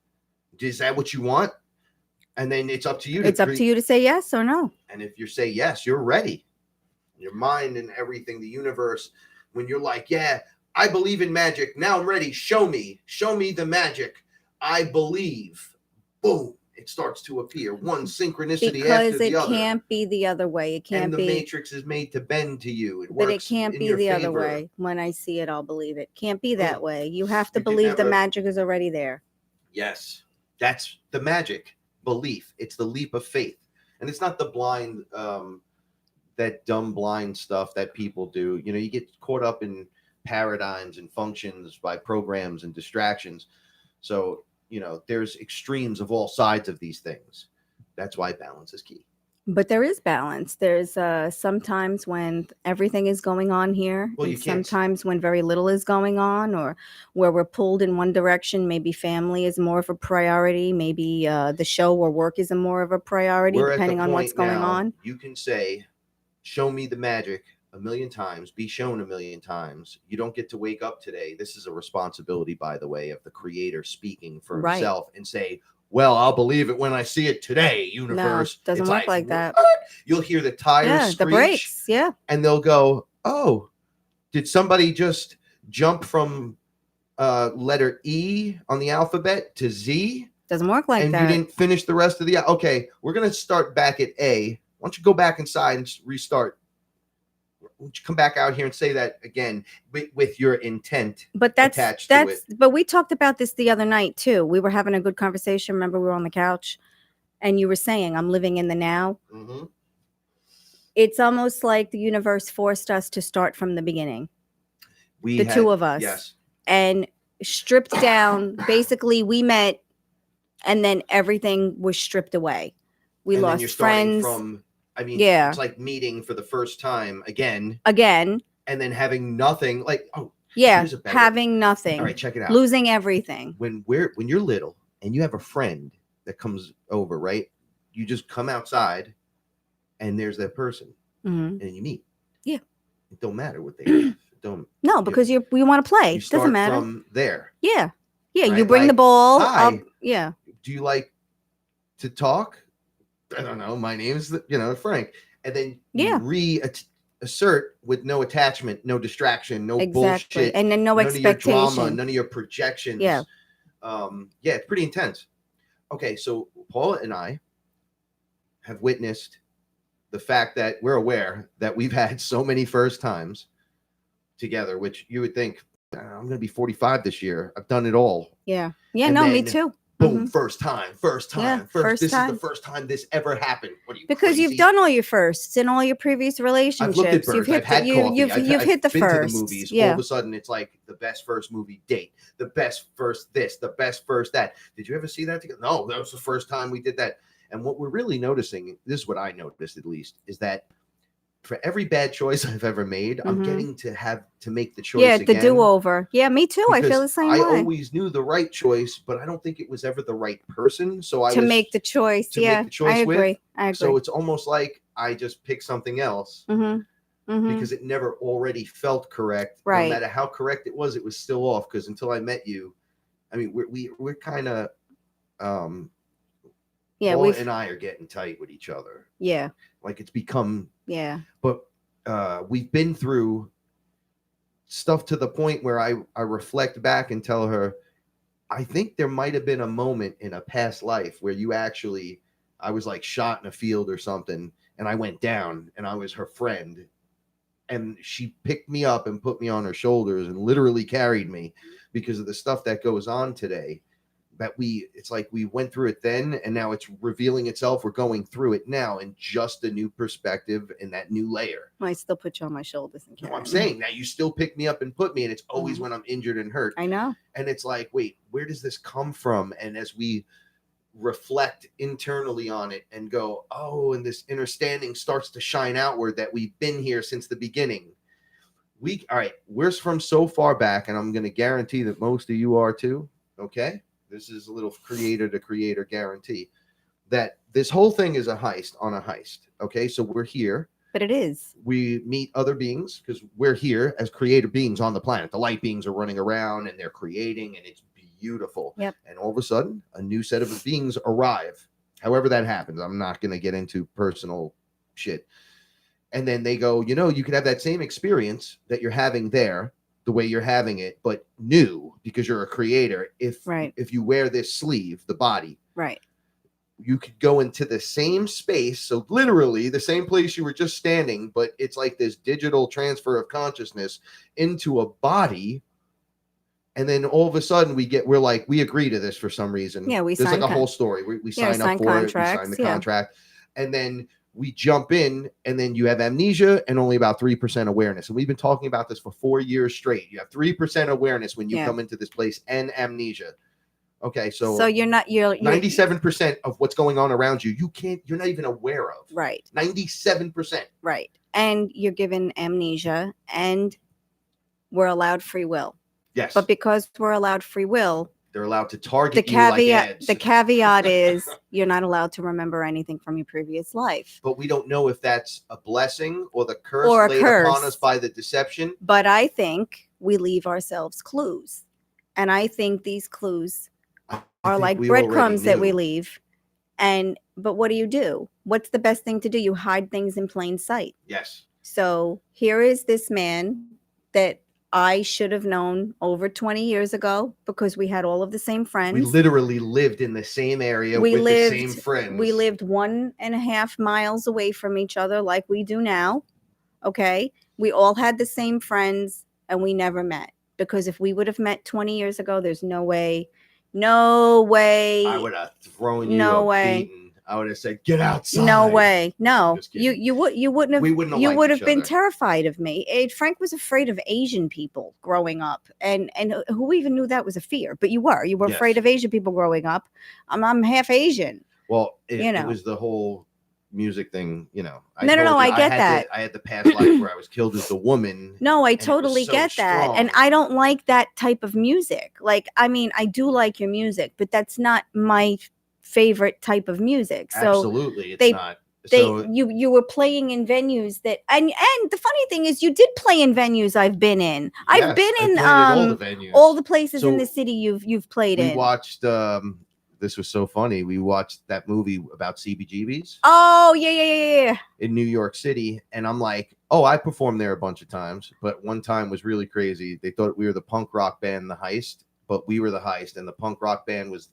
Is that what you want? And then it's up to you. It's up to you to say yes or no. And if you say yes, you're ready. Your mind and everything, the universe, when you're like, yeah, I believe in magic. Now I'm ready. Show me the magic. I believe. Boom. It starts to appear. One synchronicity Because after the it other. can't be the other way. It can't And the be. matrix is made to bend to you. It But it works can't in be your the other favor. way. When I see it, I'll believe it. Can't be that way. You have to You can believe the never- magic is already there. Yes. That's the magic. Belief. It's the leap of faith. And it's not the blind, that dumb blind stuff that people do. You know, you get caught up in paradigms and functions by programs and distractions. So, you know, there's extremes of all sides of these things. That's why balance is key. But there is balance. There's sometimes when everything is going on here, Well, and you can't- sometimes when very little is going on, or where we're pulled in one direction. Maybe family is more of a priority. Maybe the show or work is a more of a priority, We're at the depending on what's point going now, on. you can say, show me the magic a million times, be shown a million times. You don't get to wake up today. This is a responsibility, by the way, of the creator speaking for Right. himself and say, well, I'll believe it when I see it today, No, universe. doesn't It's work like that. "What?" You'll hear the tires Yeah, screech, the brakes. Yeah. and they'll go, oh, did somebody just jump from letter E on the alphabet to Z? Doesn't work like and that. you didn't finish the rest of the. Okay, we're going to start back at A. Why don't you go back inside and restart? Why don't you come back out here and say that again with your intent But attached to it? but we talked about this the other night too. We were having a good conversation. Remember, we were on the couch and you were saying, I'm living in the now. Mm-hmm. It's almost like the universe forced us to start from the beginning. The two of us. Yes. And stripped down. Basically, we met and then everything was stripped away. We and lost then you're starting friends. From, I mean, Yeah. it's like meeting for the first time again. And then having nothing. Like, oh, yeah, here's a better. Having nothing. All right, check it out. Losing everything. When you're little and you have a friend that comes over, right? You just come outside and there's that person, and you meet. Yeah. It don't matter what they have. Don't. No, because we want to play. You start Doesn't matter. from there. Yeah. Yeah. Right? You bring like, the ball hi, up. Yeah. Do you like to talk? I don't know. My name's Frank. And then you reassert with no attachment, no distraction, no bullshit, and then no expectation, of your drama, none of your projections. Yeah. It's pretty intense. Okay, so Paula and I have witnessed the fact that we're aware that we've had so many first times together, which you would think, I'm going to be 45 this year. I've done it all. Yeah. Yeah. No, me too. Boom, first time. Yeah, This time. is the first time this ever happened. What are you, because crazy? You've done all your firsts in all your previous relationships. I've looked at birds. I've had coffee. You've hit the been first. To the movies. Yeah. All of a sudden, it's like the best first movie date, the best first this, the best first that. Did you ever see that together? No, that was the first time we did that. And what we're really noticing, this is what I noticed at least, is that for every bad choice I've ever made, I'm getting to have to make the choice again. Yeah, the do-over. Yeah, me too. I feel the same way. I always knew the right choice, but I don't think it was ever the right person. So I make the choice. I agree. So it's almost like I just picked something else because it never already felt correct. Right. No matter how correct it was still off. Because until I met you, I mean, we're kind of Paula and I are getting tight with each other. Yeah. Like it's become. Yeah. But we've been through stuff to the point where I reflect back and tell her, I think there might have been a moment in a past life where I was like shot in a field or something, and I went down and I was her friend. And she picked me up and put me on her shoulders and literally carried me because of the stuff that goes on today. That it's like we went through it then, and now it's revealing itself. We're going through it now in just a new perspective and that new layer. I still put you on my shoulders and carry I'm saying that you still pick me up and put me, and it's always when I'm injured and hurt. I know. And it's like, wait, where does this come from? And as we reflect internally on it and go, oh, and this understanding starts to shine outward that we've been here since the beginning. We're from so far back, and I'm going to guarantee that most of you are too. Okay. This is a little creator to creator guarantee that this whole thing is a heist on a heist. Okay. So we're here. But it is. We meet other beings because we're here as creator beings on the planet. The light beings are running around and they're creating, and it's beautiful. Yep. And all of a sudden, a new set of beings arrive. However that happens. I'm not going to get into personal shit. And then they go, you could have that same experience that you're having there, the way you're having it, but new because you're a creator. If you wear this sleeve, the body, right, you could go into the same space. So literally the same place you were just standing, but it's like this digital transfer of consciousness into a body. And then all of a sudden we're like, we agree to this for some reason. Yeah, there's like a whole story. We sign up for it. We sign the contract, and then we jump in, and then you have amnesia and only about 3% awareness. And we've been talking about this for 4 years straight. You have 3% awareness when you come into this place, and amnesia. Okay, so you're 97% of what's going on around you. You're not even aware of. Right. 97%. Right. And you're given amnesia, and we're allowed free will. Yes. But because we're allowed free will, They're allowed to The target you like caveat ads. the caveat is you're not allowed to remember anything from your previous life. But we don't know if that's a blessing or the curse Or a laid upon curse. us by the deception. But I think we leave ourselves clues. And I think these clues I are think like we already breadcrumbs that we knew. leave. But what do? What's the best thing to do? You hide things in plain sight. Yes. So here is this man that I should have known over 20 years ago because we had all of the same friends. We literally lived in the same area with the same friends. We lived 1.5 miles away from each other like we do now. Okay. We all had the same friends and we never met because if we would have met 20 years ago, there's no way. I would have thrown you No a way. beating. I would have said, "Get outside." No way. No. Just kidding. You wouldn't have We wouldn't have you liked would each have been other. terrified of me. Frank was afraid of Asian people growing up. And who even knew that was a fear? But you were Yes. afraid of Asian people growing up. I'm half Asian. Well, You know. it was the whole music thing, you know. No, I get that. I had the past life where I was killed as the woman. No, I and it was totally so get that. And strong. I don't like that type of music. Like, I mean, I do like your music, but that's not my favorite type of music. So Absolutely, it's not. So you were playing in venues that and the funny thing is you did play in venues I've been in. I've yes, been I in played at all the venues. all the places So in the city you've played we in. watched this was so funny. We watched that movie about CBGBs. Oh, yeah. In New York City, and I'm like, oh, I performed there a bunch of times, but one time was really crazy. They thought we were the punk rock band, The Heist, but we were The Heist, and the punk rock band was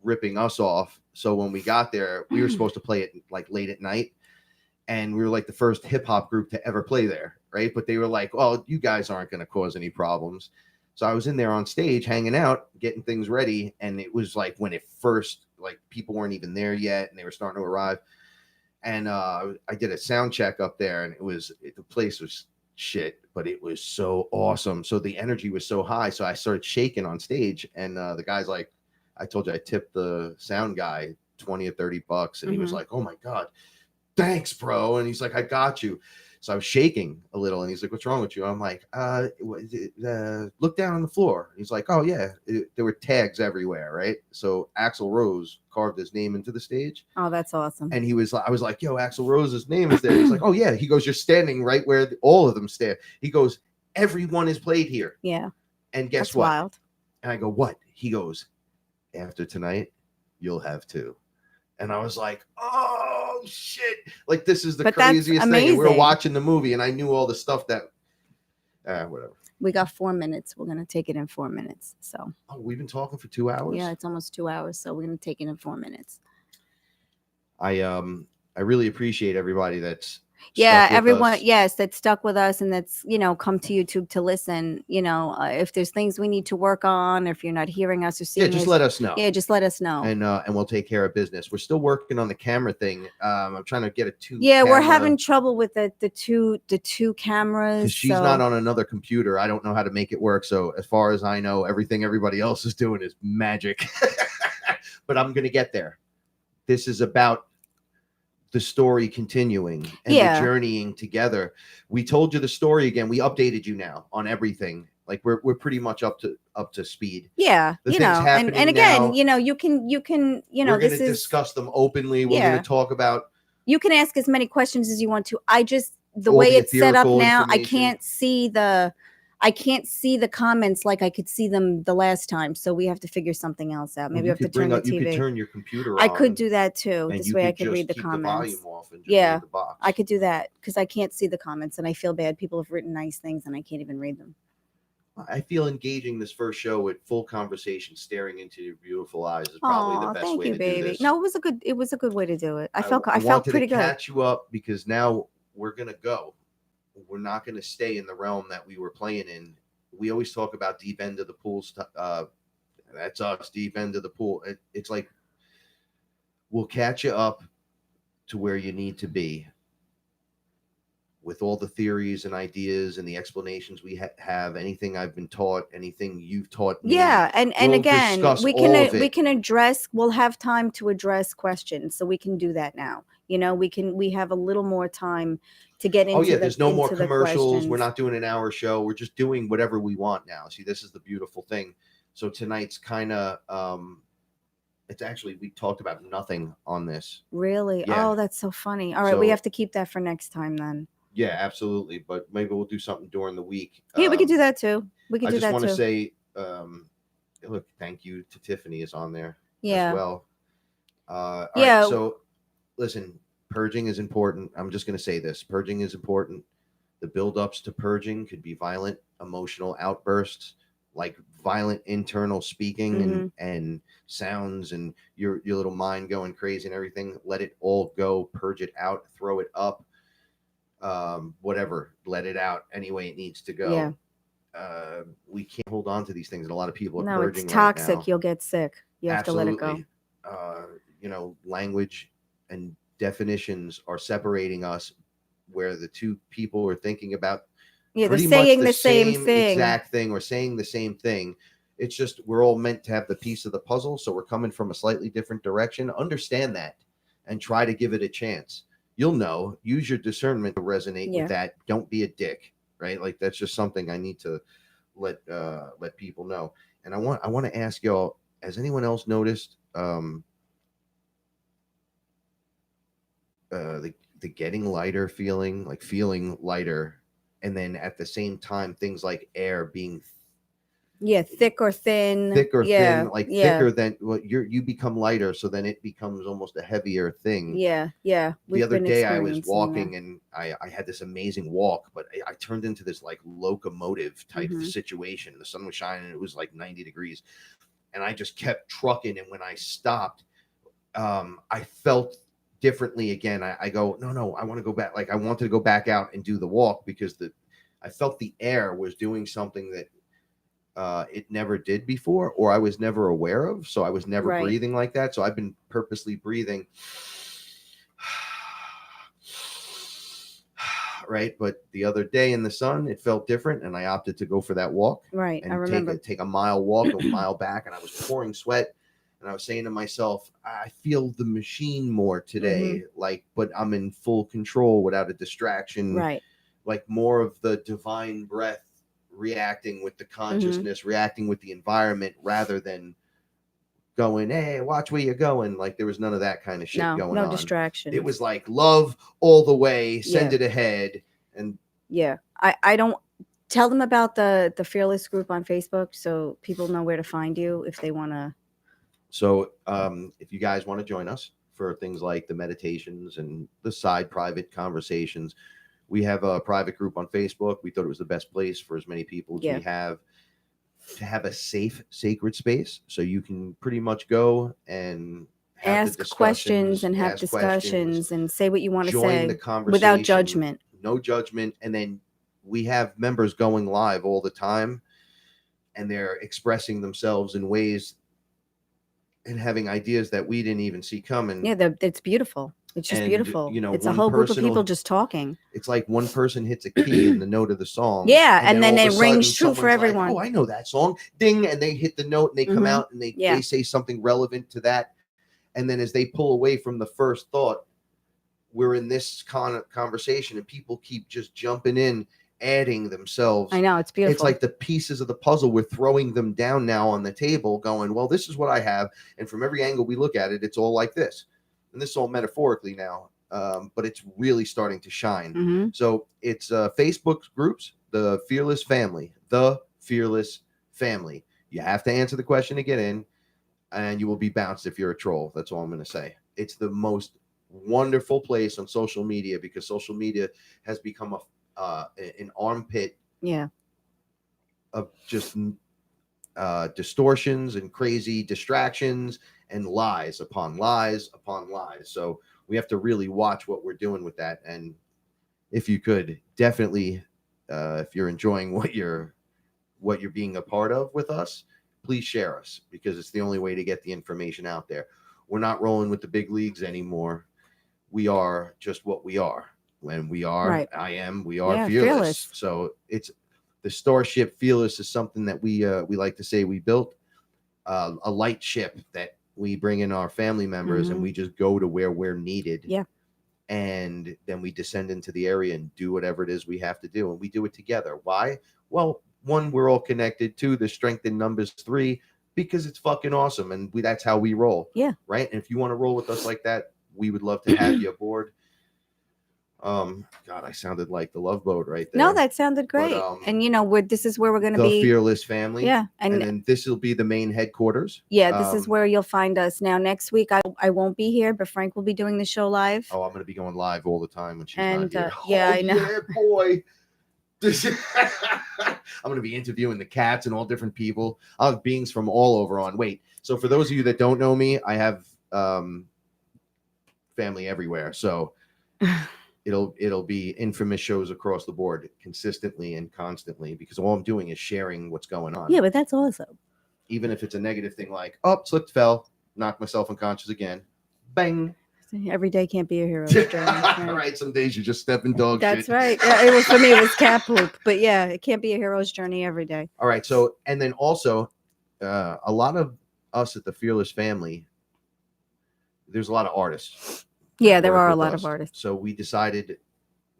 ripping us off. So when we got there, we were supposed to play it like late at night, and we were like the first hip hop group to ever play there, right? But they were like, "Oh, you guys aren't going to cause any problems." So I was in there on stage, hanging out, getting things ready, and it was like when it first, like people weren't even there yet, and they were starting to arrive. And I did a sound check up there, and the place was shit, but it was so awesome. So the energy was so high, so I started shaking on stage, and the guy's like, I told you I tipped the sound guy $20 or $30, and he was like, "Oh my god, thanks, bro." And he's like, "I got you." So I was shaking a little, and he's like, "What's wrong with you?" I'm like, look down on the floor. He's like, "Oh yeah." There were tags everywhere, right? So Axl Rose carved his name into the stage. Oh, that's awesome. And I was like, "Yo, Axl Rose's name is there." He's like, "Oh yeah." He goes, "You're standing right where all of them stand." He goes, "Everyone is played here." Yeah. And guess That's what? Wild. And I go, "What?" He goes, "After tonight, you'll have two." And I was like, "Oh shit!" Like this is the craziest thing. And we were watching the movie, and I knew all the stuff that, whatever. We got 4 minutes. We're gonna take it in 4 minutes. So. Oh, we've been talking for 2 hours. Yeah, it's almost 2 hours, so we're gonna take it in 4 minutes. I really appreciate everybody that's everyone that's stuck with us and that's come to YouTube to listen. If there's things we need to work on, or if you're not hearing us or seeing just let us know. Just let us know, and we'll take care of business. We're still working on the camera thing. I'm trying to get a two. We're having trouble with the two cameras because she's not on another computer. I don't know how to make it work. So as far as I know, everything everybody else is doing is magic. But I'm gonna get there. This is about the story continuing and the journeying together. We told you the story again. We updated you now on everything. Like we're pretty much up to speed. Yeah, the things happening and again, now, you can we're going to discuss them openly. We're going to talk about. You can ask as many questions as you want to. I just the way it's set up now, I can't see the comments like I could see them the last time. So we have to figure something else out. Maybe I have to turn the TV. You could turn your computer on. I could do that too. This way I could read the comments. The volume off and just read the box. I could do that because I can't see the comments and I feel bad. People have written nice things and I can't even read them. I feel engaging this first show with full conversation, staring into your beautiful eyes is probably the best way to do this. No, it was a good way to do it. I felt pretty good. Catch you up because now we're going to go. We're not going to stay in the realm that we were playing in. We always talk about deep end of the pool. That's us, deep end of the pool. It's like we'll catch you up to where you need to be with all the theories and ideas and the explanations we have. Anything I've been taught, anything you've taught me. Yeah, and again, we can address. We'll have time to address questions, so we can do that now. We have a little more time to get into. There's no more commercials. We're not doing an hour show. We're just doing whatever we want now. See, this is the beautiful thing. So tonight's kind of it's actually, we talked about nothing on this. Really? Yeah. Oh, that's so funny. All right, we So have to keep that for next time then. yeah, absolutely. But maybe we'll do something during the week. Yeah, we could do that too. We could I do just that want to too. say, look, thank you to Tiffany is on there as Yeah. well. All right. Yeah. So listen, purging is important. I'm just going to say this: purging is important. The buildups to purging could be violent, emotional outbursts, like violent internal speaking Mhm. and sounds, and your little mind going crazy and everything. Let it all go. Purge it out. Throw it up. Whatever. Let it out any way it needs to Yeah. go. We can't hold on to these things, and a lot of people are No, it's purging right toxic. now. You'll get sick. You have to let it go. Absolutely. Language and definitions are separating us, where the two people are thinking about Yeah, they're pretty much saying the the same same thing. exact thing or saying the same thing. It's just we're all meant to have the piece of the puzzle, so we're coming from a slightly different direction. Understand that and try to give it a chance. You'll know. Use your discernment to resonate with Yeah. that. Don't be a dick, right? Like that's just something I need to let people know. And I want to ask y'all: has anyone else noticed the getting lighter feeling, like feeling lighter, and then at the same time things like air being Yeah, thick or thin. thick or Yeah. thin, like Yeah. thicker than well, you become lighter, so then it becomes almost a heavier thing. Yeah. Yeah. The We've other been day I was experiencing that. walking and I had this amazing walk, but I turned into this like locomotive type Mhm. situation. The sun was shining, it was like 90 degrees, and I just kept trucking. And when I stopped, I felt differently again. I go, no, I want to go back. Like I wanted to go back out and do the walk because I felt the air was doing something that it never did before, or I was never aware of. So I was never Right. breathing like that. So I've been purposely breathing. Right. But the other day in the sun, it felt different, and I opted to go for that walk Right. I and remember. take a mile walk, a mile back, and I was pouring sweat. And I was saying to myself, I feel the machine more today, Mhm. like, but I'm in full control without a distraction, Right. like more of the divine breath reacting with the Mhm. consciousness, reacting with the environment rather than going, hey, watch where you're going. Like there was none of that kind of shit No, going no on. It distractions. was like love all the way, send Yeah. it ahead. And Yeah. I don't tell them about the FearLess group on Facebook so people know where to find you if they want to. so if you guys want to join us for things like the meditations and the side private conversations, we have a private group on Facebook. We thought it was the best place for as many people as Yeah. we have to have a safe, sacred space. So you can pretty much go and have the Ask questions discussions, and have ask questions, discussions and say what you want to join the say without conversation, judgment. no judgment. And then we have members going live all the time, and they're expressing themselves in ways and having ideas that we didn't even see coming. Yeah, it's beautiful. It's just And beautiful. It's a one whole group of person people will, just talking. it's like one person hits a key in the note of the song, Yeah, and then and all then of a it rings sudden true for someone's like, oh, everyone. I know that song, ding, and they hit the note and they come Mhm. out and they Yeah. say something relevant to that. And then as they pull away from the first thought, we're in this conversation, and people keep just jumping in, adding themselves. I know, it's It's beautiful. like the pieces of the puzzle, we're throwing them down now on the table, going, well, this is what I have, and from every angle we look at it, it's all like this. And this is all metaphorically now, but it's really starting to shine. Mhm. So it's Facebook groups, the Fearless Family, the Fearless Family. You have to answer the question to get in, and you will be bounced if you're a troll. That's all I'm going to say. It's the most wonderful place on social media, because social media has become an armpit Yeah. of just distortions and crazy distractions and lies upon lies upon lies. So we have to really watch what we're doing with that. And if you could definitely, if you're enjoying what you're being a part of with us, please share us, because it's the only way to get the information out there. We're not rolling with the big leagues anymore. We are just what we are. When we are, Right. we are Yeah, fearless. fearless. So it's the StarShip Fearless is something that we like to say we built a light ship that we bring in our family members, and Mhm. we just go to where we're needed. Yeah. And then we descend into the area and do whatever it is we have to do, and we do it together. Why? Well, one, we're all connected. Two, the strength in numbers. Three, because it's fucking awesome, and that's how we roll. Yeah. Right. And if you want to roll with us like that, we would love to have you aboard. God, I sounded like the Love Boat right there. No, that sounded great. But, and this is where we're going to the be. FearLess family. Yeah. And then this will be the main headquarters. Yeah, this is where you'll find us. Now, next week, I won't be here, but Frank will be doing the show live. Oh, I'm going to be going live all the time when she's And, not here. yeah, I know. Yeah, boy. I'm going to be interviewing the cats and all different people. I'll have beings from all over on. Wait, so for those of you that don't know me, I have family everywhere. So it'll be infamous shows across the board consistently and constantly, because all I'm doing is sharing what's going on. Yeah, but that's awesome. Even if it's a negative thing like, oh, slipped, fell, knocked myself unconscious again. Bang. Every day can't be a hero's journey. Right. Some days you're just stepping dog That's shit. right. Yeah, it was, for me, it was cat poop. But yeah, it can't be a hero's journey every day. All right. So, and then also, a lot of us at the FearLess family, there's a lot of artists. Yeah, there are a lot of artists. So we decided,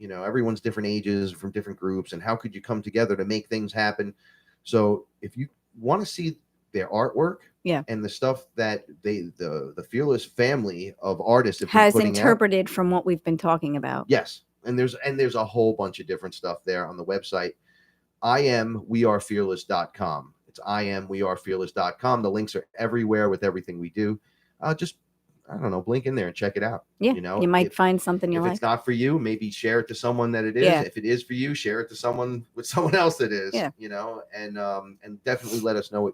everyone's different ages from different groups, and how could you come together to make things happen? So if you want to see their artwork, and the stuff that the FearLess family of artists has interpreted from what we've been talking about. Yes, and there's a whole bunch of different stuff there on the website. IamWeAreFearless.com. It's IamWeAreFearless.com. The links are everywhere with everything we do. Just, I don't know, blink in there and check it out. Yeah, you might find something you like. If it's not for you, maybe share it to someone that it is. Yeah. If it is for you, share it to someone else that is. Yeah. And definitely let us know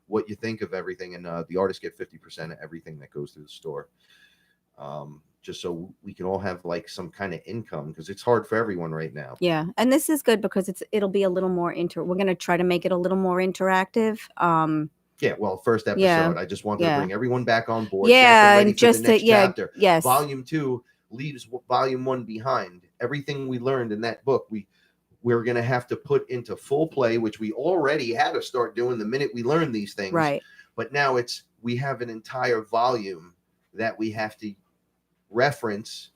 what you think of everything. And the artists get 50% of everything that goes through the store. Just so we can all have like some kind of income, because it's hard for everyone right now. Yeah, and this is good because it'll be a little more we're going to try to make it a little more interactive. Yeah, well, first episode, I just wanted to bring everyone back on board. Yeah, ready and just for the next chapter. Yes. Volume 2 leaves Volume 1 behind. Everything we learned in that book, we're going to have to put into full play, which we already had to start doing the minute we learned these things. Right. But now we have an entire volume that we have to reference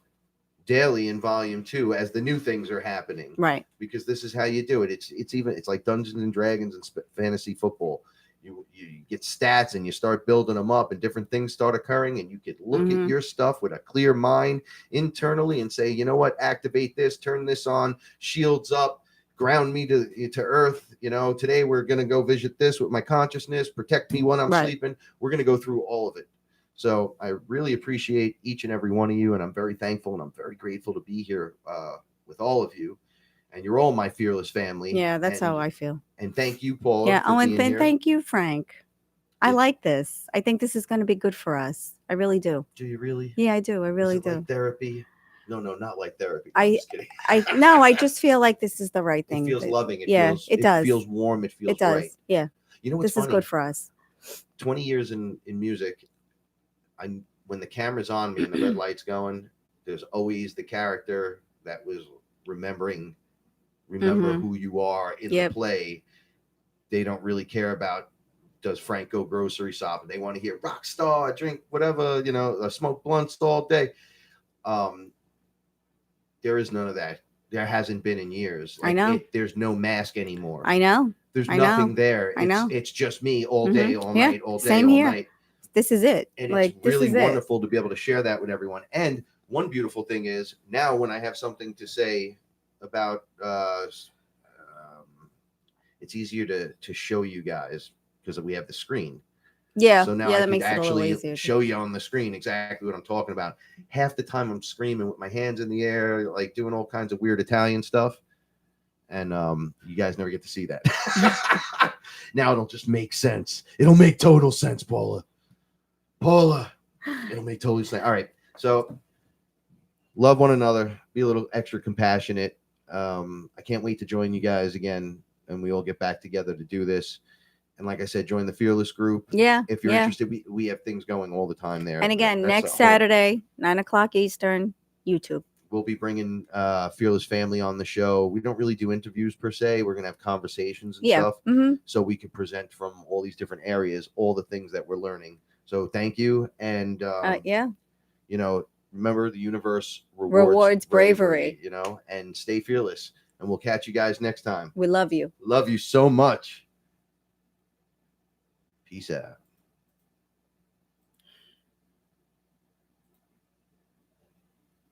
daily in Volume 2 as the new things are happening. Right. Because this is how you do it. It's like Dungeons and Dragons and fantasy football. You get stats and you start building them up, and different things start occurring, and you could look at your stuff with a clear mind internally and say, you know what, activate this, turn this on, shields up, ground me to earth. Today we're going to go visit this with my consciousness, protect me when I'm sleeping. We're going to go through all of it. So I really appreciate each and every one of you, and I'm very thankful and I'm very grateful to be here with all of you. And you're all my FearLess family. Yeah, that's how I feel. And thank you, Paula. Yeah. Oh, and thank you, Frank. I like this. I think this is going to be good for us. I really do. Do you really? Yeah, I do. I really do. Like therapy? No, not like therapy. I just feel like this is the right thing. It feels loving. It does. It feels warm. It feels right. Yeah. You know what's funny? This is good for us. 20 years in music, when the camera's on me and the red light's going, there's always the character that was remember who you are in the play. They don't really care about, does Frank go grocery shopping? They want to hear rock star, drink whatever, smoke blunts all day. There is none of that. There hasn't been in years. I know. There's no mask anymore. I know. There's nothing there. It's just me all day, all night, all day, Same all here. night. This is it. And it's really wonderful to be able to share that with everyone. And one beautiful thing is now when I have something to say about, it's easier to show you guys because we have the screen. Yeah. So now I can actually show you on the screen exactly what I'm talking about. Half the time I'm screaming with my hands in the air, like doing all kinds of weird Italian stuff. And you guys never get to see that. Now it'll just make sense. It'll make total sense, Paula. It'll make total sense. All right. So love one another. Be a little extra compassionate. I can't wait to join you guys again, and we all get back together to do this. And like I said, join the FearLess group. Yeah. If you're interested, we have things going all the time there. And again, next Saturday, 9:00 Eastern, YouTube. We'll be bringing FearLess family on the show. We don't really do interviews per se. We're going to have conversations and stuff. So we can present from all these different areas, all the things that we're learning. So thank you. And, remember the universe rewards bravery, and stay fearless. and we'll catch you guys next time. We love you. Love you so much. Peace out.